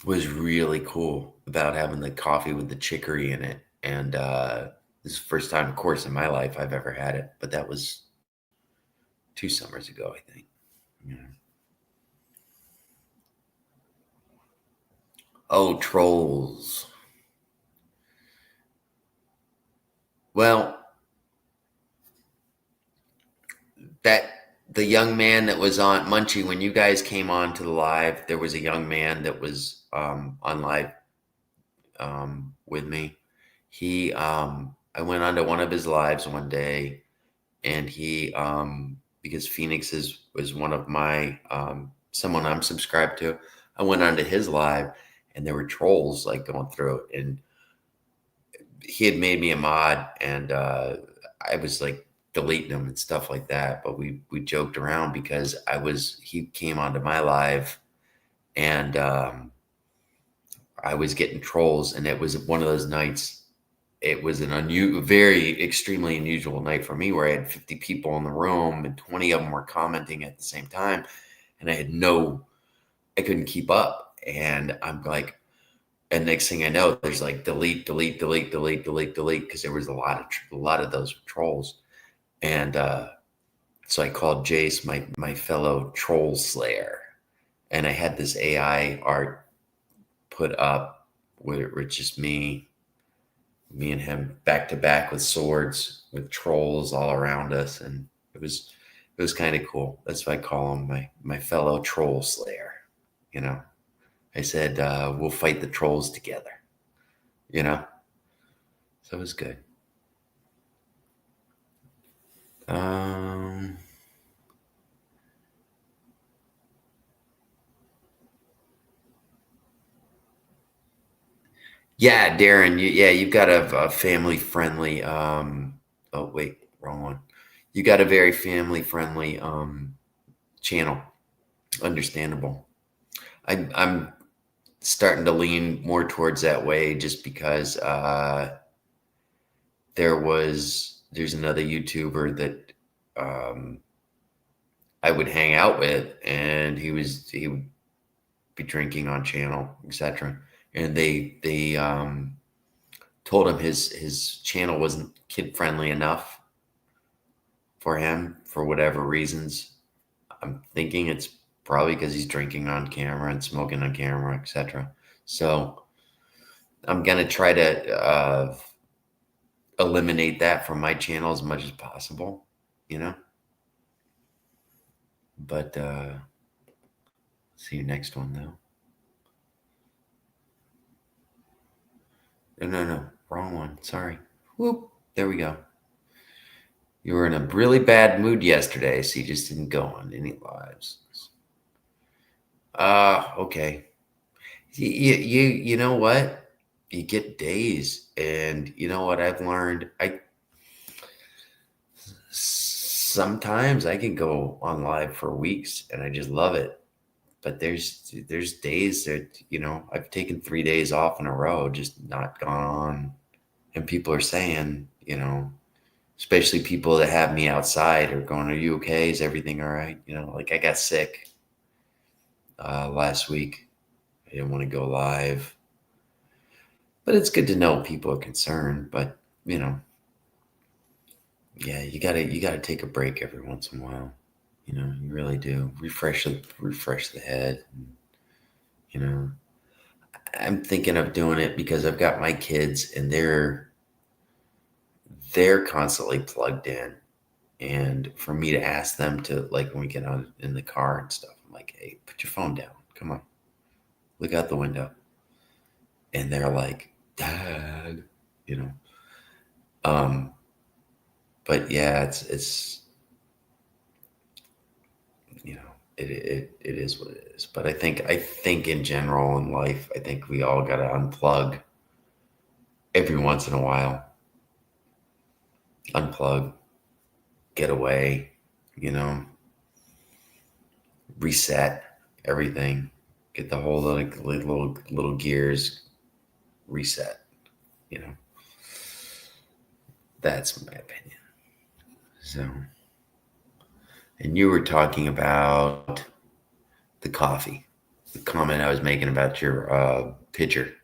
A: was really cool about having the coffee with the chicory in it. And this is the first time, of course, in my life I've ever had it, but that was 2 summers ago, I think. Yeah. Oh, trolls. Well, the young man that was on Munchie, when you guys came on to the live, there was a young man that was on live with me. I went on to one of his lives one day, and he because Phoenix was one of my someone I'm subscribed to. I went onto his live, and there were trolls like going through it, and he had made me a mod, and I was like deleting them and stuff like that. But we joked around because he came onto my live, and I was getting trolls, and it was one of those nights. It was an very extremely unusual night for me, where I had 50 people in the room and 20 of them were commenting at the same time, and I couldn't keep up, and I'm like. And next thing I know, there's like delete, because there was a lot of those trolls. And so I called Jace, my fellow troll slayer, and I had this AI art put up where it's just me and him back to back with swords, with trolls all around us, and it was kind of cool. That's why I call him my fellow troll slayer. You know, I said we'll fight the trolls together. You know, so it was good. Yeah, Darren, you've got a family friendly. Oh wait, wrong one. You got a very family friendly channel. Understandable. I'm starting to lean more towards that way, just because there's another YouTuber that I would hang out with, and he would be drinking on channel, etc. And they told him his channel wasn't kid friendly enough for him for whatever reasons. I'm thinking it's probably because he's drinking on camera and smoking on camera, etc. So I'm gonna try to eliminate that from my channel as much as possible, you know. But see you next one though. No, wrong one. Sorry. Whoop. There we go. You were in a really bad mood yesterday, so you just didn't go on any lives. Okay. You know what? You get days, and you know what I've learned? Sometimes I can go on live for weeks, and I just love it. But there's days that, you know, I've taken 3 days off in a row, just not gone on. And people are saying, you know, especially people that have me outside are going, "Are you okay? Is everything all right?" You know, like I got sick last week. I didn't want to go live. But it's good to know people are concerned. But, you know, yeah, you gotta take a break every once in a while. You know, you really do. Refresh the head. You know, I'm thinking of doing it because I've got my kids, and they're constantly plugged in. And for me to ask them to, like, when we get out in the car and stuff, I'm like, "Hey, put your phone down. Come on, look out the window." And they're like, "Dad," you know. But yeah, it's you know, it is what it is. But I think in general in life, I think we all got to unplug every once in a while. Unplug, get away, you know, reset everything, get the whole little gears reset, you know. That's my opinion. So, and you were talking about the coffee, the comment I was making about your picture,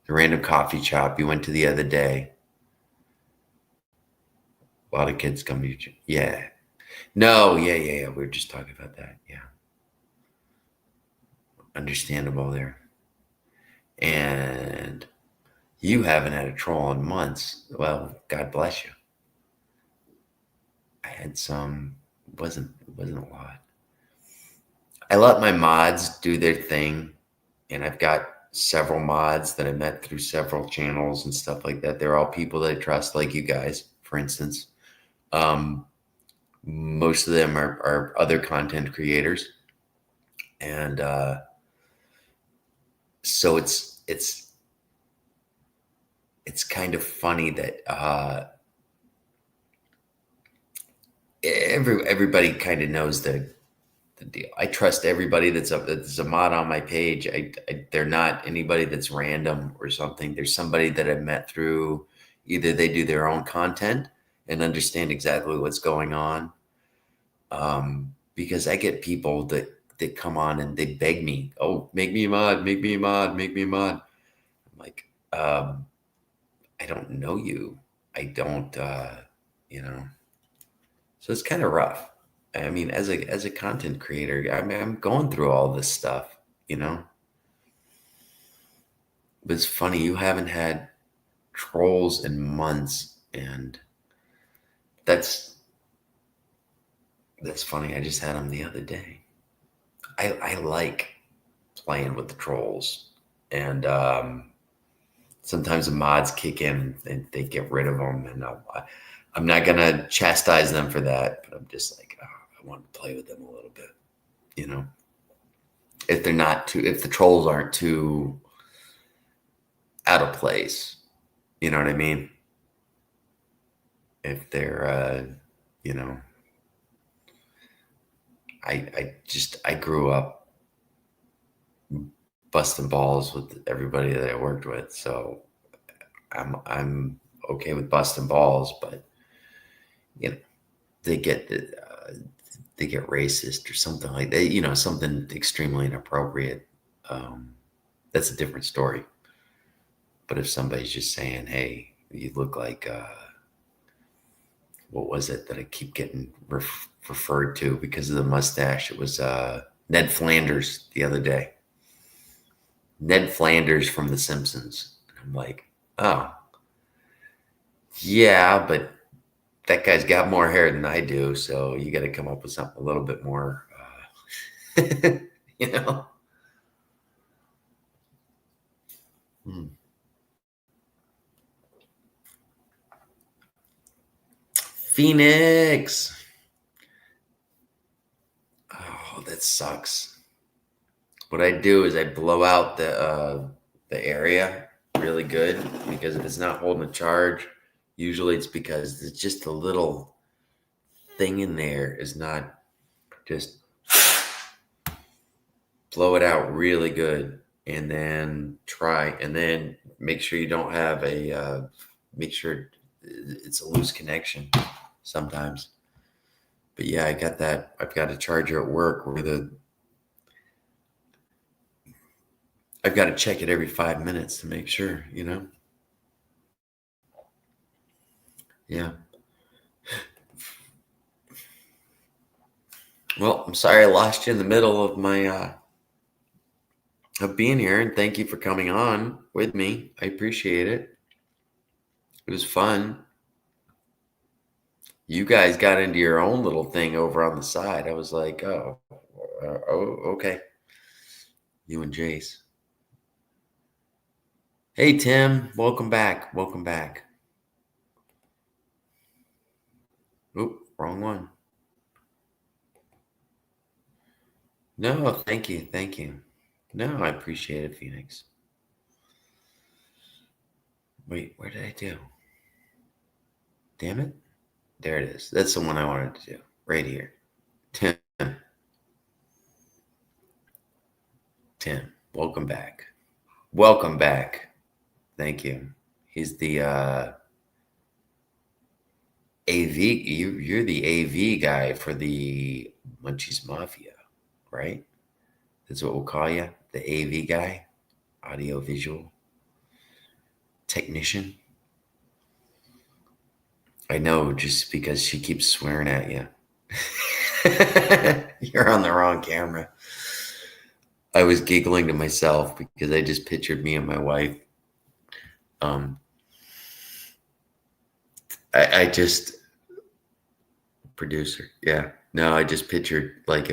A: the random coffee shop you went to the other day. A lot of kids come to you. Yeah. No, yeah. We were just talking about that. Yeah. Understandable there. And you haven't had a troll in months. Well, God bless you. I had some, wasn't a lot. I let my mods do their thing, and I've got several mods that I met through several channels and stuff like that. They're all people that I trust, like you guys, for instance. Most of them are other content creators. And so it's kind of funny that everybody kind of knows the deal. I trust everybody that's a mod on my page. They're not anybody that's random or something. There's somebody that I've met through either they do their own content and understand exactly what's going on. Because I get people that come on and they beg me, oh, make me a mod, make me a mod, make me a mod. I'm like, I don't know you. I don't, so it's kind of rough. I mean, as a content creator, I mean, I'm going through all this stuff, But it's funny, you haven't had trolls in months, and that's funny. I just had them the other day. I like playing with the trolls, and sometimes the mods kick in and they get rid of them, and I'm not gonna chastise them for that, but I'm just like, oh, I want to play with them a little bit, If they're not if the trolls aren't too out of place, you know what I mean? If they're, I grew up busting balls with everybody that I worked with, so I'm okay with busting balls, but they get racist or something like that, something extremely inappropriate. That's a different story. But if somebody's just saying, hey, you look like what was it that I keep getting referred to because of the mustache? It was Ned Flanders the other day. Ned Flanders from The Simpsons. I'm like, oh, yeah, but that guy's got more hair than I do, so you got to come up with something a little bit more, Phoenix. Oh, that sucks. What I do is I blow out the area really good, because if it's not holding a charge, usually it's because it's just a little thing in there is not. Just blow it out really good, and then make sure you don't have make sure it's a loose connection sometimes. But yeah, I got that. I've got a charger at work where I've got to check it every 5 minutes to make sure, Yeah. Well, I'm sorry I lost you in the middle of my of being here, and thank you for coming on with me. I appreciate it. It was fun. You guys got into your own little thing over on the side. I was like, oh, okay. You and Jace. Hey, Tim, welcome back. Welcome back. Oop, wrong one. No, thank you. Thank you. No, I appreciate it, Phoenix. Wait, where did I do? Damn it. There it is. That's the one I wanted to do. Right here. Tim, welcome back. Welcome back. Thank you. He's the AV. You're the AV guy for the Munchies Mafia, right? That's what we'll call you. The AV guy, audio visual technician. I know, just because she keeps swearing at you. You're on the wrong camera. I was giggling to myself because I just pictured me and my wife. I just producer. Yeah. No, I just pictured like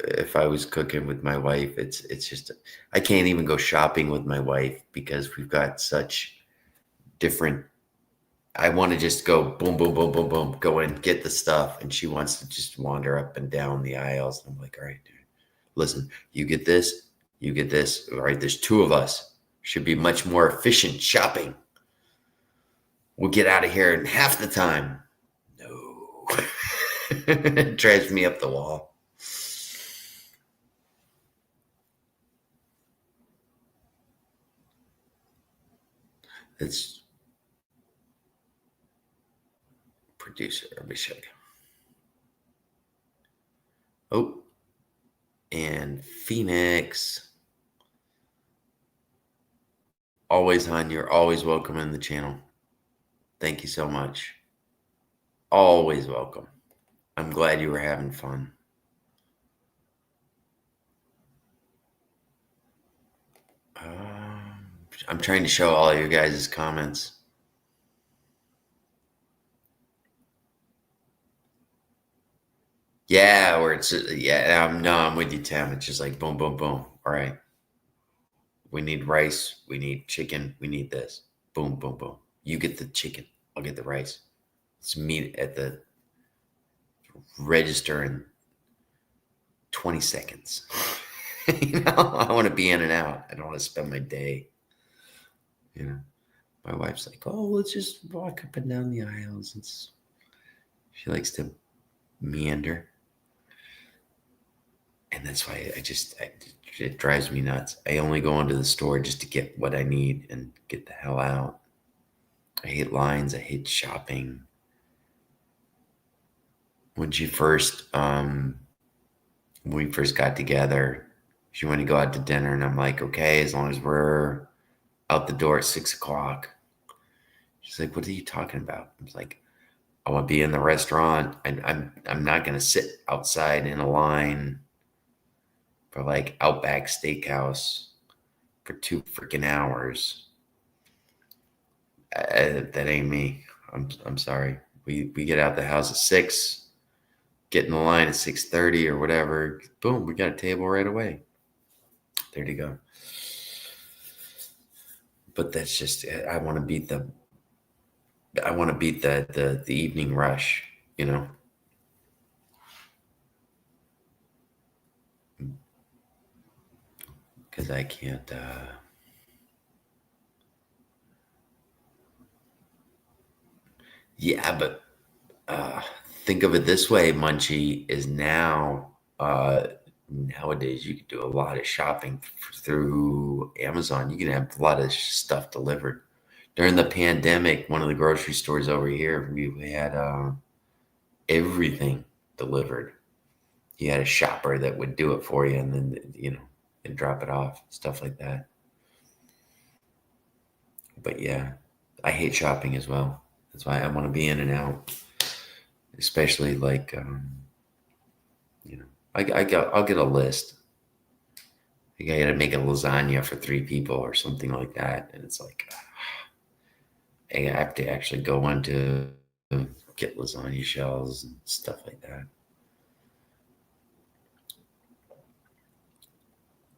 A: if I was cooking with my wife, it's just, I can't even go shopping with my wife because we've got such different I want to just go boom, boom, boom, boom, boom, go in, get the stuff. And she wants to just wander up and down the aisles. And I'm like, all right, dude, listen, you get this, you get this. All right, there's two of us. Should be much more efficient shopping. We'll get out of here in half the time. No. It drives me up the wall. It's producer Abhishek. Oh, and Phoenix. Always, hon, you're always welcome in the channel. Thank you so much. Always welcome. I'm glad you were having fun. I'm trying to show all your guys' comments. Yeah, where it's no, I'm with you, Tim. It's just like boom, boom, boom. All right. We need rice. We need chicken. We need this. Boom, boom, boom. You get the chicken. I'll get the rice. Let's meet at the register in 20 seconds. You know, I want to be in and out. I don't want to spend my day. You know, my wife's like, oh, let's just walk up and down the aisles. She likes to meander. And that's why it drives me nuts. I only go into the store just to get what I need and get the hell out. I hate lines. I hate shopping. When we first got together, she wanted to go out to dinner, and I'm like, okay, as long as we're out the door at 6 o'clock. She's like, what are you talking about? I was like, I want to be in the restaurant. I'm not going to sit outside in a line for like Outback Steakhouse for 2 freaking hours. That ain't me. I'm sorry. We get out the house at 6, get in the line at 6:30 or whatever. Boom, we got a table right away. There you go. But that's just, I want to beat the evening rush, you know. Because I can't. Yeah, but think of it this way, Munchie is now nowadays you can do a lot of shopping through Amazon. You can have a lot of stuff delivered. During the pandemic, one of the grocery stores over here, we had everything delivered. You had a shopper that would do it for you, and then and drop it off, stuff like that. But yeah, I hate shopping as well. That's why I want to be in and out, especially like I'll get a list. I got to make a lasagna for 3 people or something like that, and it's like I have to actually go on to get lasagna shells and stuff like that.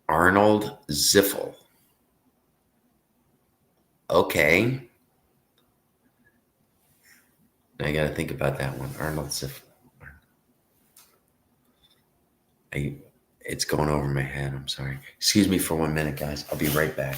A: Arnold Ziffel. Okay. I got to think about that one. Arnold Ziffel. It's going over my head. I'm sorry. Excuse me for 1 minute, guys. I'll be right back.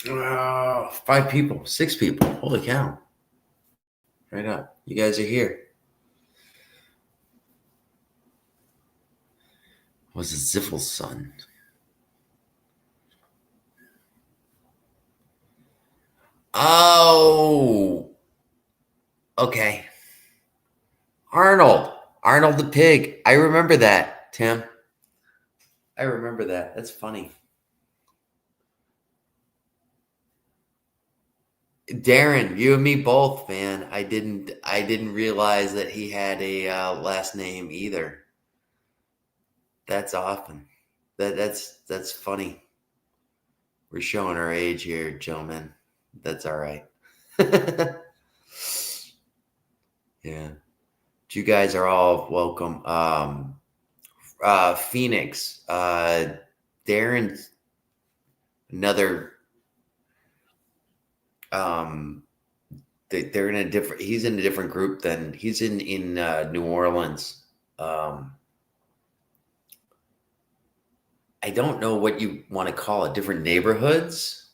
A: 5 people, 6 people. Holy cow. Right up. You guys are here. Was it Ziffel's son? Oh, okay. Arnold. Arnold the pig. I remember that, Tim. I remember that. That's funny. Darren, you and me both, man. I didn't realize that he had a last name either. That's awesome. That's funny. We're showing our age here, gentlemen. That's all right. Yeah. You guys are all welcome. Phoenix, Darren's another. They're in a different. He's in a different group than he's in New Orleans. I don't know what you want to call it. Different neighborhoods,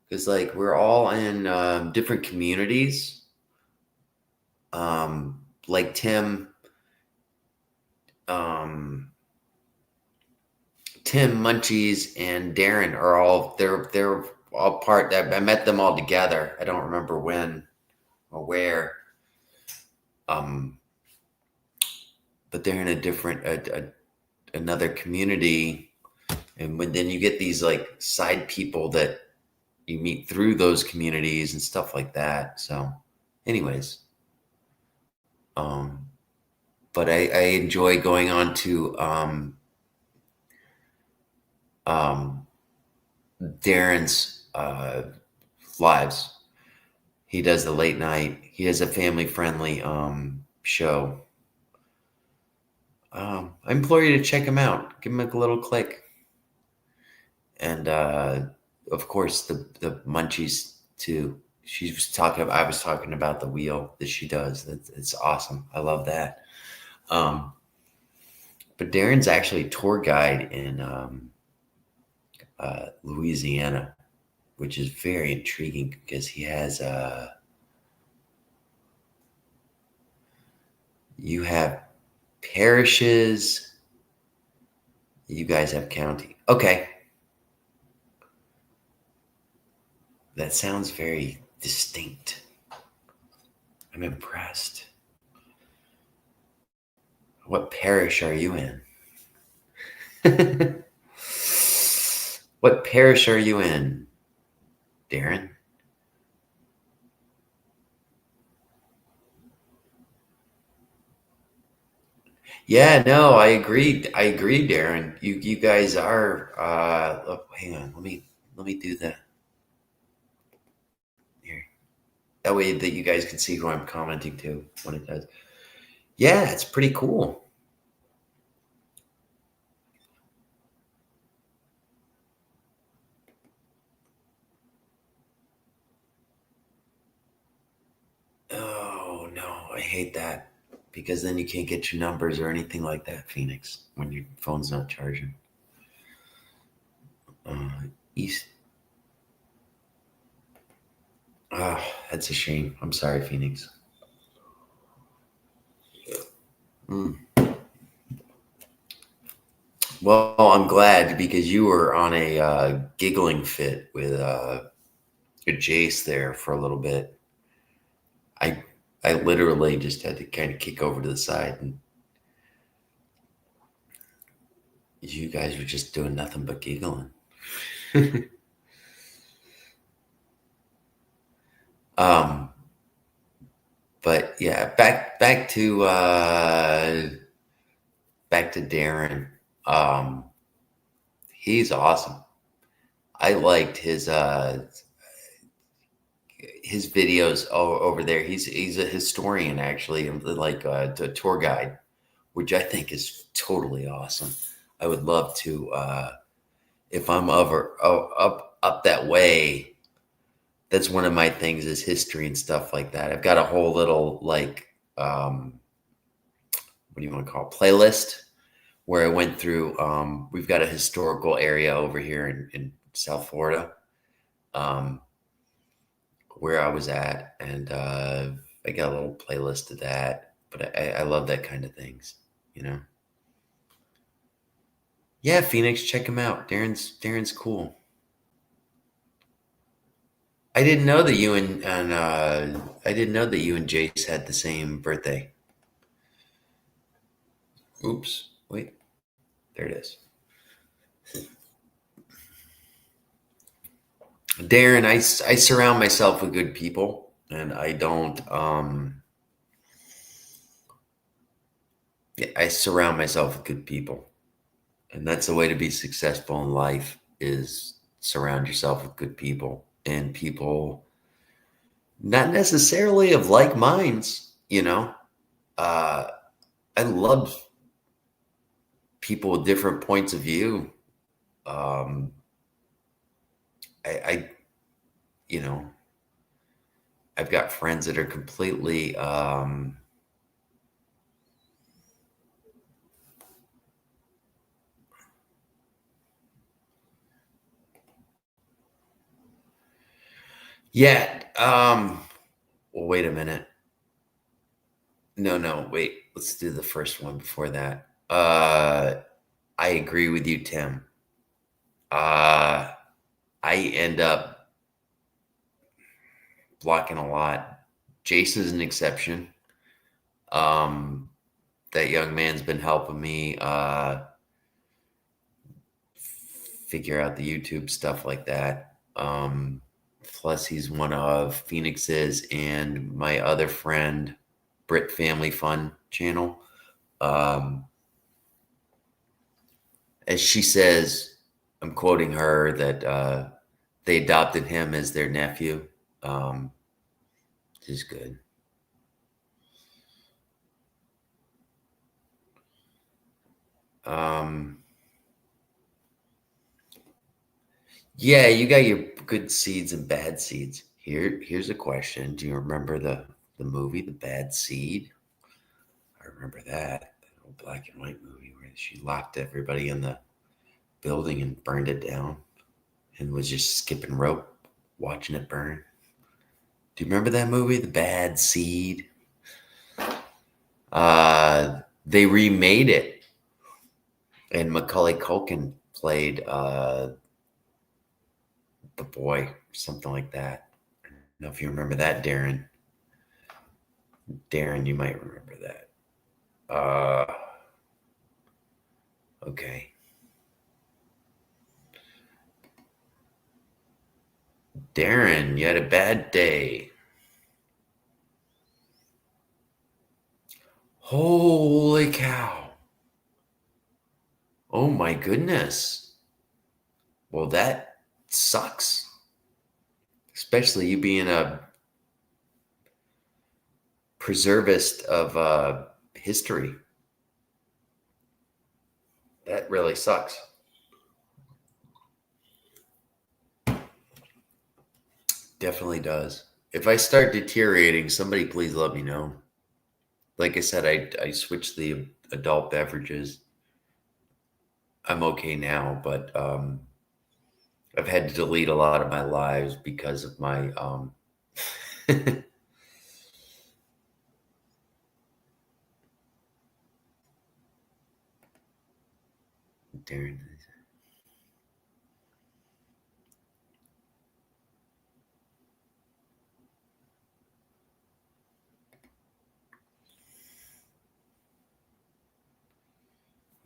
A: because like we're all in different communities. Like Tim, Munchies, and Darren are all they're all part. I met them all together. I don't remember when or where. But they're in a different another community, and then you get these like side people that you meet through those communities and stuff like that. So, anyways, but I enjoy going on to Darren's lives. He does the late night. He has a family friendly show. I implore you to check him out. Give him a little click. And of course the Munchies too. I was talking about the wheel that she does. It's awesome. I love that. But Darren's actually a tour guide in Louisiana, which is very intriguing because he has you have parishes, you guys have county. Okay. That sounds very distinct. I'm impressed. What parish are you in? What parish are you in, Darren? Yeah, no, I agree, Darren. You guys are hang on, let me do that. Here. That way that you guys can see who I'm commenting to when it does. Yeah, it's pretty cool. Oh no, I hate that. Because then you can't get your numbers or anything like that, Phoenix, when your phone's not charging. East. That's a shame. I'm sorry, Phoenix. Well, I'm glad because you were on a giggling fit with Jace there for a little bit. I literally just had to kind of kick over to the side, and you guys were just doing nothing but giggling. But yeah, back to Darren. He's awesome. I liked his videos over there. He's a historian, actually, like a tour guide, which I think is totally awesome. I would love to, if I'm up that way. That's one of my things is history and stuff like that. I've got a whole little like what do you want to call it? Playlist where I went through. We've got a historical area over here in South Florida um, where I was at, and I got a little playlist of that. But I love that kind of things, you know. Yeah, Phoenix, check him out. Darren's cool. I didn't know that you and I didn't know that you and Jace had the same birthday. Oops, wait, there it is. Darren, I surround myself with good people, and I don't. Yeah, I surround myself with good people, and that's the way to be successful in life: is surround yourself with good people and people not necessarily of like minds. You know, uh, I love people with different points of view. Um, I you know, I've got friends that are completely yeah. Well, wait a minute. No, wait. Let's do the first one before that. I agree with you, Tim. I end up blocking a lot. Jason's an exception. That young man's been helping me figure out the YouTube stuff like that. Plus, he's one of Phoenix's and my other friend, Brit Family Fun channel. As she says, I'm quoting her, that they adopted him as their nephew. Which is good. Yeah, you got your good seeds and bad seeds. Here's a question. Do you remember the movie The Bad Seed? I remember that old black and white movie where she locked everybody in the building and burned it down and was just skipping rope watching it burn. Do you remember that movie, The Bad Seed? They remade it, and Macaulay Culkin played the boy, something like that. I don't know if you remember that, Darren. Darren, you might remember that. Okay. Darren, you had a bad day. Holy cow. Oh my goodness. Well, that sucks. Especially you being a preservist of history. That really sucks. Definitely does. If I start deteriorating, somebody please let me know. Like I said, I switched the adult beverages. I'm okay now, but I've had to delete a lot of my lives because of my Darren.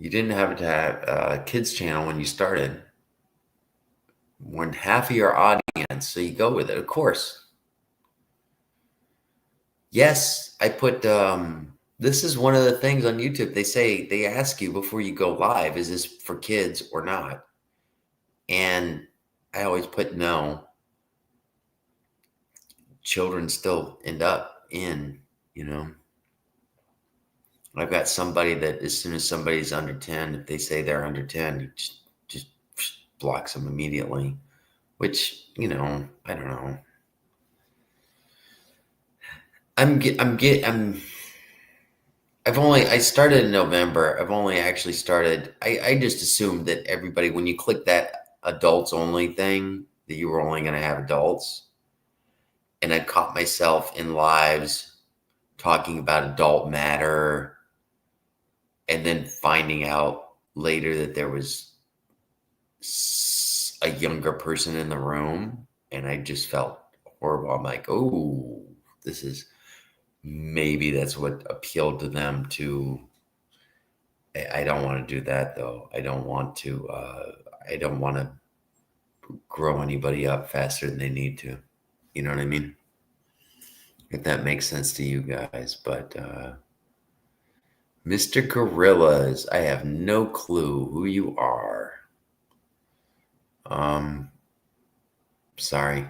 A: You didn't have to have a kids channel when you started. When half of your audience, so you go with it, of course. Yes, I put this is one of the things on YouTube. They ask you before you go live, is this for kids or not? And I always put no. Children still end up in, you know. I've got somebody that as soon as somebody's under 10, if they say they're under 10, it just blocks them immediately, which, you know, I don't know. I started in November. I've only actually started. I just assumed that everybody, when you click that adults only thing, that you were only going to have adults. And I caught myself in lives talking about adult matter and then finding out later that there was a younger person in the room. And I just felt horrible. I'm like, oh, this is maybe that's what appealed to them to. I don't want to do that though. I don't want to grow anybody up faster than they need to. You know what I mean? If that makes sense to you guys. But Mr. Gorillas, I have no clue who you are. Sorry.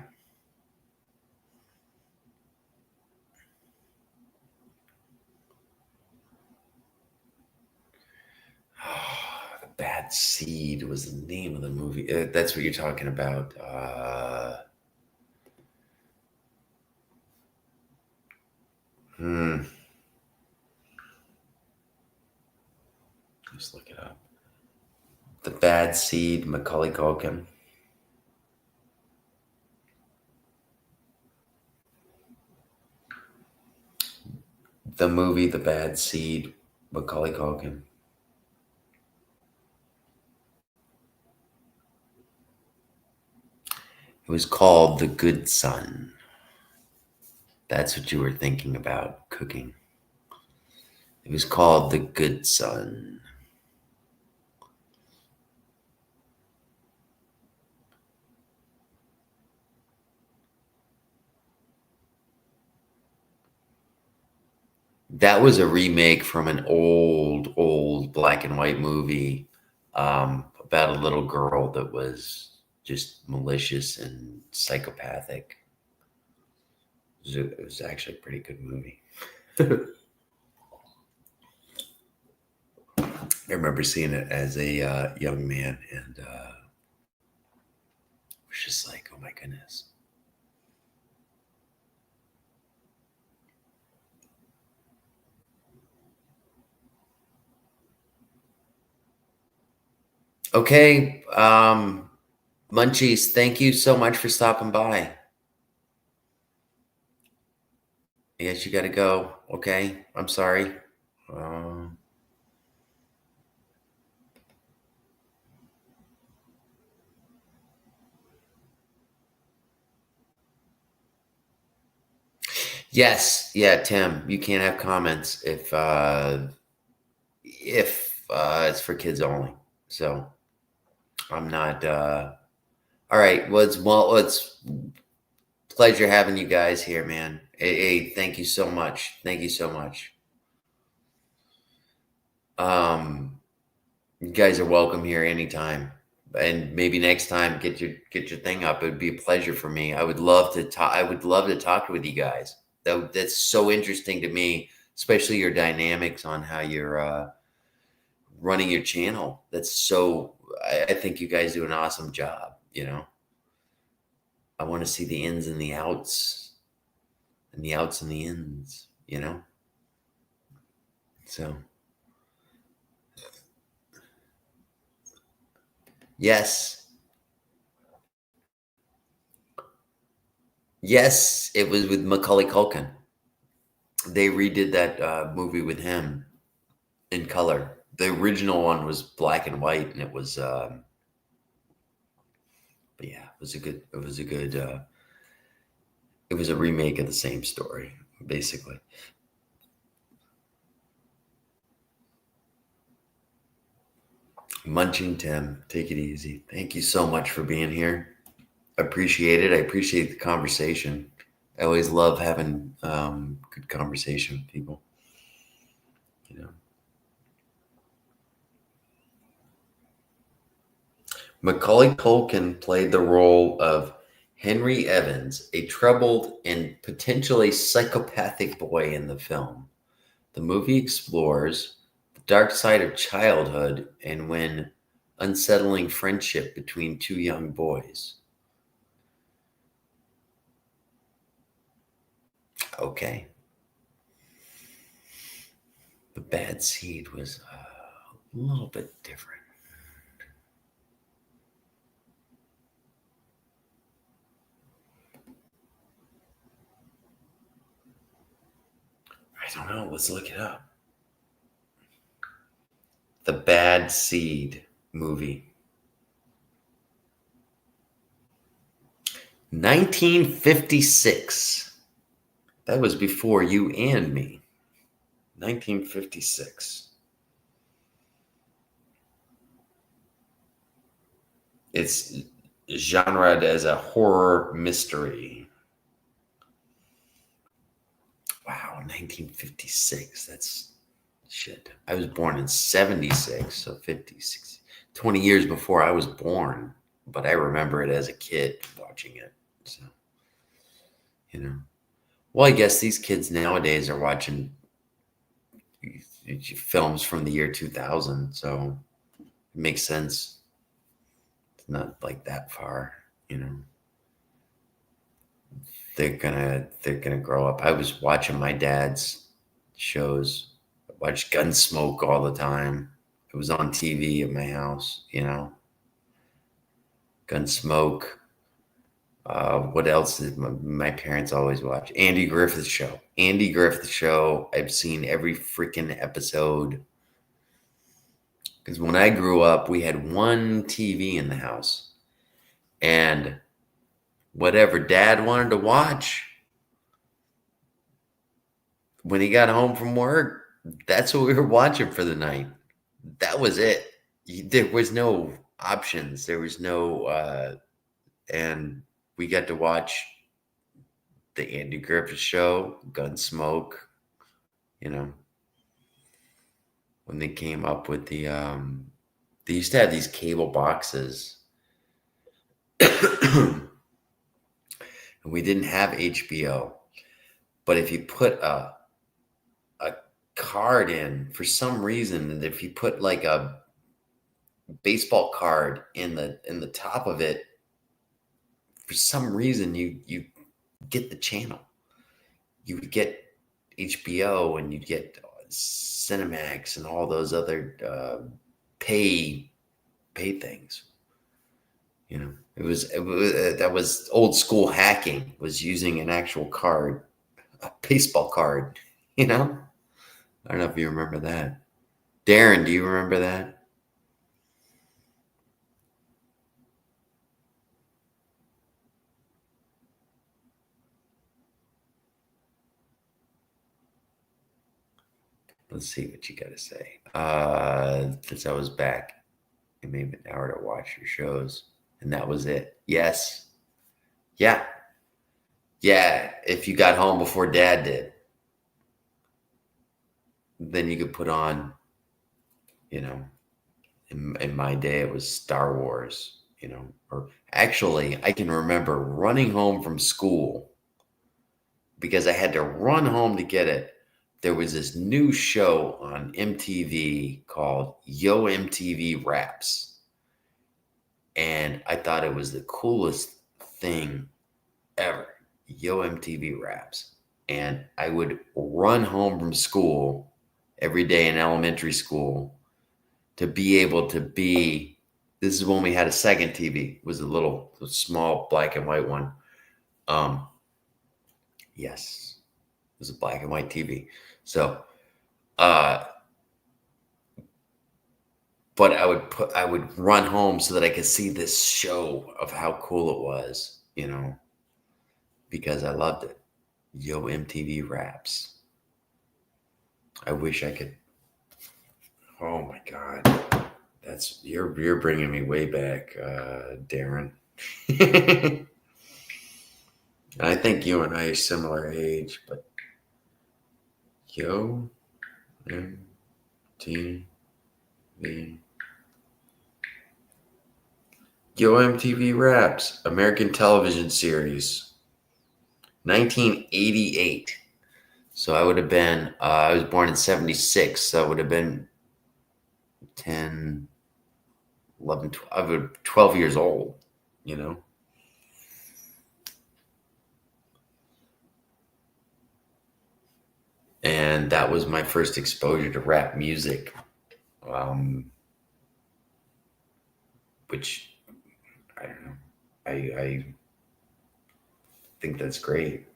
A: The Bad Seed was the name of the movie. That's what you're talking about. Just look it up. The Bad Seed, Macaulay Culkin. The movie The Bad Seed, Macaulay Culkin. It was called The Good Son. That's what you were thinking about cooking. It was called The Good Son. That was a remake from an old black and white movie about a little girl that was just malicious and psychopathic. It was actually a pretty good movie. I remember seeing it as a young man and was just like, oh my goodness. Okay, Munchies, thank you so much for stopping by. I guess you got to go. Okay, I'm sorry. Yes, yeah, Tim, you can't have comments if it's for kids only. So I'm not. All right, well, it's pleasure having you guys here, man. Hey, thank you so much. Thank you so much. You guys are welcome here anytime. And maybe next time get your thing up. It would be a pleasure for me. I would love to talk. I would love to talk with you guys. That's so interesting to me, especially your dynamics on how you're running your channel. That's so. I think you guys do an awesome job. You know, I want to see the ins and the outs, and the outs and the ins. You know, so. Yes. Yes, it was with Macaulay Culkin. They redid that movie with him in color. The original one was black and white, and it was, but yeah, it was a good. It was a remake of the same story, basically. Munching Tim, take it easy. Thank you so much for being here. Appreciate it. I appreciate the conversation. I always love having good conversation with people. You know, Macaulay Culkin played the role of Henry Evans, a troubled and potentially psychopathic boy in the film. The movie explores the dark side of childhood and when unsettling friendship between two young boys. Okay. The Bad Seed was a little bit different. I don't know. Let's look it up. The Bad Seed movie. 1956. That was before you and me. 1956. It's genred as a horror mystery. Wow, 1956. That's shit. I was born in 76, so 56, 20 years before I was born. But I remember it as a kid watching it. So, you know. Well, I guess these kids nowadays are watching films from the year 2000, so it makes sense. It's not like that far, you know. They're gonna grow up. I was watching my dad's shows. I watched Gunsmoke all the time. It was on TV at my house, you know. Gunsmoke. What else did my parents always watch? Andy Griffith Show. Andy Griffith Show. I've seen every freaking episode. Because when I grew up, we had one TV in the house. And whatever Dad wanted to watch, when he got home from work, that's what we were watching for the night. That was it. There was no options. There was no, and we got to watch the Andy Griffith Show, Gunsmoke, you know, when they came up with the, they used to have these cable boxes. And we didn't have HBO. But if you put a card in, for some reason, and if you put like a baseball card in the top of it, for some reason you get the channel. You would get HBO and you'd get Cinemax and all those other pay things. You know, it was that was old school hacking. Was using an actual card, a baseball card. You know, I don't know if you remember that. Darren, do you remember that? Let's see what you got to say. Since I was back, it made me an hour to watch your shows, and that was it. Yes, yeah, yeah. If you got home before Dad did, then you could put on, you know. In my day, it was Star Wars, you know. Or actually, I can remember running home from school because I had to run home to get it. There was this new show on MTV called Yo MTV Raps. And I thought it was the coolest thing ever. Yo MTV Raps. And I would run home from school every day in elementary school to be able to be. This is when we had a second TV. It was a small black and white one. Yes, it was a black and white TV. So, but I would run home so that I could see this show of how cool it was, you know, because I loved it. Yo MTV Raps. I wish I could. Oh my God, you're bringing me way back, Darren. I think you and I are similar age, but Yo MTV. Yo MTV Raps, American television series, 1988. So I would have been, I was born in 76, so I would have been 10, 11, 12, I was 12 years old, you know? And that was my first exposure to rap music, which I don't know. I think that's great.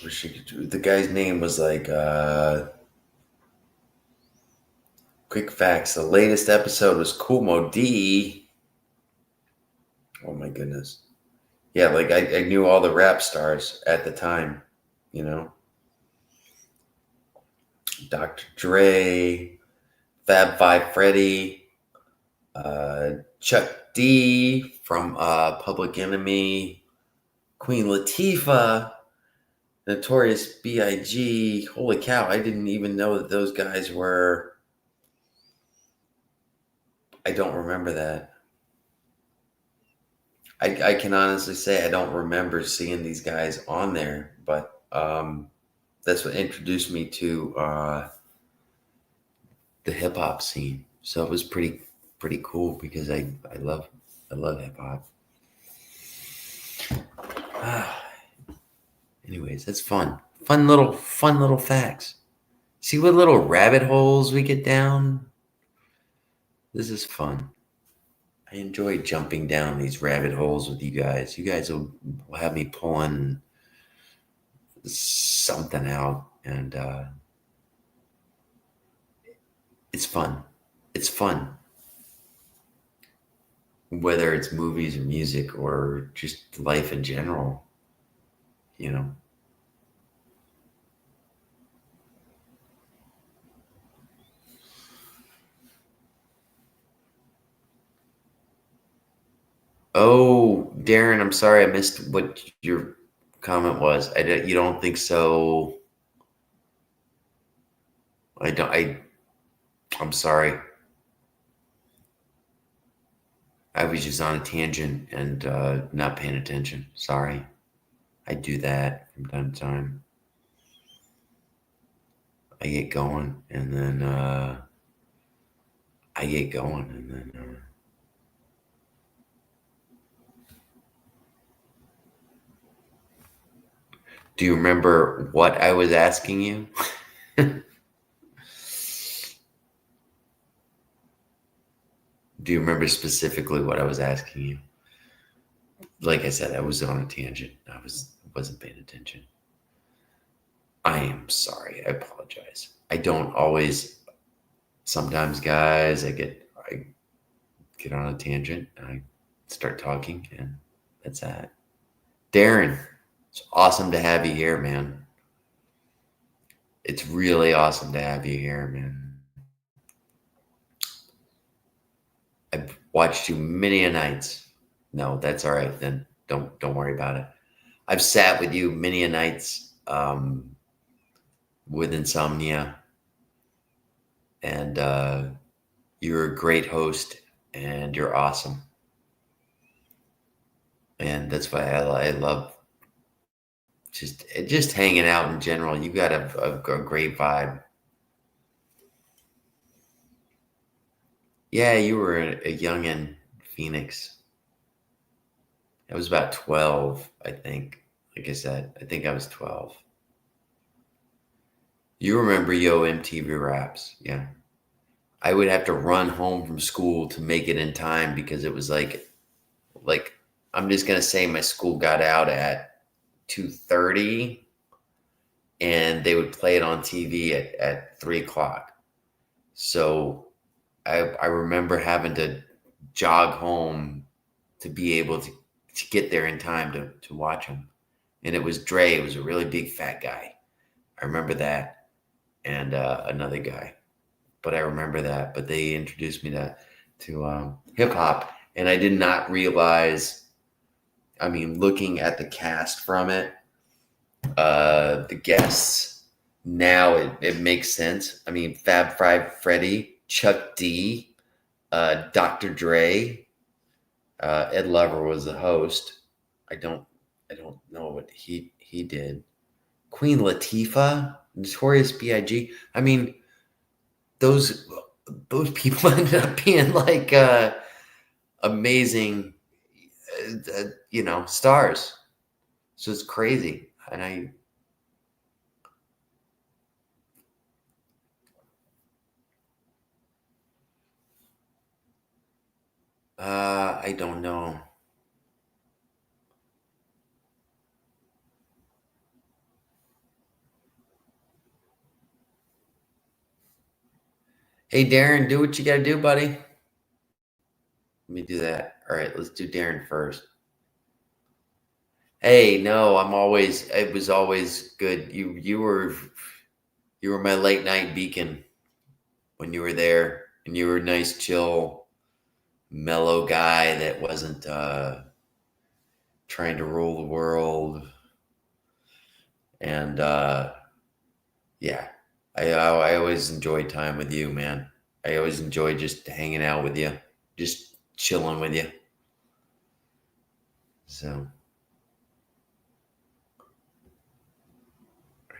A: The guy's name was like quick facts. The latest episode was Kool Moe Dee. Oh my goodness. Yeah, like I knew all the rap stars at the time, you know. Dr. Dre, Fab Five Freddy, Chuck D from Public Enemy, Queen Latifah, Notorious B.I.G. Holy cow, I didn't even know that those guys were. I don't remember that. I can honestly say I don't remember seeing these guys on there, but that's what introduced me to the hip hop scene. So it was pretty cool because I love hip hop. Anyways, that's fun. Fun little facts. See what little rabbit holes we get down? This is fun. I enjoy jumping down these rabbit holes with you guys. You guys will have me pulling something out, and it's fun. It's fun. Whether it's movies or music or just life in general, you know. Oh, Darren, I'm sorry I missed what your comment was. You don't think so? I'm sorry. I was just on a tangent and not paying attention. Sorry. I do that from time to time. I get going and then do you remember what I was asking you? Do you remember specifically what I was asking you? Like I said, I was on a tangent. Wasn't paying attention. I am sorry. I apologize. I don't always. Sometimes, guys, I get on a tangent and I start talking, and that's that. Darren, it's awesome to have you here, man. It's really awesome to have you here, man. I've watched you many a nights. No, that's all right. Then don't worry about it. I've sat with you many a nights with insomnia, and you're a great host, and you're awesome. And that's why I love just hanging out in general. You got a great vibe. Yeah, you were a youngin' Phoenix. I was about 12, I think. Like I said, I think I was 12. You remember Yo MTV Raps, yeah. I would have to run home from school to make it in time because it was like I'm just gonna say my school got out at 2:30 and they would play it on TV at 3:00. So I remember having to jog home to be able to get there in time to watch him. And it was Dre. It was a really big fat guy. I remember that. And another guy. But I remember that. But they introduced me to hip hop. And I did not realize, I mean, looking at the cast from it, the guests, now it makes sense. I mean, Fab Five Freddy, Chuck D, Dr. Dre, Ed Lover was the host. I don't know what he did. Queen Latifah, Notorious B.I.G. I mean, those people ended up being like amazing, stars. So it's crazy, and I don't know. Hey, Darren, do what you gotta do, buddy. Let me do that. All right, let's do Darren first. Hey, no, it was always good. You were my late night beacon when you were there, and you were a nice, chill, mellow guy that wasn't trying to rule the world. And yeah, I always enjoyed time with you, man. I always enjoyed just hanging out with you, just chilling with you. So, all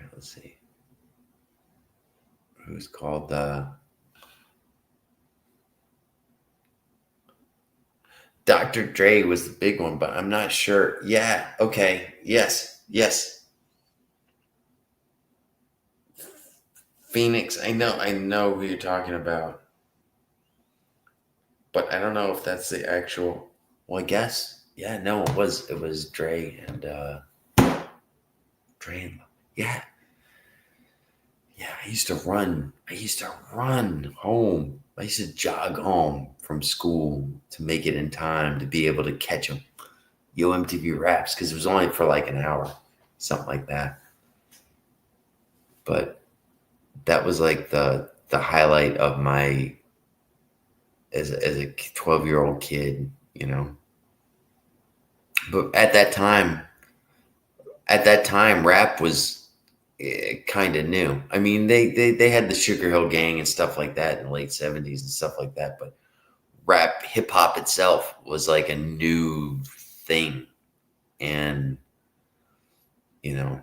A: right, let's see. Who's called Dr. Dre was the big one, but I'm not sure. Yeah, okay. Yes. Phoenix, I know who you're talking about. But I don't know if that's the actual, well, I guess. Yeah, no, it was Dre and yeah. Yeah, I used to run home. I used to jog home from school to make it in time to be able to catch them. Yo MTV Raps, because it was only for like an hour, something like that. But that was like the highlight of my as a 12-year-old kid, you know. But at that time, rap was kind of new. I mean, they had the Sugar Hill Gang and stuff like that in the late 70s and stuff like that, but rap hip hop itself was like a new thing. And you know,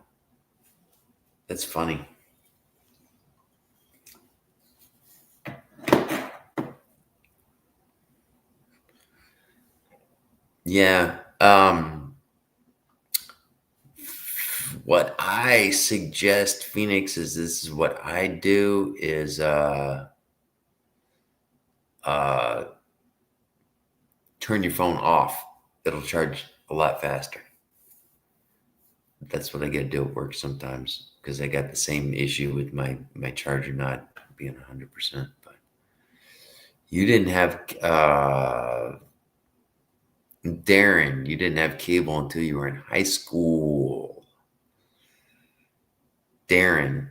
A: it's funny. Yeah. What I suggest, Phoenix, is this is what I do is uh turn your phone off. It'll charge a lot faster. That's what I gotta do at work sometimes because I got the same issue with my charger not being 100%. But you didn't have Darren, you didn't have cable until you were in high school. Darren,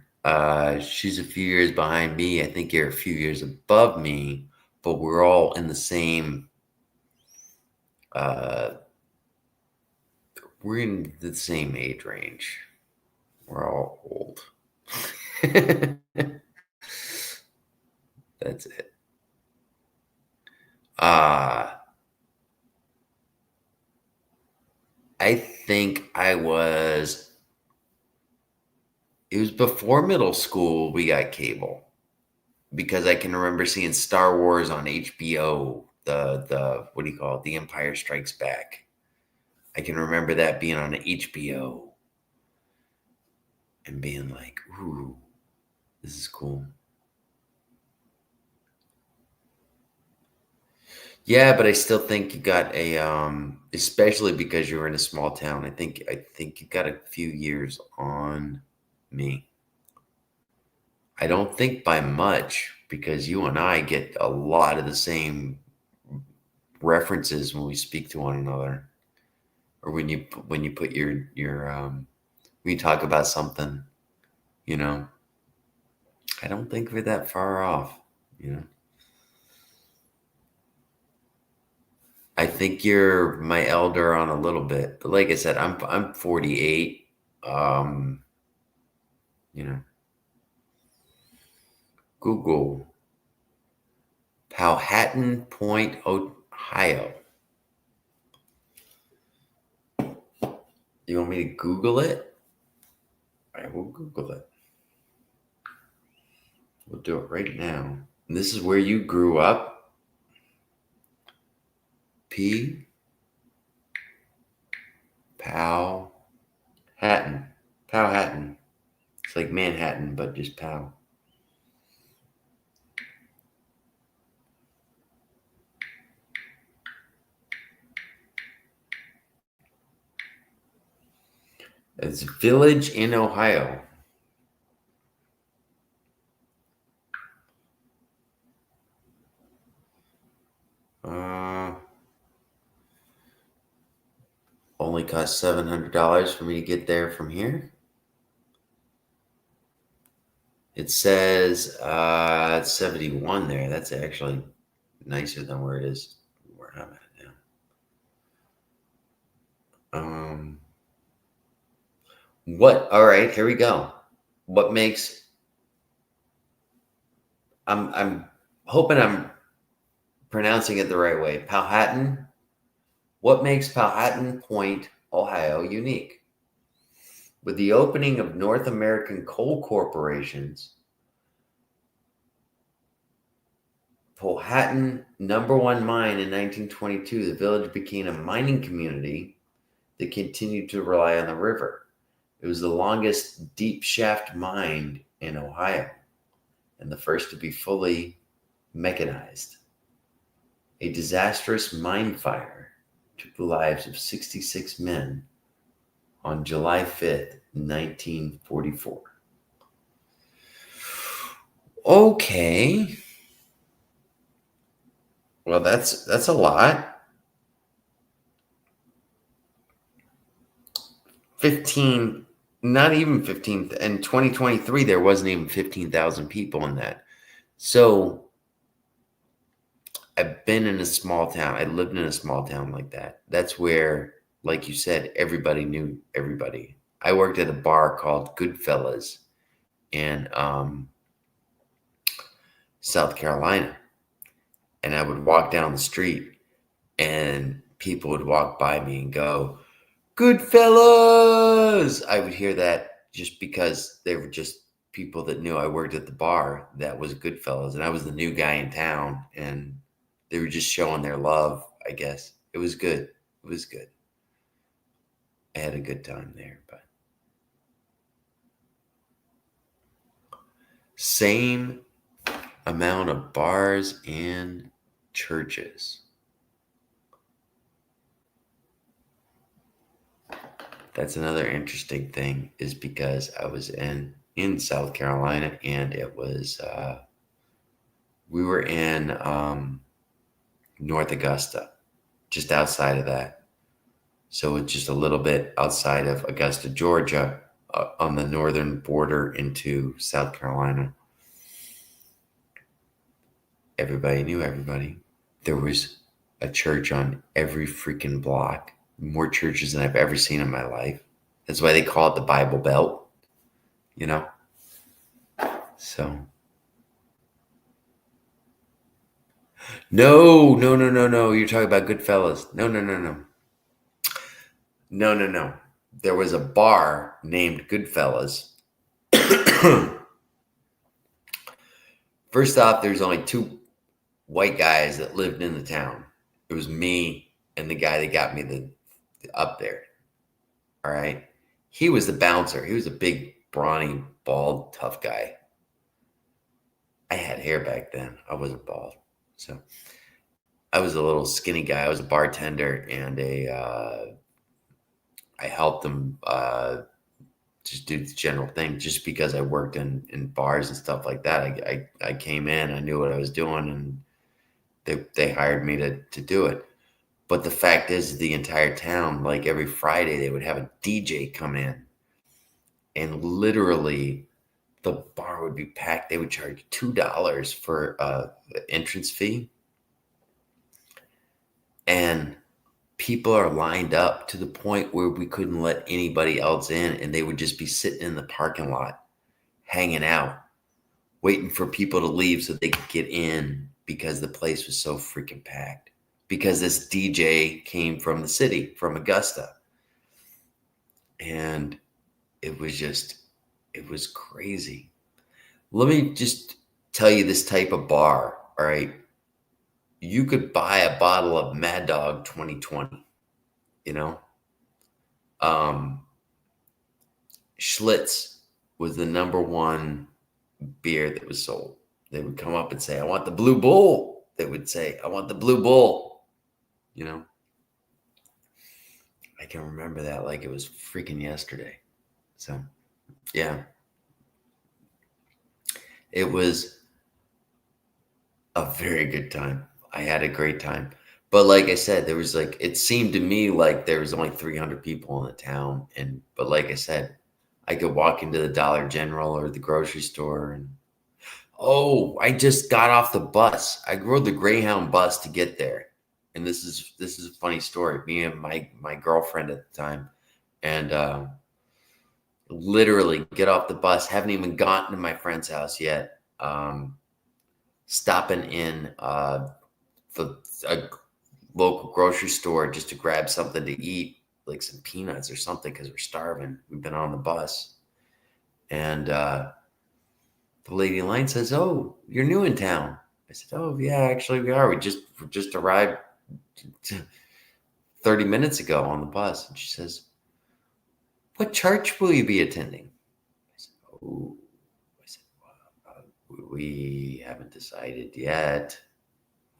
A: she's a few years behind me. I think you're a few years above me, but we're all in the same uh we're in the same age range. We're all old. That's it. Uh I think it was before middle school we got cable because I can remember seeing Star Wars on HBO, the what do you call it? The Empire Strikes Back. I can remember that being on HBO and being like, ooh, this is cool. Yeah, but I still think you got a especially because you were in a small town. I think you got a few years on me. I don't think by much because you and I get a lot of the same references when we speak to one another, or when you put your when you talk about something, you know. I don't think we're that far off, you know. I think you're my elder on a little bit, but like I said, I'm 48. Um, you know, Google Powhatan Point, Ohio. You want me to Google it? I will Google it. We'll do it right now. And this is where you grew up. P. Powhatan. Powhatan. It's like Manhattan, but just Pow. It's a village in Ohio. only cost $700 for me to get there from here. It says it's 71 there. That's actually nicer than where it is where I'm at now. What? All right, here we go. What makes? I'm hoping I'm pronouncing it the right way. Powhatan. What makes Powhatan Point, Ohio, unique? With the opening of North American Coal Corporation's Powhatan #1 mine in 1922, the village became a mining community that continued to rely on the river. It was the longest deep shaft mine in Ohio and the first to be fully mechanized. A disastrous mine fire took the lives of 66 men on July 5th, 1944. Okay. Well, that's a lot. 15, not even 15. In 2023, there wasn't even 15,000 people in that. So I've been in a small town. I lived in a small town like that. That's where, like you said, everybody knew everybody. I worked at a bar called Goodfellas in South Carolina. And I would walk down the street and people would walk by me and go, Goodfellas. I would hear that just because they were just people that knew I worked at the bar that was Goodfellas. And I was the new guy in town. And they were just showing their love, I guess. It was good. It was good. I had a good time there, but same amount of bars and churches. That's another interesting thing, is because I was in South Carolina, and it was we were in North Augusta, just outside of that. So it's just a little bit outside of Augusta, Georgia, on the northern border into South Carolina. Everybody knew everybody. There was a church on every freaking block. More churches than I've ever seen in my life. That's why they call it the Bible Belt, you know? So. No. You're talking about Goodfellas. No. There was a bar named Goodfellas. First off, there's only 2 white guys that lived in the town. It was me and the guy that got me up there. All right. He was the bouncer. He was a big, brawny, bald, tough guy. I had hair back then. I wasn't bald. So I was a little skinny guy. I was a bartender, and I helped him just do the general thing, just because I worked in bars and stuff like that. I came in, I knew what I was doing, and they hired me to do it. But the fact is, the entire town, like every Friday, they would have a DJ come in, and literally the bar would be packed. They would charge $2 for the entrance fee. And people are lined up to the point where we couldn't let anybody else in, and they would just be sitting in the parking lot, hanging out, waiting for people to leave so they could get in, because the place was so freaking packed. Because this DJ came from the city, from Augusta. And it was crazy. Let me just tell you this type of bar, all right? You could buy a bottle of Mad Dog 2020, you know? Schlitz was the #1 beer that was sold. They would come up and say, I want the Blue Bull. They would say, I want the Blue Bull. You know, I can remember that like it was freaking yesterday. So, yeah, it was a very good time. I had a great time. But like I said, there was like, it seemed to me like there was only 300 people in the town. But like I said, I could walk into the Dollar General or the grocery store and, oh, I just got off the bus. I rode the Greyhound bus to get there. And this is a funny story. Me and my girlfriend at the time, and literally get off the bus. Haven't even gotten to my friend's house yet. Stopping in for a local grocery store just to grab something to eat, like some peanuts or something, because we're starving. We've been on the bus, and the lady in line says, "Oh, you're new in town." I said, "Oh, yeah, actually we are. We just arrived 30 minutes ago on the bus." And she says, "What church will you be attending?" I said, "Oh," I said, "Well, we haven't decided yet."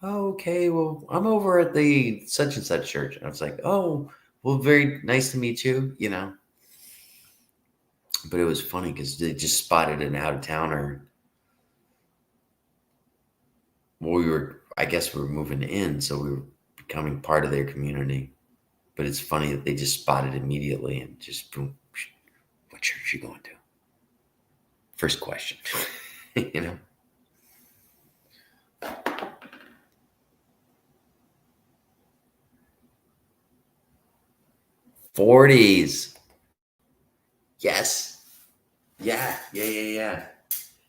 A: "Oh, okay, well, I'm over at the such and such church." And I was like, "Oh, well, very nice to meet you," you know. But it was funny because they just spotted an out of towner. Well, I guess we were moving in, so we were becoming part of their community. But it's funny that they just spotted immediately and just, boom, what church are you going to? First question, you know? '40s. Yes. Yeah.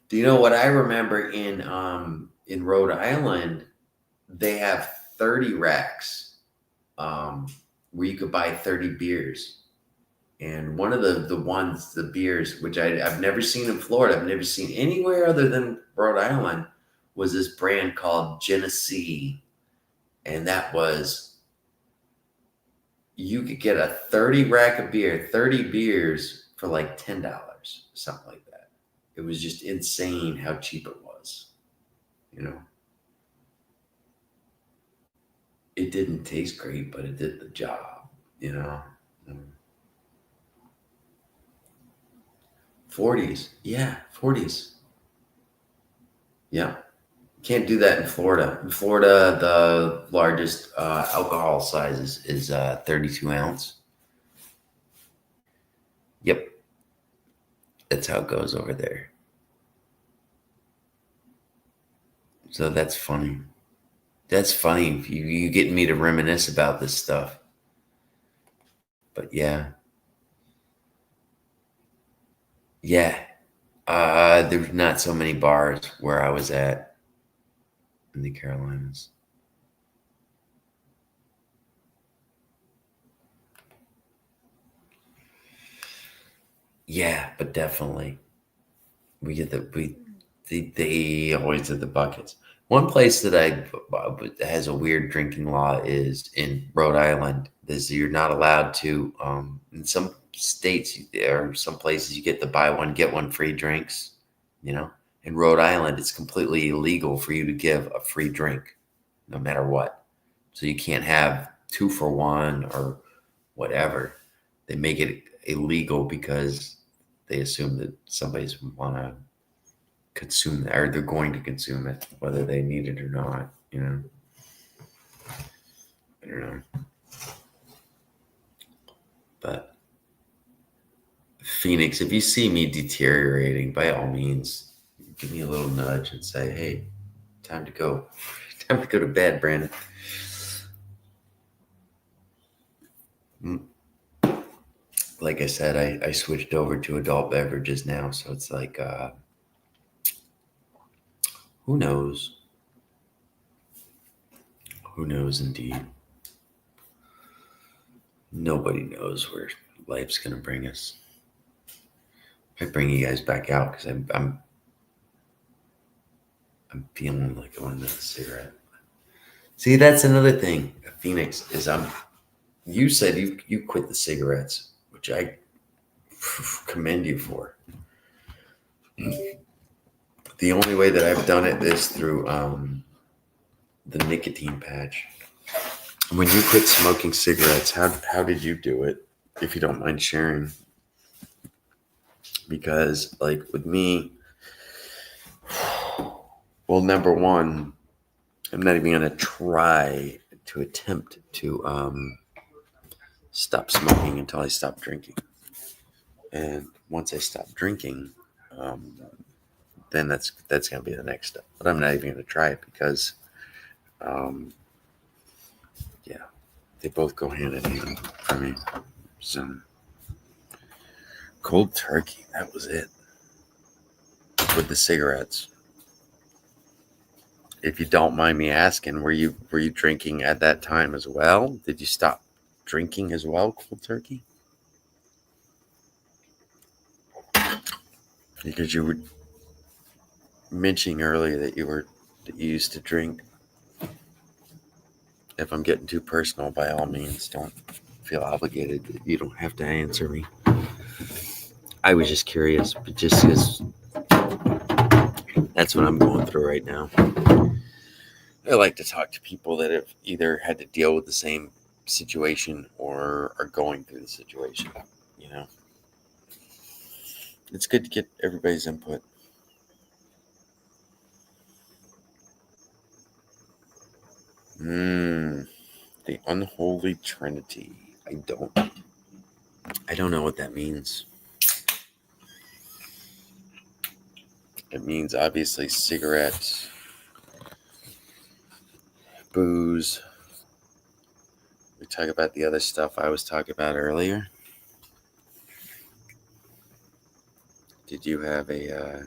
A: Do you know what I remember in Rhode Island? They have 30 racks where you could buy 30 beers. And one of the beers, which I've never seen in Florida, I've never seen anywhere other than Rhode Island, was this brand called Genesee. And that was, you could get a 30 rack of beer, 30 beers for like $10, something like that. It was just insane how cheap it was, you know. It didn't taste great, but it did the job, you know. 40s. Yeah, 40s. Yeah. Can't do that in Florida. In Florida, the largest alcohol size is 32 ounce. Yep. That's how it goes over there. So that's funny. That's funny. You get me to reminisce about this stuff. But yeah. Yeah. There's not so many bars where I was at in the Carolinas. Yeah, but definitely. They always did the buckets. One place that has a weird drinking law is in Rhode Island. Is you're not allowed to in some states or some places you get the buy one get one free drinks. You know, in Rhode Island it's completely illegal for you to give a free drink, no matter what. So you can't have 2 for 1 or whatever. They make it illegal because they assume that somebody's want to consume that, or they're going to consume it, whether they need it or not, you know. I don't know. But Phoenix, if you see me deteriorating, by all means, give me a little nudge and say, "Hey, time to go. Time to go to bed, Brandon." Like I said, I switched over to adult beverages now, so it's like who knows? Who knows indeed? Nobody knows where life's gonna bring us. I bring you guys back out because I'm feeling like I want another cigarette. See, that's another thing, Phoenix, is you said you quit the cigarettes, which I commend you for. The only way that I've done it is through the nicotine patch. When you quit smoking cigarettes, how did you do it? If you don't mind sharing. Because like with me, well, number one, I'm not even gonna try to attempt to stop smoking until I stop drinking. And once I stop drinking, then that's gonna be the next step. But I'm not even gonna try it because, yeah, they both go hand in hand for me. So cold turkey, that was it. With the cigarettes. If you don't mind me asking, were you drinking at that time as well? Did you stop drinking as well, cold turkey? Because you were mentioning earlier that you used to drink. If I'm getting too personal, by all means, don't feel obligated. You don't have to answer me. I was just curious, but just because that's what I'm going through right now. I like to talk to people that have either had to deal with the same situation or are going through the situation. You know, it's good to get everybody's input. The unholy trinity. I don't know what that means. It means obviously cigarettes, booze. We talk about the other stuff I was talking about earlier. Did you have a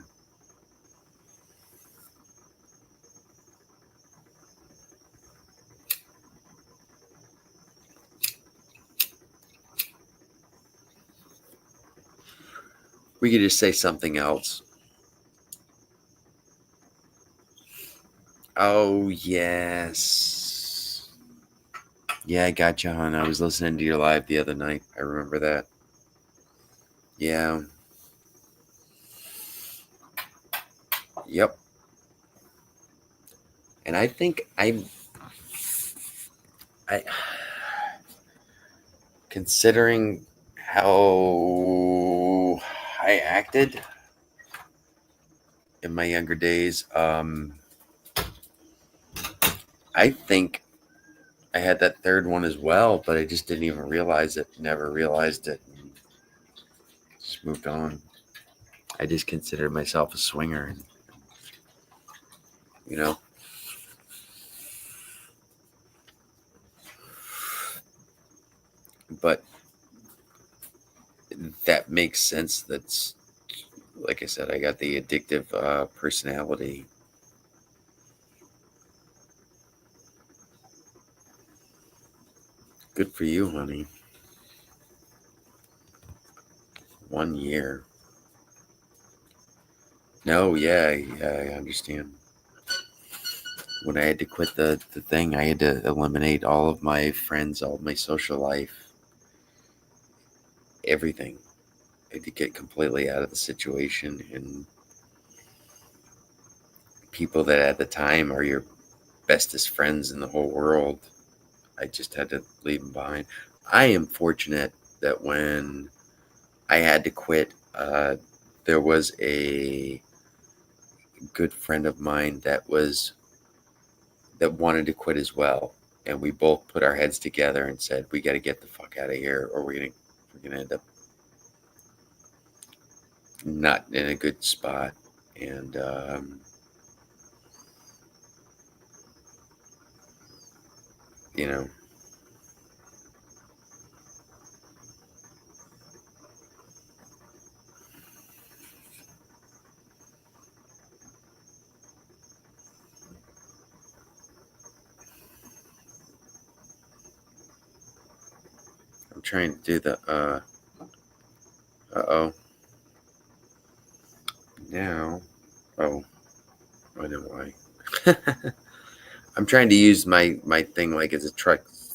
A: we could just say something else. Oh, yes. Yeah, I got you, hon. I was listening to your live the other night. I remember that. Yeah. Yep. And I think I considering how I acted in my younger days, I think I had that third one as well, but I just didn't even realize it. Never realized it. And just moved on. I just considered myself a swinger, and, you know. But that makes sense. That's, like I said, I got the addictive personality. Good for you, honey. 1 year. No, yeah, I understand. When I had to quit the thing, I had to eliminate all of my friends, all of my social life, everything. I had to get completely out of the situation, and people that at the time are your bestest friends in the whole world, I just had to leave them behind. I am fortunate that when I had to quit, there was a good friend of mine that wanted to quit as well, and we both put our heads together and said, we got to get the fuck out of here, or we're gonna end up not in a good spot. And you know, I'm trying to do the uh-oh. Now, oh, I know why. I'm trying to use my thing like it's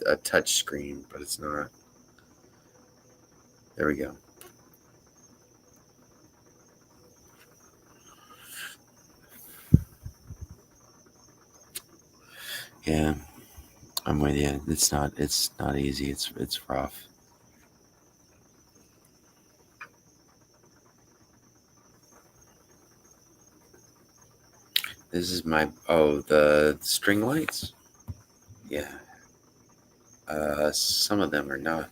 A: a touch screen, but it's not. There we go. Yeah, I'm with you. It's not easy. It's rough. This is my the string lights. Yeah, Some of them are not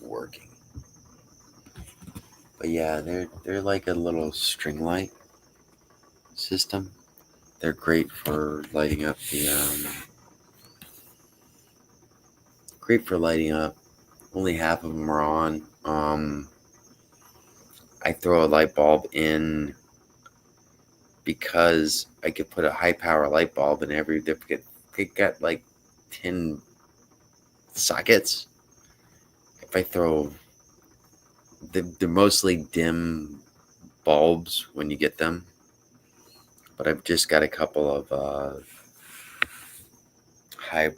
A: working. But yeah, they're like a little string light system. They're great for lighting up the great for lighting up. Only half of them are on. I throw a light bulb in because I could put a high power light bulb in every. They got like 10 sockets. If I throw, they're mostly dim bulbs when you get them, but I've just got a couple of high.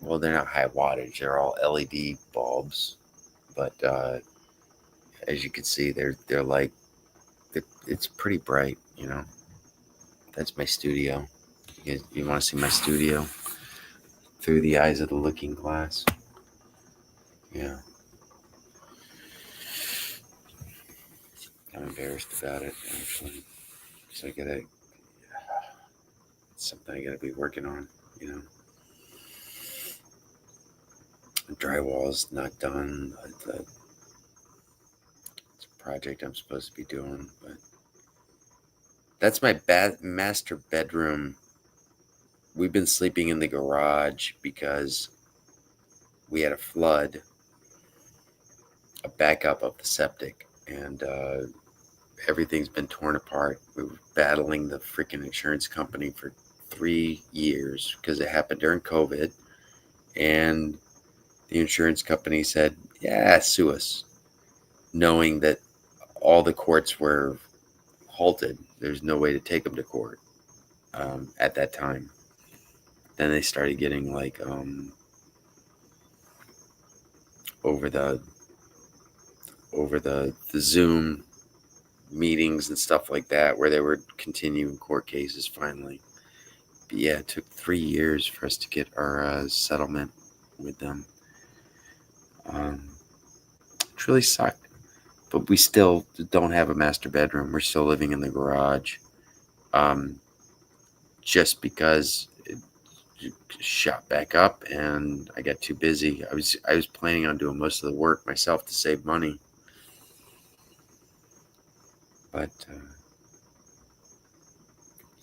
A: Well, they're not high wattage. They're all LED bulbs, but as you can see, they're like it's pretty bright. You know, that's my studio. You want to see my studio through the eyes of the looking glass? Yeah. I'm embarrassed about it, actually. So it's something I gotta be working on, you know. The drywall's not done. It's a project I'm supposed to be doing, but that's my master bedroom. We've been sleeping in the garage because we had a flood, a backup of the septic, and everything's been torn apart. We were battling the freaking insurance company for 3 years because it happened during COVID, and the insurance company said, yeah, sue us, knowing that all the courts were halted. There's no way to take them to court at that time. Then they started getting like over the Zoom meetings and stuff like that, where they were continuing court cases finally. But yeah, it took 3 years for us to get our settlement with them. It really sucked, but we still don't have a master bedroom. We're still living in the garage, just because it shot back up and I got too busy. I was planning on doing most of the work myself to save money, but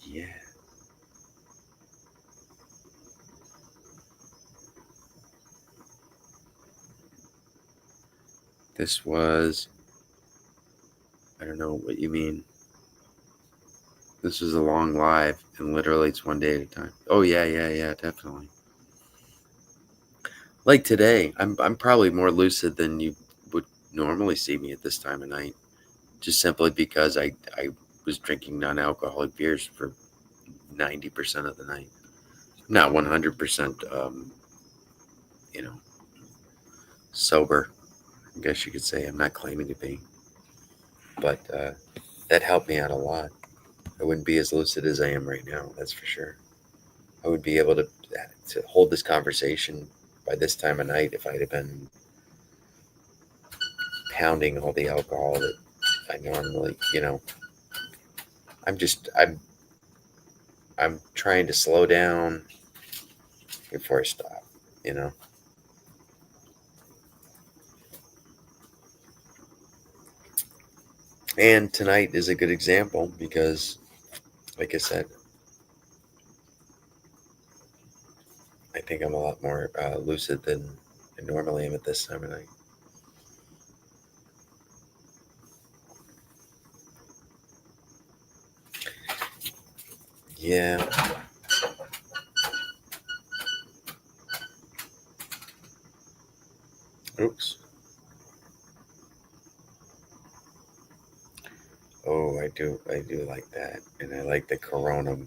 A: yeah. This was, I don't know what you mean. This was a long live, and literally it's one day at a time. Oh yeah, definitely. Like today, I'm probably more lucid than you would normally see me at this time of night, just simply because I was drinking non-alcoholic beers for 90% of the night. Not 100%, you know, sober. I guess you could say. I'm not claiming to be, but that helped me out a lot. I wouldn't be as lucid as I am right now, that's for sure. I would be able to hold this conversation by this time of night if I'd have been pounding all the alcohol that I normally, you know. I'm trying to slow down before I stop, you know. And tonight is a good example because, like I said, I think I'm a lot more lucid than I normally am at this time of night. Yeah. Oops. Oh, I do like that, and I like the Corona,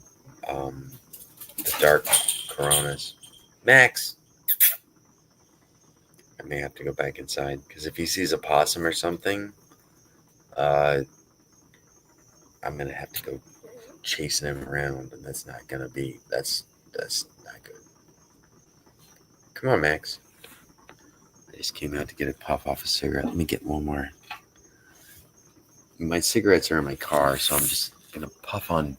A: the dark Coronas. Max, I may have to go back inside because if he sees a possum or something, I'm gonna have to go chasing him around, and that's not not good. Come on, Max. I just came out to get a puff off a cigarette. Let me get one more. My cigarettes are in my car, so I'm just gonna puff on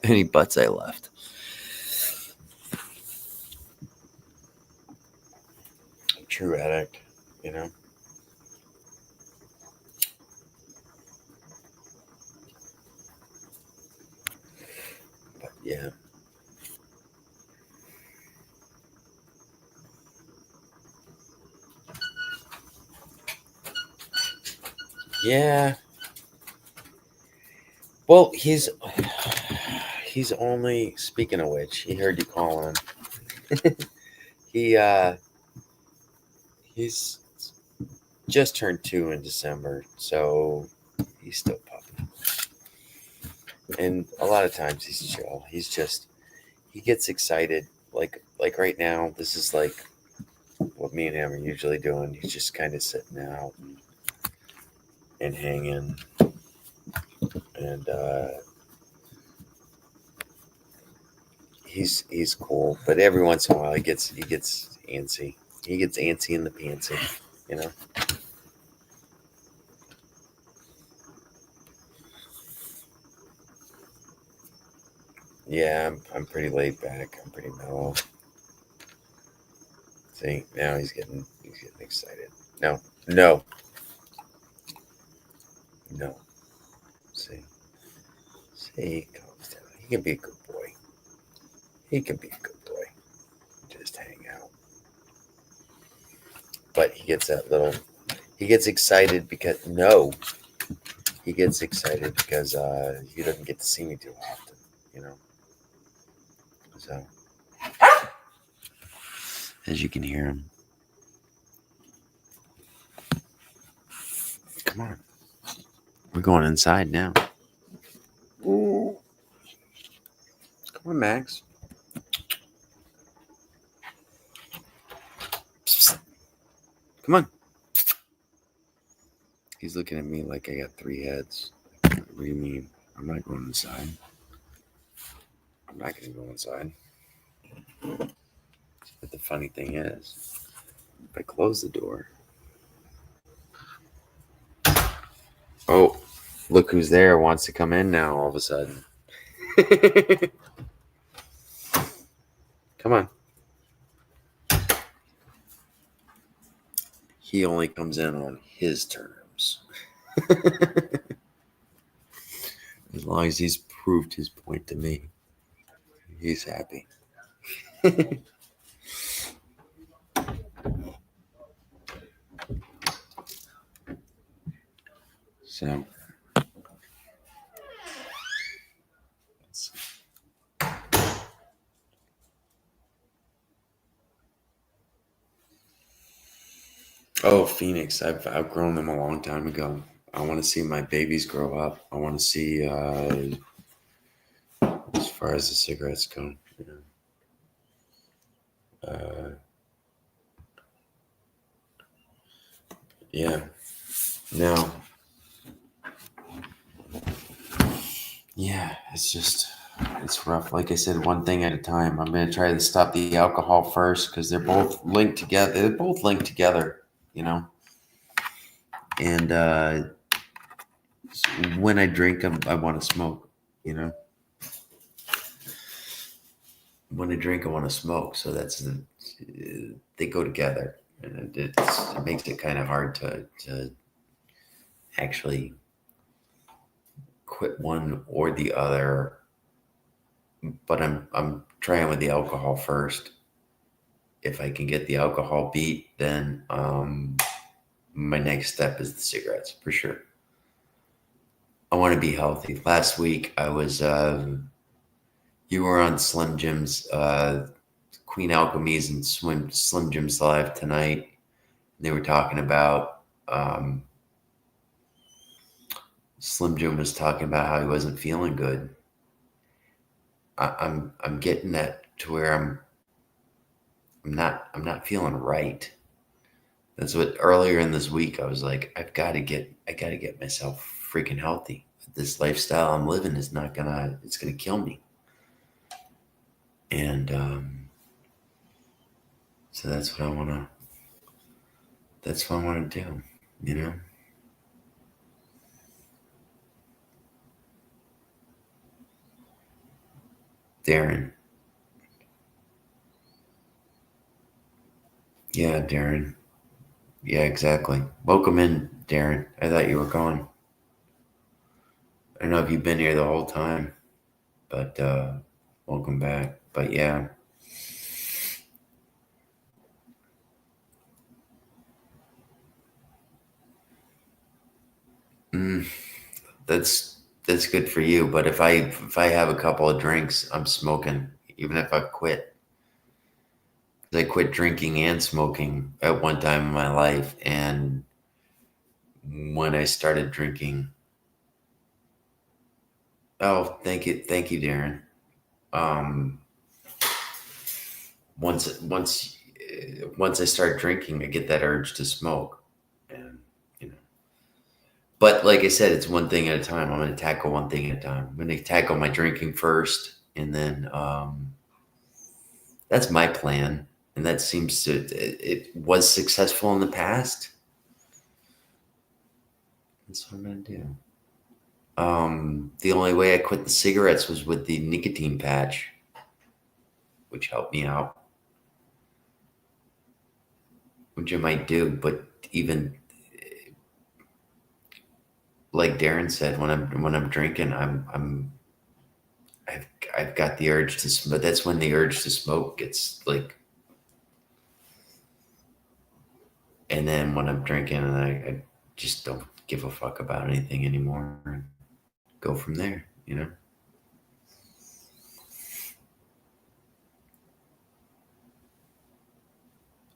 A: any butts I left. true addict, you know. But yeah. Yeah. Well, he's only, speaking of which, he heard you calling. he he's just turned 2 in December, so he's still puppy. And a lot of times he's chill. He gets excited. Like right now, this is like what me and him are usually doing. He's just kind of sitting out and hanging, and he's cool. But every once in a while, he gets antsy. He gets antsy in the pantsy, you know. Yeah, I'm pretty laid back. I'm pretty mellow. See, now he's getting excited. No. See, he calms down. He can be a good boy. Just hang out. But he gets he gets excited because he doesn't get to see me too often, you know. So as you can hear him. Come on. We're going inside now. Ooh. Come on, Max. Come on. He's looking at me like I got 3 heads. What do you mean? I'm not going inside. I'm not going to go inside. But the funny thing is, if I close the door. Oh, look who's there. Wants to come in now all of a sudden. Come on. He only comes in on his terms. As long as he's proved his point to me, he's happy. So, let's see. Oh, Phoenix. I've outgrown them a long time ago. I want to see my babies grow up. I want to see, as far as the cigarettes go, you know. Yeah. No. Yeah, it's rough. Like I said, one thing at a time. I'm gonna try to stop the alcohol first because they're both linked together. They're both linked together, you know. And when I drink, I want to smoke, you know. When I drink, I want to smoke. So they go together, and it makes it kind of hard to actually quit one or the other. But I'm trying with the alcohol first. If I can get the alcohol beat, then my next step is the cigarettes for sure. I want to be healthy. Last week I was you were on Slim Jim's Queen Alchemies and Slim Jim's Live tonight. They were talking about Slim Jim was talking about how he wasn't feeling good. I'm getting that to where I'm not feeling right. That's what earlier in this week I was like, I gotta get myself freaking healthy. This lifestyle I'm living is it's gonna kill me. And so that's what I wanna do, you know? Darren. Yeah, Darren. Yeah, exactly. Welcome in, Darren. I thought you were gone. I don't know if you've been here the whole time, but welcome back. But yeah. Mm, that's good for you. But if I have a couple of drinks, I'm smoking. Even if I quit. 'Cause I quit drinking and smoking at one time in my life, and when I started drinking, oh, thank you, Darren. Um, once I start drinking, I get that urge to smoke, and you know. But like I said, it's one thing at a time. I'm going to tackle one thing at a time. I'm going to tackle my drinking first, and then that's my plan. And that seems to it was successful in the past. That's what I'm going to do. The only way I quit the cigarettes was with the nicotine patch, which helped me out, which I might do. But even like Darren said, when I'm drinking, I've got the urge to smoke. But that's when the urge to smoke gets like. And then when I'm drinking, and I just don't give a fuck about anything anymore. And go from there, you know.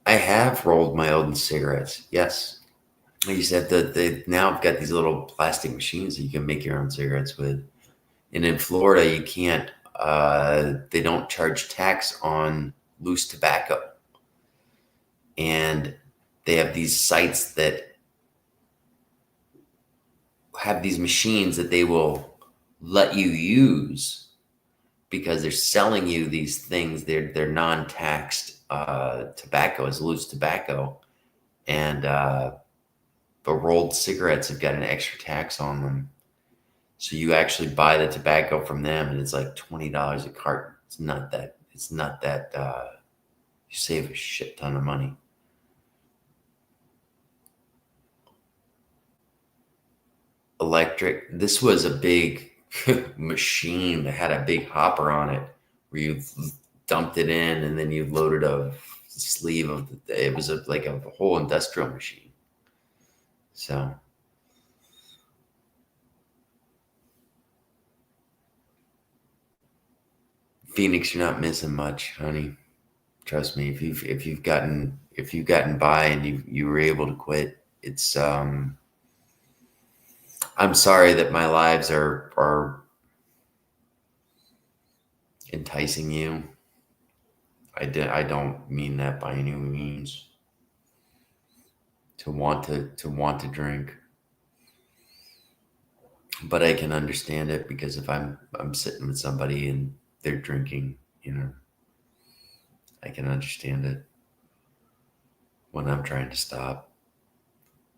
A: I have rolled my own cigarettes. Yes. Like you said, they now I've got these little plastic machines that you can make your own cigarettes with. And in Florida, you can't. They don't charge tax on loose tobacco, and they have these sites that have these machines that they will let you use because they're selling you these things. They're non-taxed tobacco as loose tobacco, and but rolled cigarettes have got an extra tax on them. So you actually buy the tobacco from them, and it's like $20 a carton. It's not that. It's not that. You save a shit ton of money. Electric. This was a big machine that had a big hopper on it, where you dumped it in, and then you loaded a sleeve of. It was like a whole industrial machine. So. Phoenix, you're not missing much, honey. Trust me. If you've gotten by and you were able to quit, it's I'm sorry that my lives are enticing you. I don't mean that by any means. To want to drink, but I can understand it, because if I'm sitting with somebody and they're drinking, you know, I can understand it when I'm trying to stop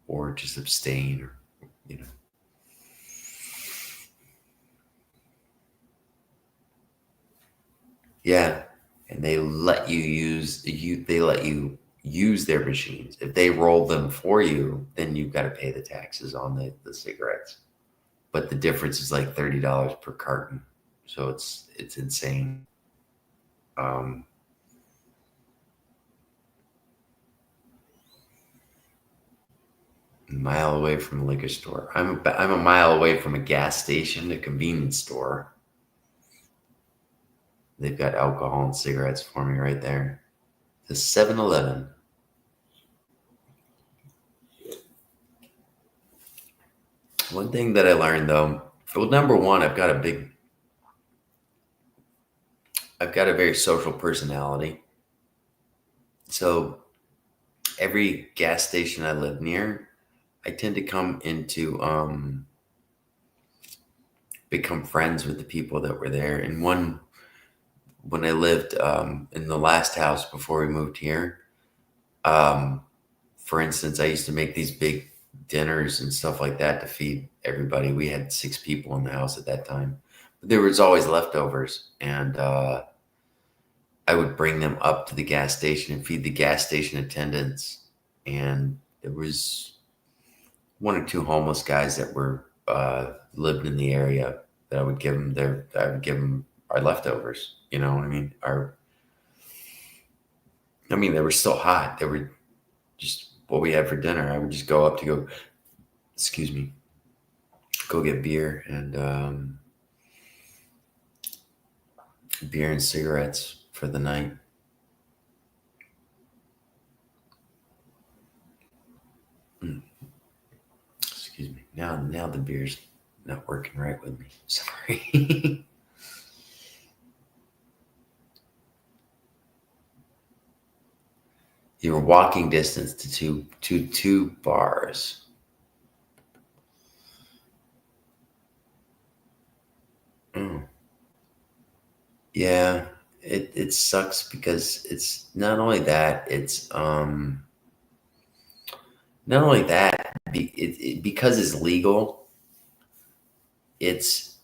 A: or just abstain, or, you know. Yeah, and they let you use their machines. If they roll them for you, then you've got to pay the taxes on the cigarettes. But the difference is like $30 per carton. So it's insane. A mile away from a liquor store. I'm a mile away from a gas station, a convenience store. They've got alcohol and cigarettes for me right there. The 7-Eleven. One thing that I learned, though, well, number one, I've got a very social personality. So every gas station I live near, I tend to come into become friends with the people that were there. And when I lived in the last house before we moved here, for instance, I used to make these big dinners and stuff like that to feed everybody. We had 6 people in the house at that time, but there was always leftovers, and I would bring them up to the gas station and feed the gas station attendants, and there was one or two homeless guys that were lived in the area that I would give them our leftovers. You know what I mean? They were still hot. They were just what we had for dinner. I would just go up to go get beer and cigarettes for the night. Excuse me. Now the beer's not working right with me. Sorry. You were walking distance to two bars. Oh. Yeah, it sucks because it's not only that, it's not only that, because it's legal, it's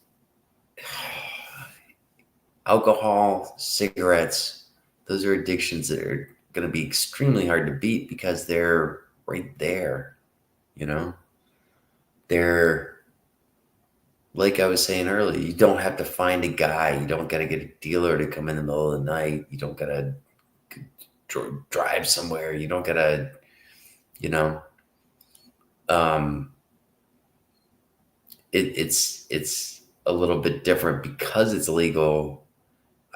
A: alcohol, cigarettes, those are addictions that are going to be extremely hard to beat because they're right there, you know? They're, like I was saying earlier, you don't have to find a guy. You don't got to get a dealer to come in the middle of the night. You don't got to drive somewhere. You don't got to, you know, it's a little bit different because it's legal.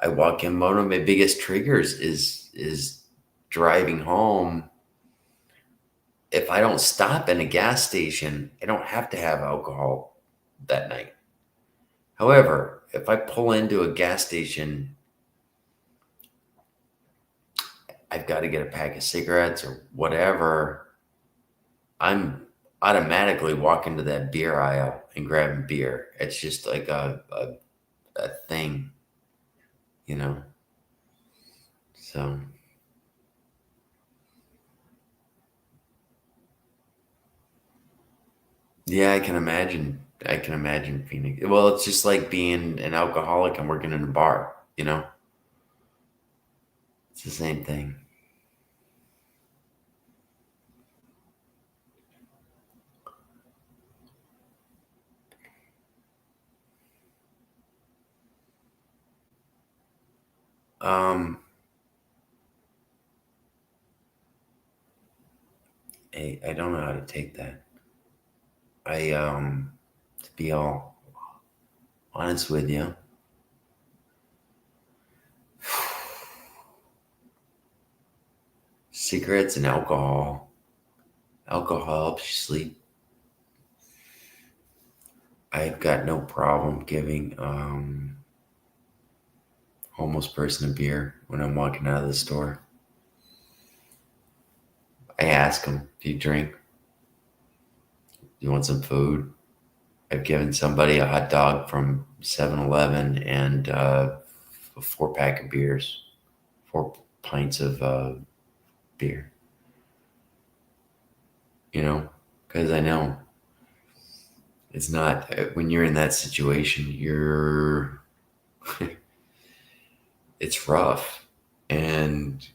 A: I walk in. One of my biggest triggers is driving home. If I don't stop in a gas station, I don't have to have alcohol that night. However, if I pull into a gas station, I've got to get a pack of cigarettes or whatever, I'm automatically walking to that beer aisle and grabbing beer. It's just like a thing, you know? So yeah, I can imagine Phoenix. Well, it's just like being an alcoholic and working in a bar, you know? It's the same thing. I don't know how to take that. To be all honest with you, cigarettes and alcohol helps you sleep. I've got no problem giving homeless person a beer when I'm walking out of the store. I ask them, do you drink? Do you want some food? I've given somebody a hot dog from 7-Eleven and a 4-pack of beers, 4 pints of beer. You know, because I know it's not, when you're in that situation, it's rough, and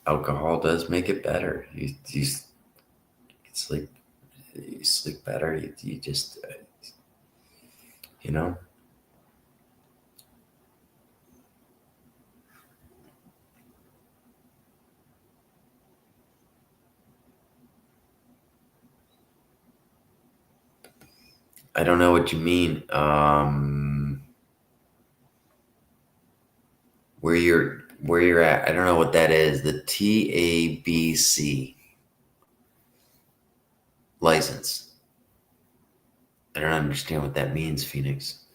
A: alcohol does make it better. You sleep better. You just, you know. I don't know what you mean. Where you're at, I don't know what that is. The TABC license. I don't understand what that means, Phoenix.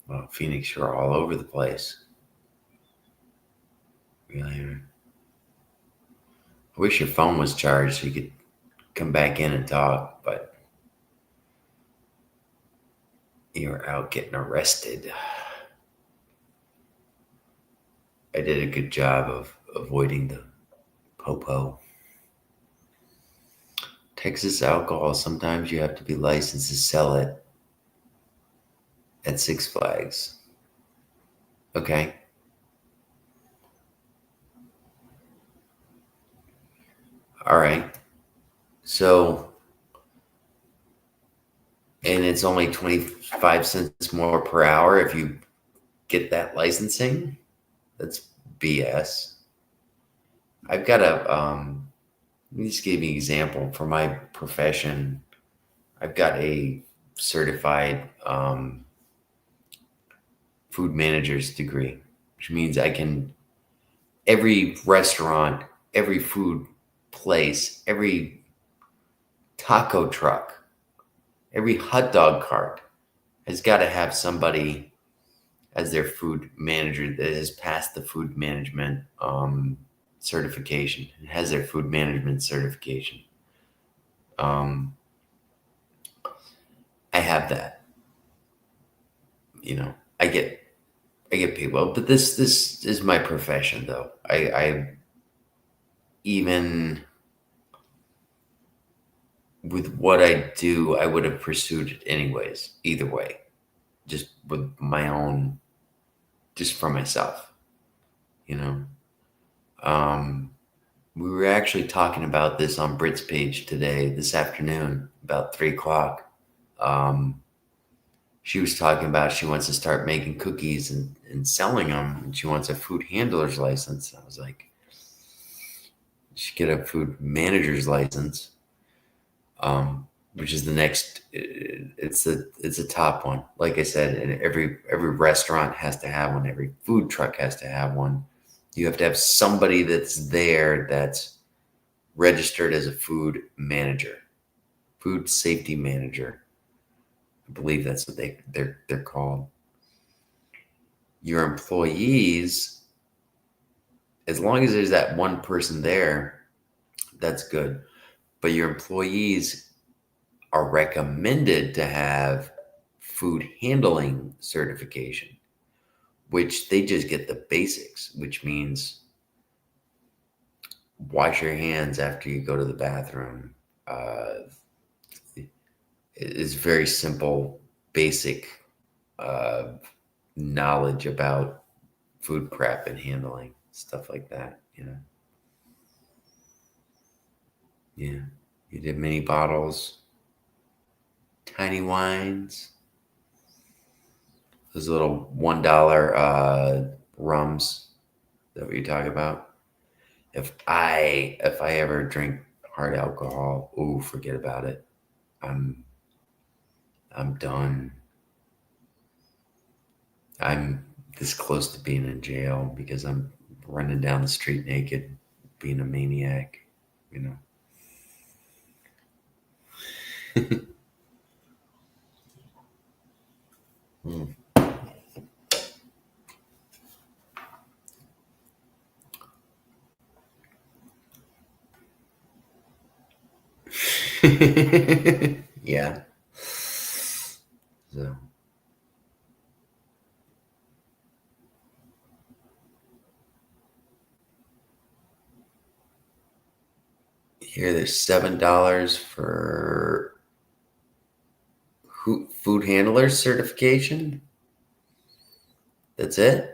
A: Well, Phoenix, you're all over the place. Really? I wish your phone was charged so you could come back in and talk, but you're out getting arrested. I did a good job of avoiding the popo. Texas alcohol, sometimes you have to be licensed to sell it. at Six Flags. Okay. All right. So, and it's only 25 cents more per hour if you get that licensing. That's BS. I've got let me just give you an example for my profession. I've got a certified food manager's degree, which means I can, every restaurant, every food place, every taco truck, every hot dog cart has got to have somebody as their food manager that has passed the food management certification and has their food management certification. I have that. You know, I get paid well, but this is my profession, though. I even with what I do, I would have pursued it anyways, either way, just with my own, just for myself, you know. We were actually talking about this on Brit's page today, this afternoon, about 3:00. She was talking about she wants to start making cookies and selling them, and she wants a food handler's license. I was like, she get a food manager's license, which is the next. It's a top one. Like I said, and every restaurant has to have one. Every food truck has to have one. You have to have somebody that's there that's registered as a food manager, food safety manager. I believe that's what they're called. Your employees, as long as there's that one person there, that's good. But your employees are recommended to have food handling certification, which they just get the basics, which means wash your hands after you go to the bathroom. It's very simple, basic knowledge about food prep and handling, stuff like that, you know. Yeah. You did mini bottles, tiny wines, those little $1 rums. Is that what you're talking about? If I ever drink hard alcohol, ooh, forget about it. I'm done. I'm this close to being in jail because I'm running down the street naked, being a maniac, you know. Yeah. So here there's $7 for food handler certification. That's it.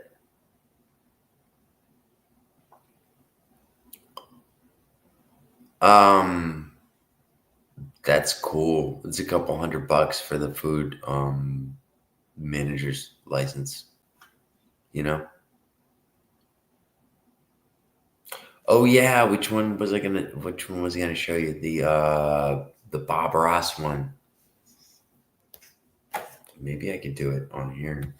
A: That's cool. It's a couple $100 for the food manager's license, you know. Oh yeah, which one was I gonna show you? The Bob Ross one. Maybe I could do it on here.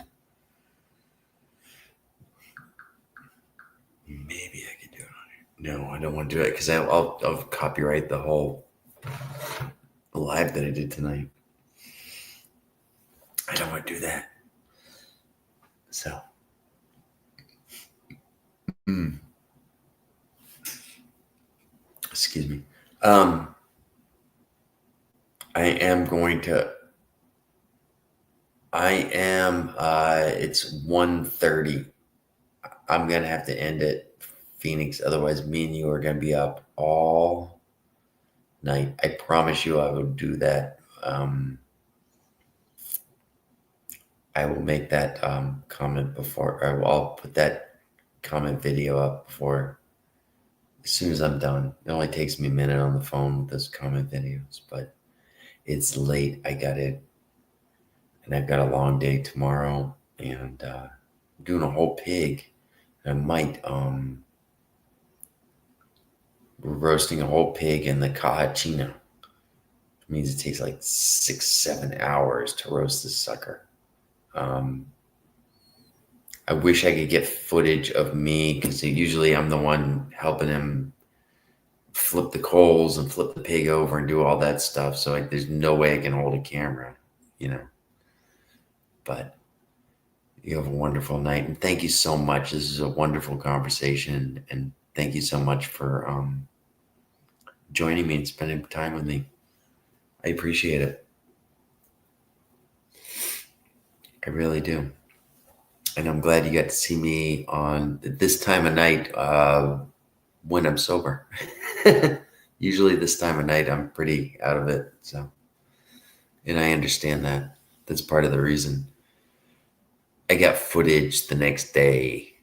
A: Maybe I could do it on here. No, I don't want to do it because I'll copyright the whole live that I did tonight. I don't want to do that. So, excuse me. It's 1:30. I'm going to have to end it, Phoenix. Otherwise, me and you are going to be up all night. I promise you I will do that. I will make that comment before, or I'll put that comment video up before, as soon as I'm done. It only takes me a minute on the phone with those comment videos, but it's late. I got it, and I've got a long day tomorrow, and I'm doing a whole pig. I might we're roasting a whole pig in the cajachina. It means it takes like 6-7 hours to roast this sucker. I wish I could get footage of me, because usually I'm the one helping him flip the coals and flip the pig over and do all that stuff. So there's no way I can hold a camera, you know. But you have a wonderful night, and thank you so much. This is a wonderful conversation, and thank you so much for joining me and spending time with me. I appreciate it. I really do. And I'm glad you got to see me on this time of night when I'm sober. Usually this time of night, I'm pretty out of it. So, and I understand that. That's part of the reason. I got footage the next day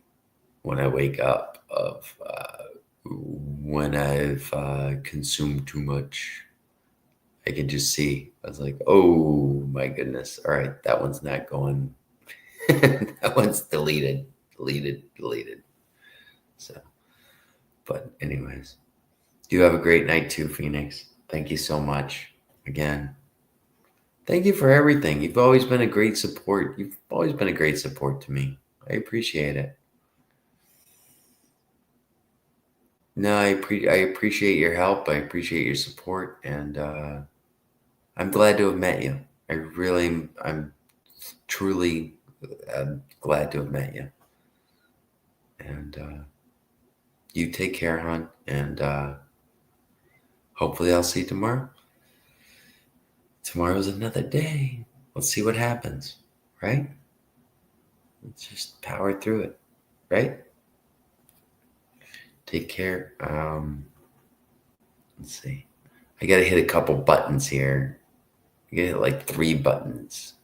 A: when I wake up of when I've consumed too much. I can just see. I was like, oh my goodness. All right, that one's not going. That one's deleted. So, but anyways, you have a great night too, Phoenix. Thank you so much again. Thank you for everything. You've always been a great support. You've always been a great support to me. I appreciate it. No, I appreciate your help. I appreciate your support, and I'm glad to have met you. I'm truly glad to have met you. And you take care, hon, and hopefully I'll see you tomorrow. Tomorrow's another day. Let's see what happens, right? Let's just power through it, right? Take care. Let's see. I gotta hit a couple buttons here. I gotta hit like 3 buttons.